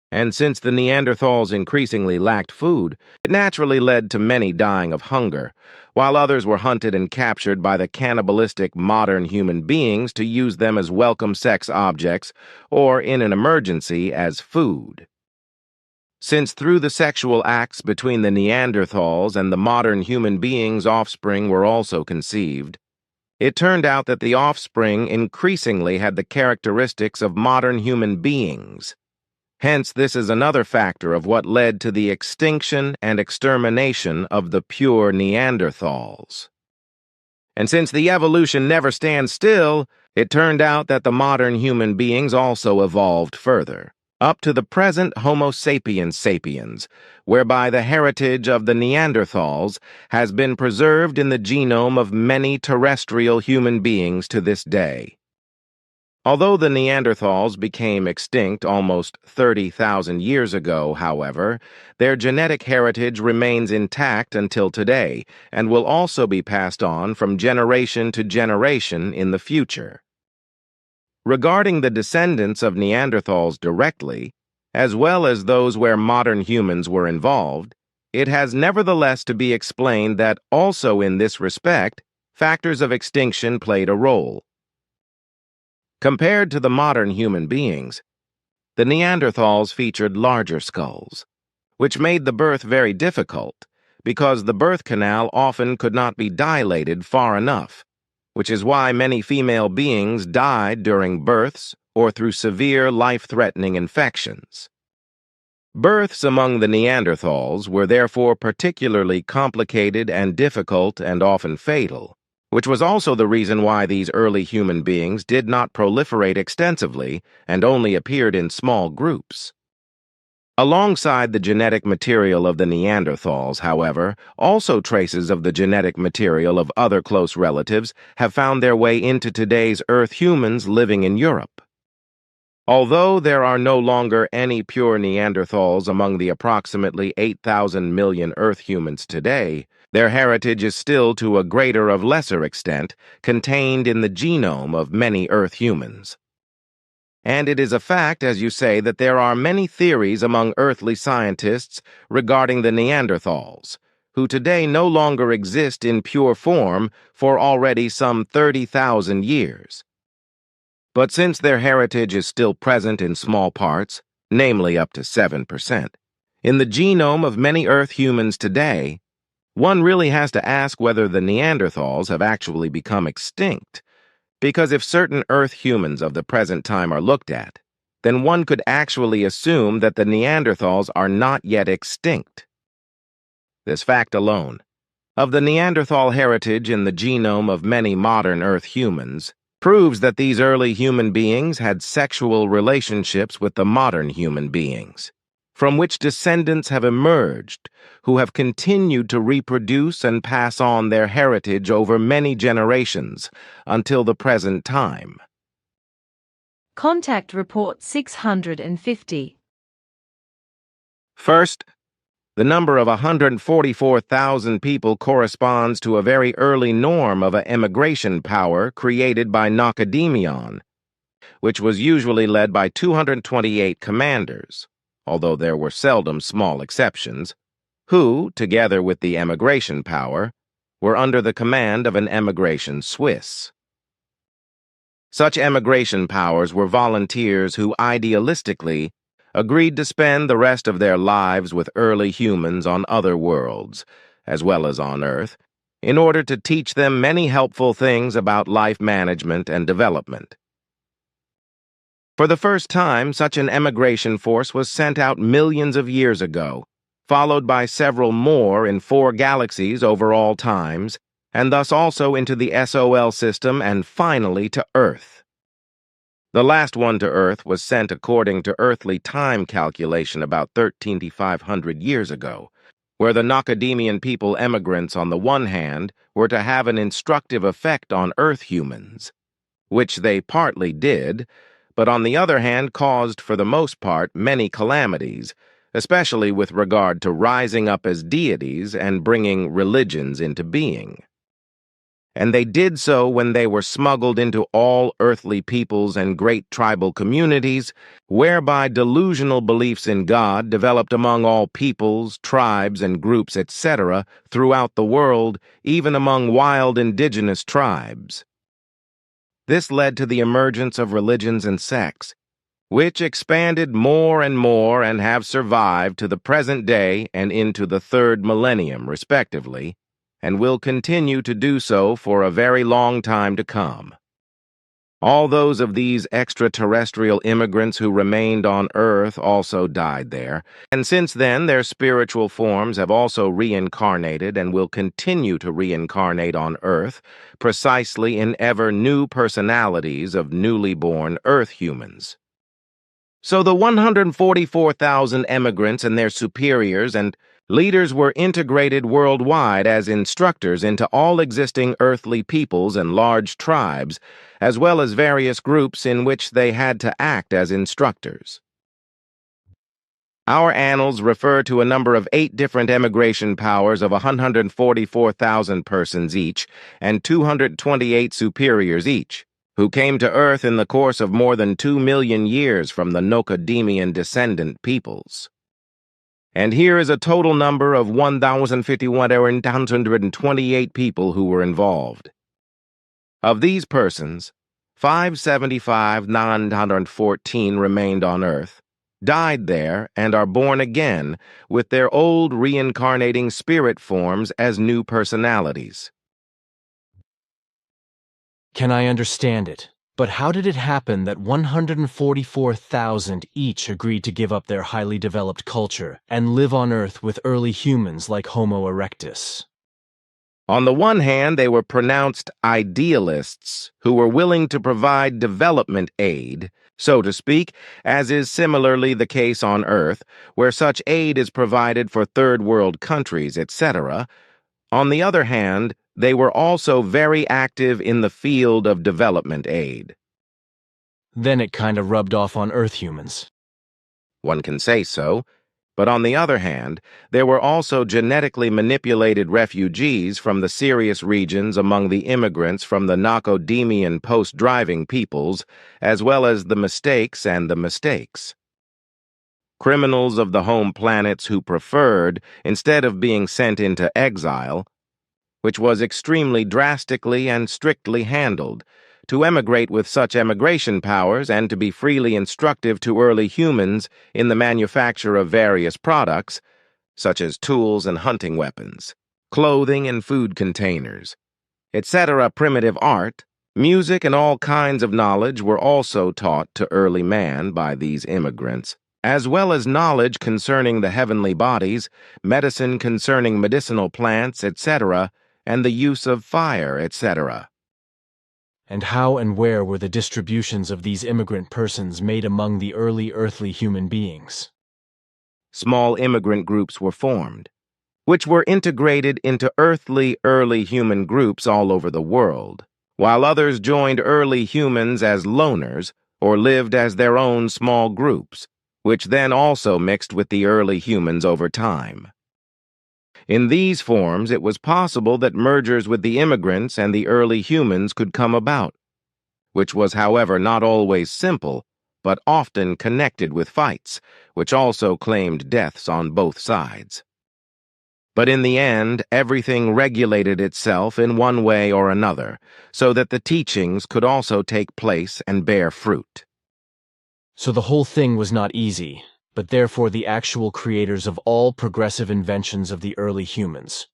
And since the Neanderthals increasingly lacked food, it naturally led to many dying of hunger, while others were hunted and captured by the cannibalistic modern human beings to use them as welcome sex objects or, in an emergency, as food. Since through the sexual acts between the Neanderthals and the modern human beings, offspring were also conceived, it turned out that the offspring increasingly had the characteristics of modern human beings. Hence, this is another factor of what led to the extinction and extermination of the pure Neanderthals. And since the evolution never stands still, it turned out that the modern human beings also evolved further, up to the present Homo sapiens sapiens, whereby the heritage of the Neanderthals has been preserved in the genome of many terrestrial human beings to this day. Although the Neanderthals became extinct almost 30,000 years ago, however, their genetic heritage remains intact until today and will also be passed on from generation to generation in the future. Regarding the descendants of Neanderthals directly, as well as those where modern humans were involved, it has nevertheless to be explained that also in this respect, factors of extinction played a role. Compared to the modern human beings, the Neanderthals featured larger skulls, which made the birth very difficult because the birth canal often could not be dilated far enough, which is why many female beings died during births or through severe life-threatening infections. Births among the Neanderthals were therefore particularly complicated and difficult and often fatal, which was also the reason why these early human beings did not proliferate extensively and only appeared in small groups. Alongside the genetic material of the Neanderthals, however, also traces of the genetic material of other close relatives have found their way into today's Earth humans living in Europe. Although there are no longer any pure Neanderthals among the approximately 8,000 million Earth humans today, their heritage is still to a greater of lesser extent contained in the genome of many Earth humans. And it is a fact, as you say, that there are many theories among earthly scientists regarding the Neanderthals, who today no longer exist in pure form for already some 30,000 years. But since their heritage is still present in small parts, namely up to 7%, in the genome of many Earth humans today, one really has to ask whether the Neanderthals have actually become extinct, because if certain Earth humans of the present time are looked at, then one could actually assume that the Neanderthals are not yet extinct. This fact alone, of the Neanderthal heritage in the genome of many modern Earth humans, proves that these early human beings had sexual relationships with the modern human beings, from which descendants have emerged who have continued to reproduce and pass on their heritage over many generations until the present time. Contact Report 650. First, the number of 144,000 people corresponds to a very early norm of an emigration power created by Nacademion, which was usually led by 228 commanders, although there were seldom small exceptions, who, together with the emigration power, were under the command of an emigration Swiss. Such emigration powers were volunteers who idealistically agreed to spend the rest of their lives with early humans on other worlds, as well as on Earth, in order to teach them many helpful things about life management and development. For the first time, such an emigration force was sent out millions of years ago, followed by several more in 4 galaxies over all times, and thus also into the SOL system and finally to Earth. The last one to Earth was sent according to earthly time calculation about 13,500 years ago, where the Nacademian people emigrants on the one hand were to have an instructive effect on Earth humans, which they partly did, but on the other hand caused for the most part many calamities, especially with regard to rising up as deities and bringing religions into being. and they did so when they were smuggled into all earthly peoples and great tribal communities, whereby delusional beliefs in God developed among all peoples, tribes, and groups, etc., throughout the world, even among wild indigenous tribes. This led to the emergence of religions and sects, which expanded more and more and have survived to the present day and into the third millennium, respectively, and will continue to do so for a very long time to come. All those of these extraterrestrial immigrants who remained on Earth also died there, and since then their spiritual forms have also reincarnated and will continue to reincarnate on Earth, precisely in ever new personalities of newly born Earth humans. So the 144,000 emigrants and their superiors and leaders were integrated worldwide as instructors into all existing earthly peoples and large tribes, as well as various groups in which they had to act as instructors. Our annals refer to a number of 8 different emigration powers of 144,000 persons each and 228 superiors each, who came to Earth in the course of more than 2 million years from the Nocademian descendant peoples. And here is a total number of 1,051,928 people who were involved. Of these persons, 575,914 remained on Earth, died there, and are born again with their old reincarnating spirit forms as new personalities. Can I understand it? But how did it happen that 144,000 each agreed to give up their highly developed culture and live on Earth with early humans like Homo erectus? On the one hand, they were pronounced idealists who were willing to provide development aid, so to speak, as is similarly the case on Earth, where such aid is provided for third world countries, etc. On the other hand, they were also very active in the field of development aid. Then it kind of rubbed off on Earth humans. One can say so, but on the other hand, there were also genetically manipulated refugees from the serious regions among the immigrants from the Nocademian post-driving peoples, as well as the mistakes and the mistakes. Criminals of the home planets who preferred, instead of being sent into exile, which was extremely drastically and strictly handled, to emigrate with such emigration powers and to be freely instructive to early humans in the manufacture of various products, such as tools and hunting weapons, clothing and food containers, etc. Primitive art, music, and all kinds of knowledge were also taught to early man by these immigrants, as well as knowledge concerning the heavenly bodies, medicine concerning medicinal plants, etc., and the use of fire, etc. And how and where were the distributions of these immigrant persons made among the early earthly human beings? Small immigrant groups were formed, which were integrated into earthly early human groups all over the world, while others joined early humans as loners or lived as their own small groups, which then also mixed with the early humans over time. In these forms, it was possible that mergers with the immigrants and the early humans could come about, which was, however, not always simple, but often connected with fights, which also claimed deaths on both sides. But in the end, everything regulated itself in one way or another, so that the teachings could also take place and bear fruit. So the whole thing was not easy, but therefore the actual creators of all progressive inventions of the early humans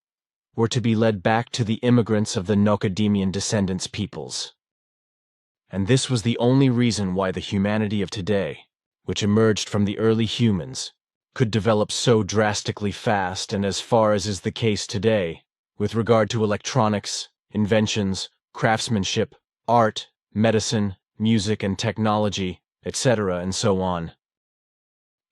were to be led back to the immigrants of the Nocademian descendants peoples. And this was the only reason why the humanity of today, which emerged from the early humans, could develop so drastically fast and as far as is the case today, with regard to electronics, inventions, craftsmanship, art, medicine, music and technology, etc., and so on.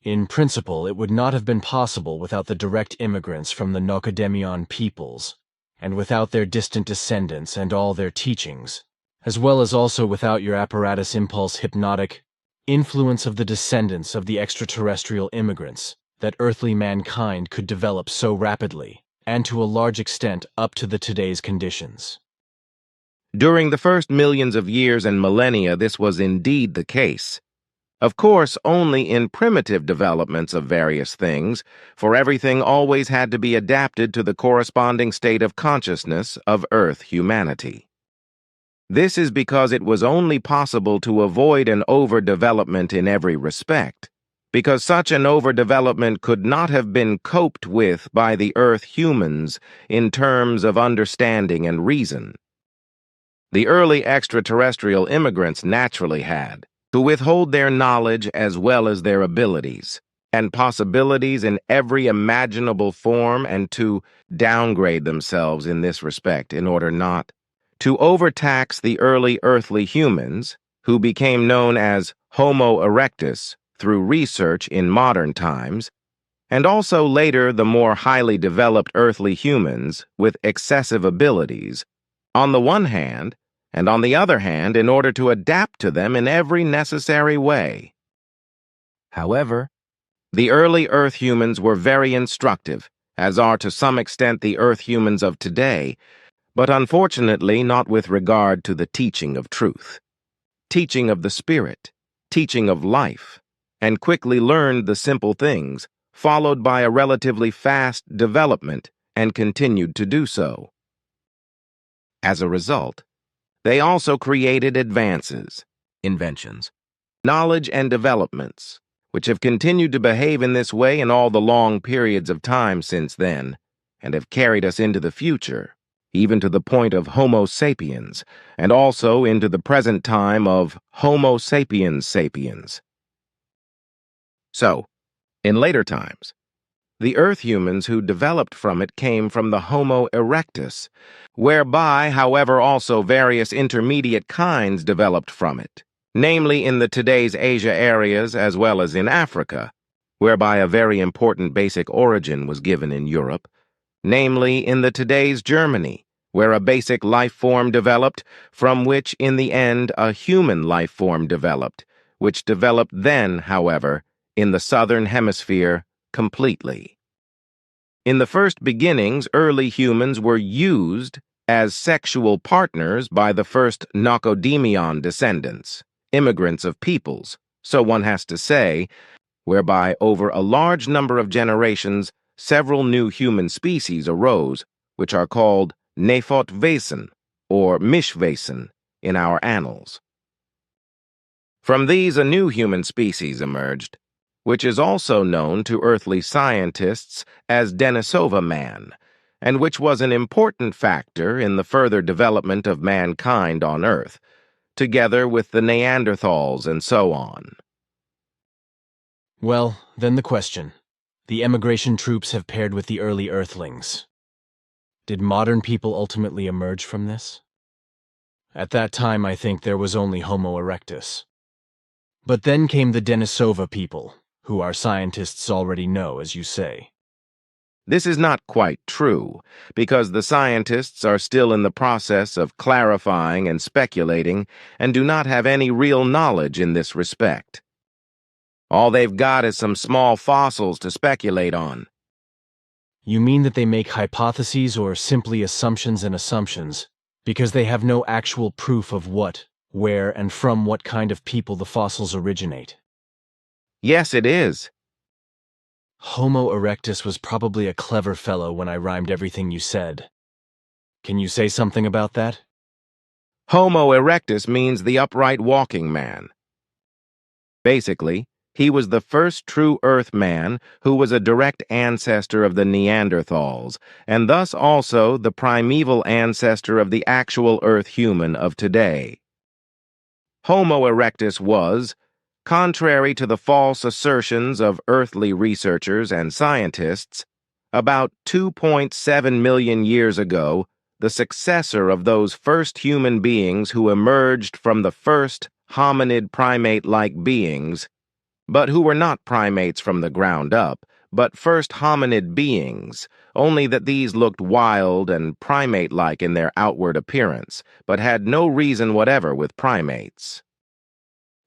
In principle, it would not have been possible without the direct immigrants from the Nocademian peoples, and without their distant descendants and all their teachings, as well as also without your apparatus impulse hypnotic influence of the descendants of the extraterrestrial immigrants, that earthly mankind could develop so rapidly, and to a large extent up to the today's conditions. During the first millions of years and millennia, this was indeed the case. Of course, only in primitive developments of various things, for everything always had to be adapted to the corresponding state of consciousness of Earth humanity. This is because it was only possible to avoid an overdevelopment in every respect, because such an overdevelopment could not have been coped with by the Earth humans in terms of understanding and reason. The early extraterrestrial immigrants naturally had to withhold their knowledge as well as their abilities and possibilities in every imaginable form, and to downgrade themselves in this respect in order not to overtax the early earthly humans, who became known as Homo erectus through research in modern times, and also later the more highly developed earthly humans with excessive abilities, on the one hand, and on the other hand, in order to adapt to them in every necessary way. However, the early Earth humans were very instructive, as are to some extent the Earth humans of today, but unfortunately not with regard to the teaching of truth, teaching of the Spirit, teaching of life, and quickly learned the simple things, followed by a relatively fast development, and continued to do so. As a result, they also created advances, inventions, knowledge and developments, which have continued to behave in this way in all the long periods of time since then, and have carried us into the future, even to the point of Homo sapiens, and also into the present time of Homo sapiens sapiens. So, in later times, the Earth humans who developed from it came from the Homo erectus, whereby, however, also various intermediate kinds developed from it, namely in the today's Asia areas as well as in Africa, whereby a very important basic origin was given in Europe, namely in the today's Germany, where a basic life form developed, from which in the end a human life form developed, which developed then, however, in the southern hemisphere completely. In the first beginnings, early humans were used as sexual partners by the first Nacodemion descendants, immigrants of peoples, so one has to say, whereby over a large number of generations, several new human species arose, which are called Nephotwesen or Mischwesen in our annals. From these, a new human species emerged, which is also known to earthly scientists as Denisova man, and which was an important factor in the further development of mankind on Earth, together with the Neanderthals and so on. Well, then the question. The emigration troops have paired with the early Earthlings. Did modern people ultimately emerge from this? At that time, I think there was only Homo erectus. But then came the Denisova people, who our scientists already know, as you say. This is not quite true, because the scientists are still in the process of clarifying and speculating and do not have any real knowledge in this respect. All they've got is some small fossils to speculate on. You mean that they make hypotheses or simply assumptions and assumptions, because they have no actual proof of what, where, and from what kind of people the fossils originate? Yes, it is. Homo erectus was probably a clever fellow when I rhymed everything you said. Can you say something about that? Homo erectus means the upright walking man. Basically, he was the first true Earth man who was a direct ancestor of the Neanderthals, and thus also the primeval ancestor of the actual Earth human of today. Homo erectus was, contrary to the false assertions of earthly researchers and scientists, about 2.7 million years ago, the successor of those first human beings who emerged from the first hominid primate-like beings, but who were not primates from the ground up, but first hominid beings, only that these looked wild and primate-like in their outward appearance, but had no reason whatever with primates.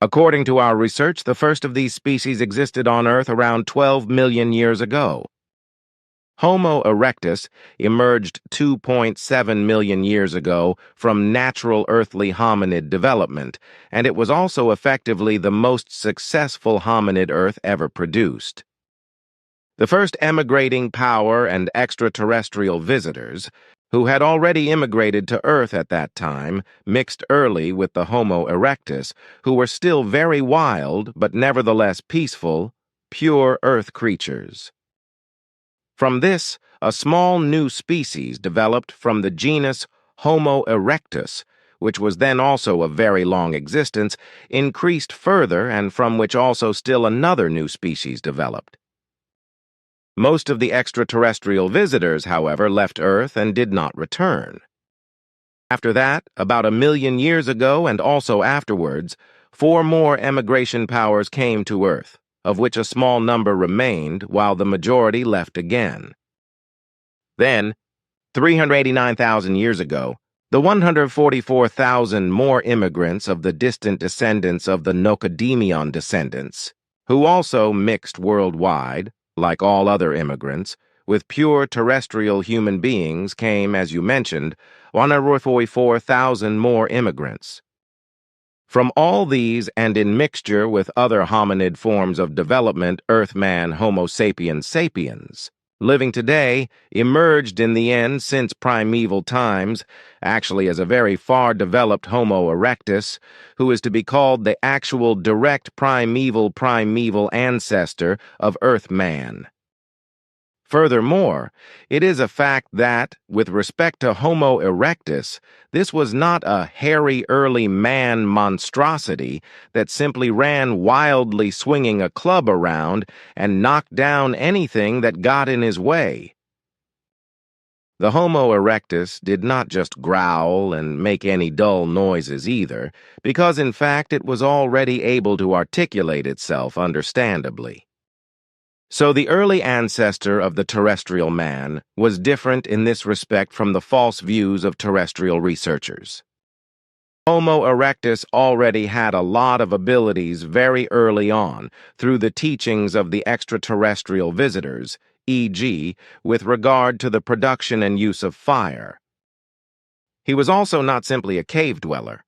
According to our research, the first of these species existed on Earth around 12 million years ago. Homo erectus emerged 2.7 million years ago from natural earthly hominid development, and it was also effectively the most successful hominid Earth ever produced. The first emigrating power and extraterrestrial visitors, who had already immigrated to Earth at that time, mixed early with the Homo erectus, who were still very wild but nevertheless peaceful, pure Earth creatures. From this, a small new species developed from the genus Homo erectus, which was then also of very long existence, increased further and from which also still another new species developed. Most of the extraterrestrial visitors, however, left Earth and did not return. After that, about 1 million years ago and also afterwards, 4 more emigration powers came to Earth, of which a small number remained while the majority left again. Then, 389,000 years ago, the 144,000 more immigrants of the distant descendants of the Nocodemion descendants, who also mixed worldwide, like all other immigrants, with pure terrestrial human beings came, as you mentioned, 144,000 more immigrants. From all these and in mixture with other hominid forms of development, Earthman Homo sapiens sapiens, living today, emerged in the end since primeval times, actually as a very far-developed Homo erectus, who is to be called the actual direct primeval ancestor of Earthman. Furthermore, it is a fact that, with respect to Homo erectus, this was not a hairy early man monstrosity that simply ran wildly swinging a club around and knocked down anything that got in his way. The Homo erectus did not just growl and make any dull noises either, because in fact it was already able to articulate itself understandably. So the early ancestor of the terrestrial man was different in this respect from the false views of terrestrial researchers. Homo erectus already had a lot of abilities very early on through the teachings of the extraterrestrial visitors, e.g., with regard to the production and use of fire. He was also not simply a cave dweller,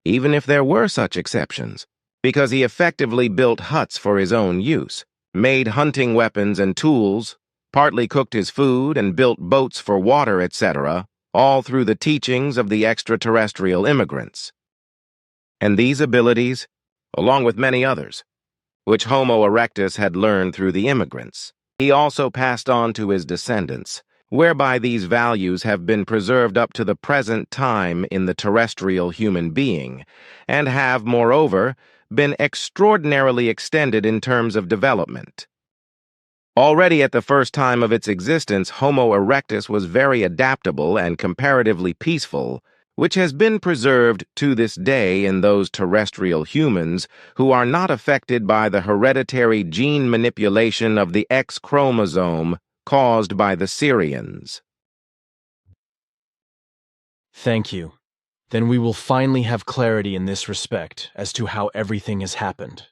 even if there were such exceptions, because he effectively built huts for his own use, made hunting weapons and tools, partly cooked his food and built boats for water, etc., all through the teachings of the extraterrestrial immigrants. And these abilities, along with many others, which Homo erectus had learned through the immigrants, he also passed on to his descendants, whereby these values have been preserved up to the present time in the terrestrial human being, and have, moreover, been extraordinarily extended in terms of development. Already at the first time of its existence, Homo erectus was very adaptable and comparatively peaceful, which has been preserved to this day in those terrestrial humans who are not affected by the hereditary gene manipulation of the X chromosome caused by the Syrians. Thank you. Then we will finally have clarity in this respect as to how everything has happened.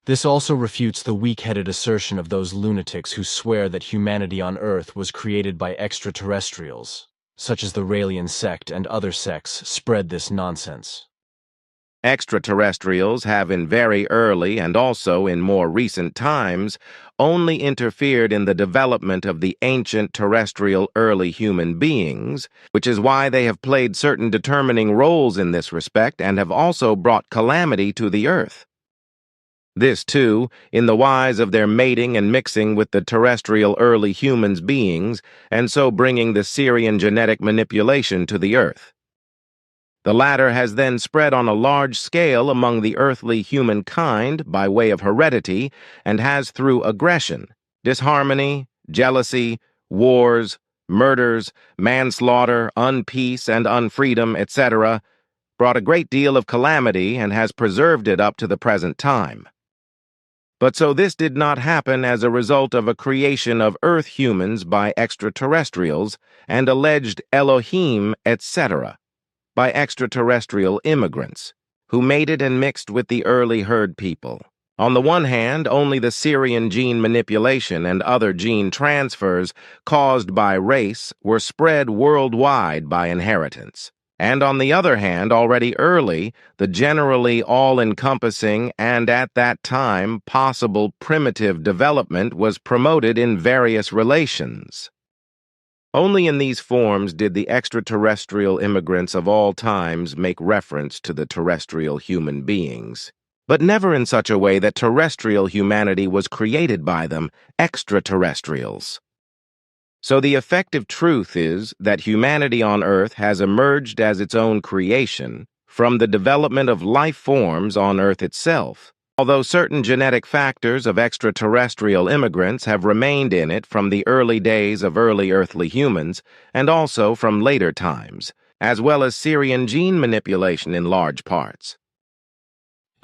This also refutes the weak-headed assertion of those lunatics who swear that humanity on Earth was created by extraterrestrials, such as the Raelian sect and other sects spread this nonsense. Extraterrestrials have in very early and also in more recent times only interfered in the development of the ancient terrestrial early human beings, which is why they have played certain determining roles in this respect and have also brought calamity to the Earth. This, too, in the wise of their mating and mixing with the terrestrial early humans beings, and so bringing the Syrian genetic manipulation to the Earth. The latter has then spread on a large scale among the earthly humankind by way of heredity and has through aggression, disharmony, jealousy, wars, murders, manslaughter, unpeace and unfreedom, etc., brought a great deal of calamity and has preserved it up to the present time. But so this did not happen as a result of a creation of Earth humans by extraterrestrials and alleged Elohim, etc., by extraterrestrial immigrants, who mated and mixed with the early herd people, On the one hand, only the Syrian gene manipulation and other gene transfers caused by race were spread worldwide by inheritance. And on the other hand, already early, the generally all-encompassing and at that time possible primitive development was promoted in various relations. Only in these forms did the extraterrestrial immigrants of all times make reference to the terrestrial human beings, but never in such a way that terrestrial humanity was created by them, extraterrestrials. So the effective truth is that humanity on Earth has emerged as its own creation from the development of life forms on Earth itself, although certain genetic factors of extraterrestrial immigrants have remained in it from the early days of early earthly humans and also from later times, as well as Syrian gene manipulation in large parts.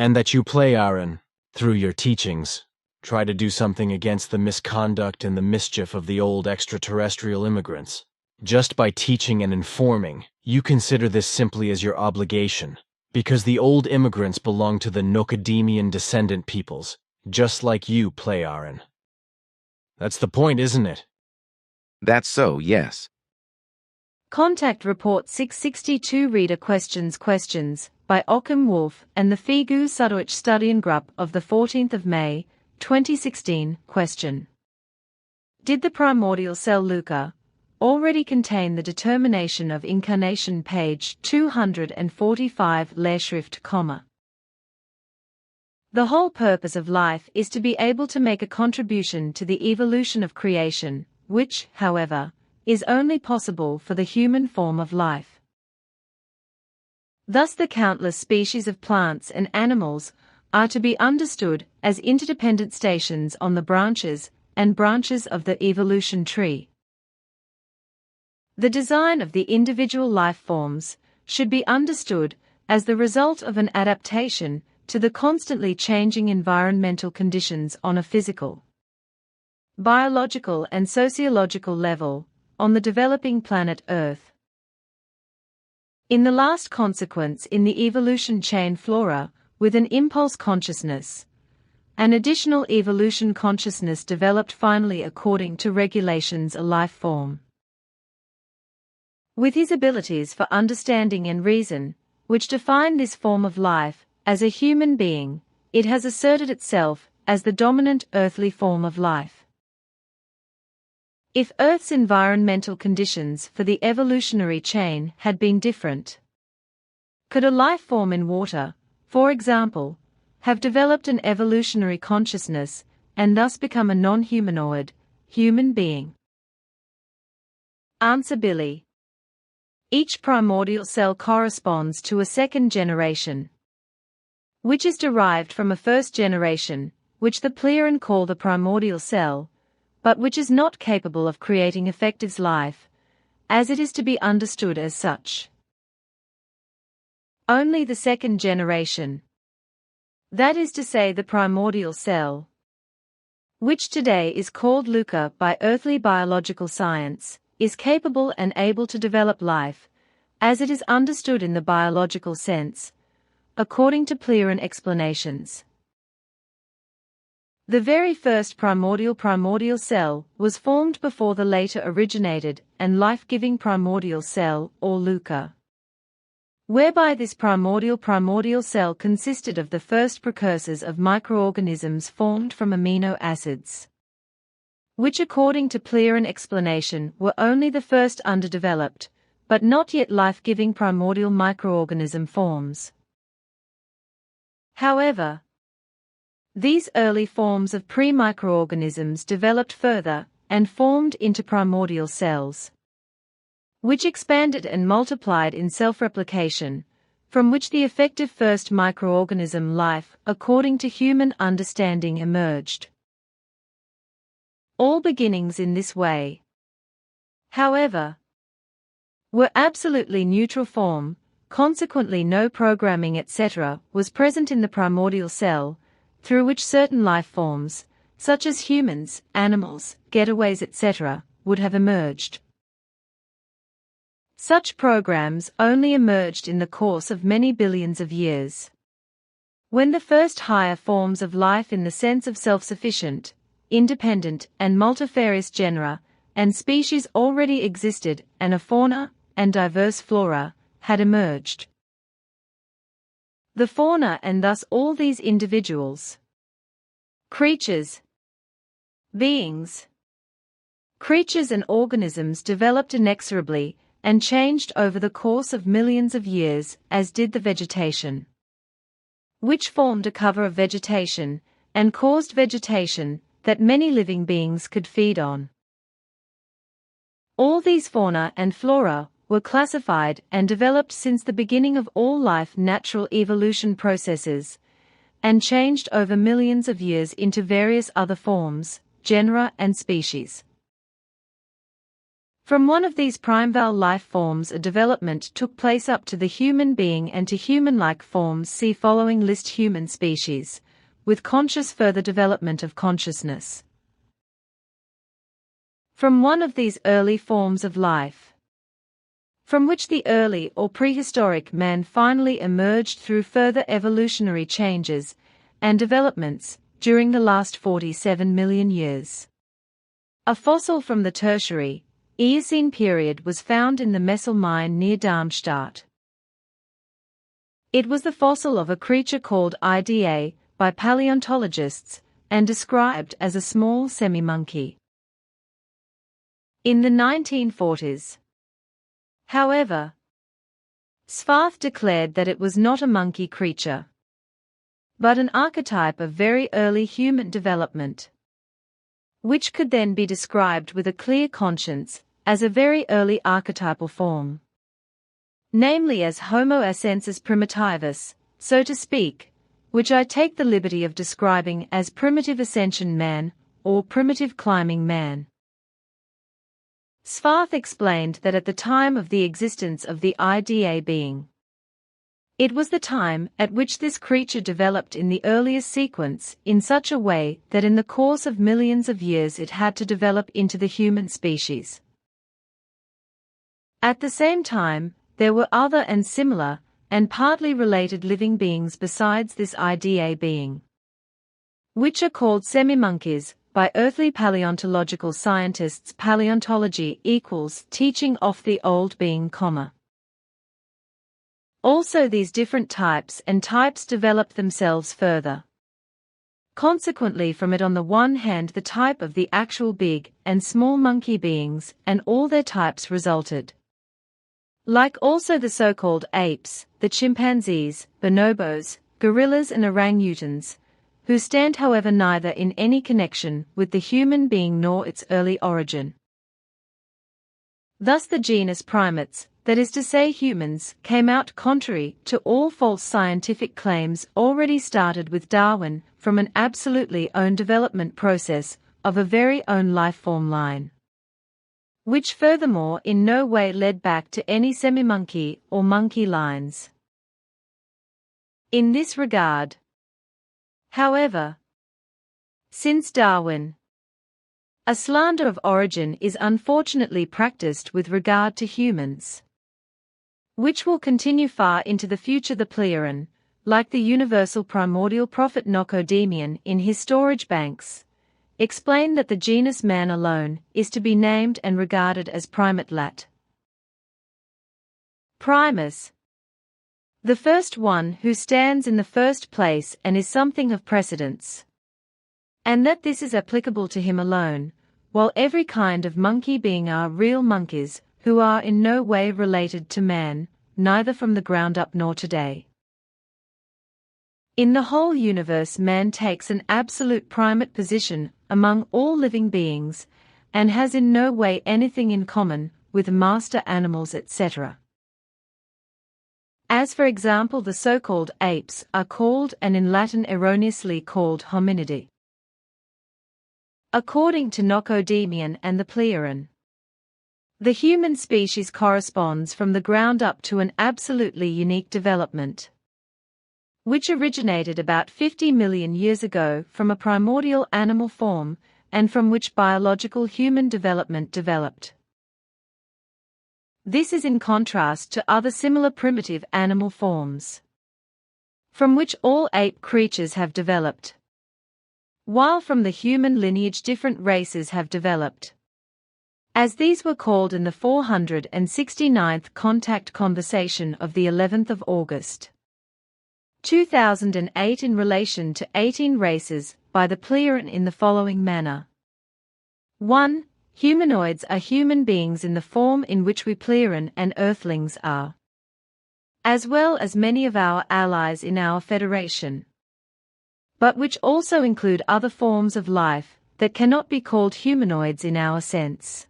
And that you play, Aaron, through your teachings, try to do something against the misconduct and the mischief of the old extraterrestrial immigrants. Just by teaching and informing, you consider this simply as your obligation, because the old immigrants belong to the Nocademian descendant peoples, just like you, play, Aaron. That's the point, isn't it? That's so, yes. Contact Report 662 Reader Questions by Occam Wolf and the Figu Sudowich Studiengruppe of the 14th of May, 2016. Question. Did the primordial cell Luca already contain the determination of incarnation, page 245 Lehrschrift, comma. The whole purpose of life is to be able to make a contribution to the evolution of creation, which, however, is only possible for the human form of life. Thus the countless species of plants and animals are to be understood as interdependent stations on the branches of the evolution tree. The design of the individual life forms should be understood as the result of an adaptation to the constantly changing environmental conditions on a physical, biological and sociological level on the developing planet Earth. In the last consequence in the evolution chain flora, with an impulse consciousness, an additional evolution consciousness developed finally according to regulations a life form. With his abilities for understanding and reason, which define this form of life as a human being, it has asserted itself as the dominant earthly form of life. If Earth's environmental conditions for the evolutionary chain had been different, could a life form in water, for example, have developed an evolutionary consciousness and thus become a non-humanoid human being? Answer Billy. Each primordial cell corresponds to a second generation, which is derived from a first generation, which the Pleeron call the primordial cell, but which is not capable of creating effective life, as it is to be understood as such. Only the second generation, that is to say the primordial cell, which today is called Luca by earthly biological science, is capable and able to develop life, as it is understood in the biological sense, according to Pleeron explanations. The very first primordial cell was formed before the later originated and life-giving primordial cell, or Luca, whereby this primordial cell consisted of the first precursors of microorganisms formed from amino acids, which according to Pleeron explanation were only the first underdeveloped, but not yet life-giving primordial microorganism forms. However, these early forms of pre-microorganisms developed further and formed into primordial cells, which expanded and multiplied in self-replication, from which the effective first microorganism life, according to human understanding, emerged. All beginnings in this way, however, were absolutely neutral form, consequently no programming etc. was present in the primordial cell, through which certain life forms, such as humans, animals, getaways etc., would have emerged. Such programs only emerged in the course of many billions of years. When the first higher forms of life in the sense of self-sufficient, independent and multifarious genera and species already existed and a fauna and diverse flora had emerged. The fauna and thus all these individuals, creatures and organisms developed inexorably and changed over the course of millions of years, as did the vegetation, which formed a cover of vegetation and caused vegetation that many living beings could feed on. All these fauna and flora were classified and developed since the beginning of all life natural evolution processes, and changed over millions of years into various other forms, genera and species. From one of these primeval life forms a development took place up to the human being and to human-like forms. See following list: human species, with conscious further development of consciousness. From one of these early forms of life, from which the early or prehistoric man finally emerged through further evolutionary changes and developments during the last 47 million years. A fossil from the Tertiary Eocene period was found in the Messel mine near Darmstadt. It was the fossil of a creature called Ida by paleontologists and described as a small semi-monkey. In the 1940s, however, Svarth declared that it was not a monkey creature, but an archetype of very early human development, which could then be described with a clear conscience as a very early archetypal form, namely as Homo ascensus primitivus, so to speak, which I take the liberty of describing as primitive ascension man or primitive climbing man. Svarth explained that at the time of the existence of the Ida being, it was the time at which this creature developed in the earliest sequence in such a way that in the course of millions of years it had to develop into the human species. At the same time, there were other and similar, and partly related living beings besides this Ida being, which are called semi-monkeys by earthly paleontological scientists. Paleontology equals teaching off the old being, Also these different types and types developed themselves further. Consequently from it on the one hand the type of the actual big and small monkey beings and all their types resulted. Like also the so-called apes, the chimpanzees, bonobos, gorillas and orangutans, who stand however neither in any connection with the human being nor its early origin. Thus the genus primates, that is to say humans, came out contrary to all false scientific claims already started with Darwin from an absolutely own development process of a very own life form line, which furthermore in no way led back to any semi-monkey or monkey lines. In this regard, however, since Darwin, a slander of origin is unfortunately practiced with regard to humans, which will continue far into the future. The Pleierin, like the universal primordial prophet Nocodemion in his storage banks, explain that the genus man alone is to be named and regarded as primate lat. Primus, the first one who stands in the first place and is something of precedence, and that this is applicable to him alone, while every kind of monkey being are real monkeys who are in no way related to man, neither from the ground up nor today. In the whole universe man takes an absolute primate position among all living beings, and has in no way anything in common with master animals etc. As for example the so-called apes are called and in Latin erroneously called hominidae. According to Nocodemion and the Pleierin, the human species corresponds from the ground up to an absolutely unique development, which originated about 50 million years ago from a primordial animal form and from which biological human development developed. This is in contrast to other similar primitive animal forms. from which all ape creatures have developed. While from the human lineage different races have developed. As these were called in the 469th Contact Conversation of the 11th of August, 2008 in relation to 18 races by the Pleeron in the following manner. 1. Humanoids are human beings in the form in which we Pleeron and Earthlings are, as well as many of our allies in our federation, but which also include other forms of life that cannot be called humanoids in our sense,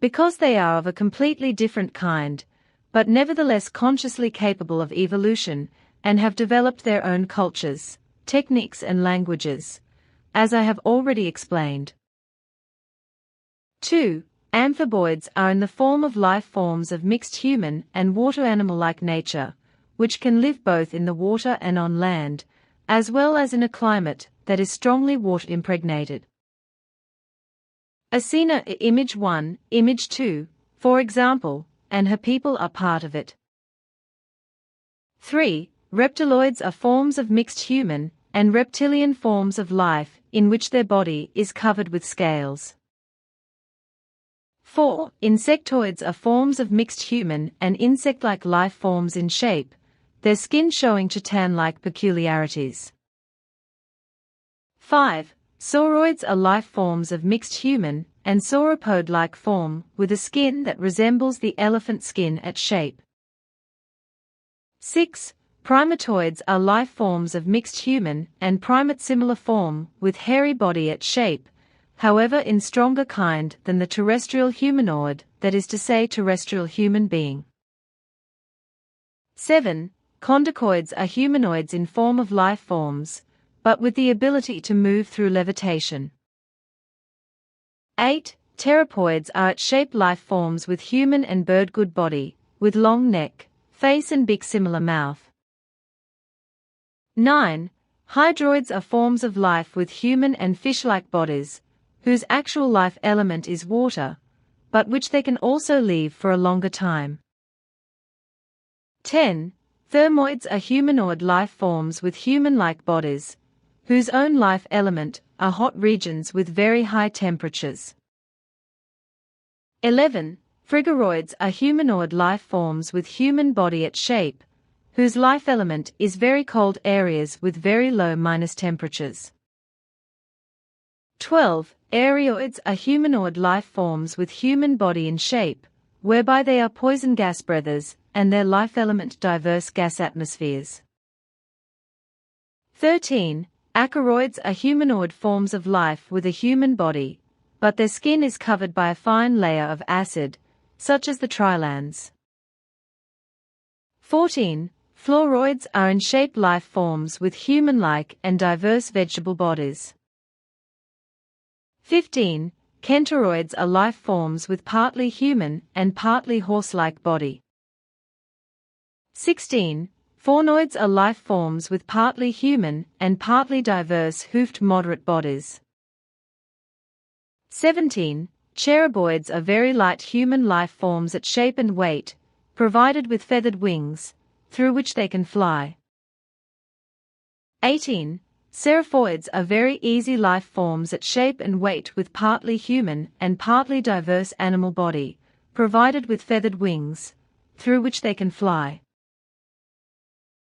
because they are of a completely different kind, but nevertheless consciously capable of evolution and have developed their own cultures, techniques and languages, as I have already explained. 2. Amphiboids are in the form of life forms of mixed human and water animal-like nature, which can live both in the water and on land, as well as in a climate that is strongly water-impregnated. Asina Image 1, Image 2, for example, and her people are part of it. 3. Reptiloids are forms of mixed human and reptilian forms of life in which their body is covered with scales. 4. Insectoids are forms of mixed human and insect-like life forms in shape, their skin showing chitin-like peculiarities. 5. Sauroids are life forms of mixed human and sauropod-like form with a skin that resembles the elephant skin at shape. 6. Primatoids are life forms of mixed human and primate-similar form with hairy body at shape, however in stronger kind than the terrestrial humanoid, that is to say terrestrial human being. 7. Condycoids are humanoids in form of life forms, but with the ability to move through levitation. 8. Pteropoids are at-shape life forms with human and bird-good body, with long neck, face and beak similar mouth. 9. Hydroids are forms of life with human and fish-like bodies, whose actual life element is water, but which they can also leave for a longer time. 10. Thermoids are humanoid life forms with human-like bodies, whose own life element are hot regions with very high temperatures. 11. Frigoroids are humanoid life forms with human body at shape, whose life element is very cold areas with very low minus temperatures. 12. Aereoids are humanoid life forms with human body in shape, whereby they are poison gas breathers, and their life element diverse gas atmospheres. 13. Acaroids are humanoid forms of life with a human body, but their skin is covered by a fine layer of acid, such as the trilans. 14. Fluoroids are in shape life forms with human-like and diverse vegetable bodies. 15. Kentoroids are life forms with partly human and partly horse-like body. 16. Faunoids are life forms with partly human and partly diverse hoofed moderate bodies. 17. Cheruboids are very light human life forms at shape and weight, provided with feathered wings, through which they can fly. 18. Seraphoids are very easy life forms at shape and weight with partly human and partly diverse animal body, provided with feathered wings, through which they can fly.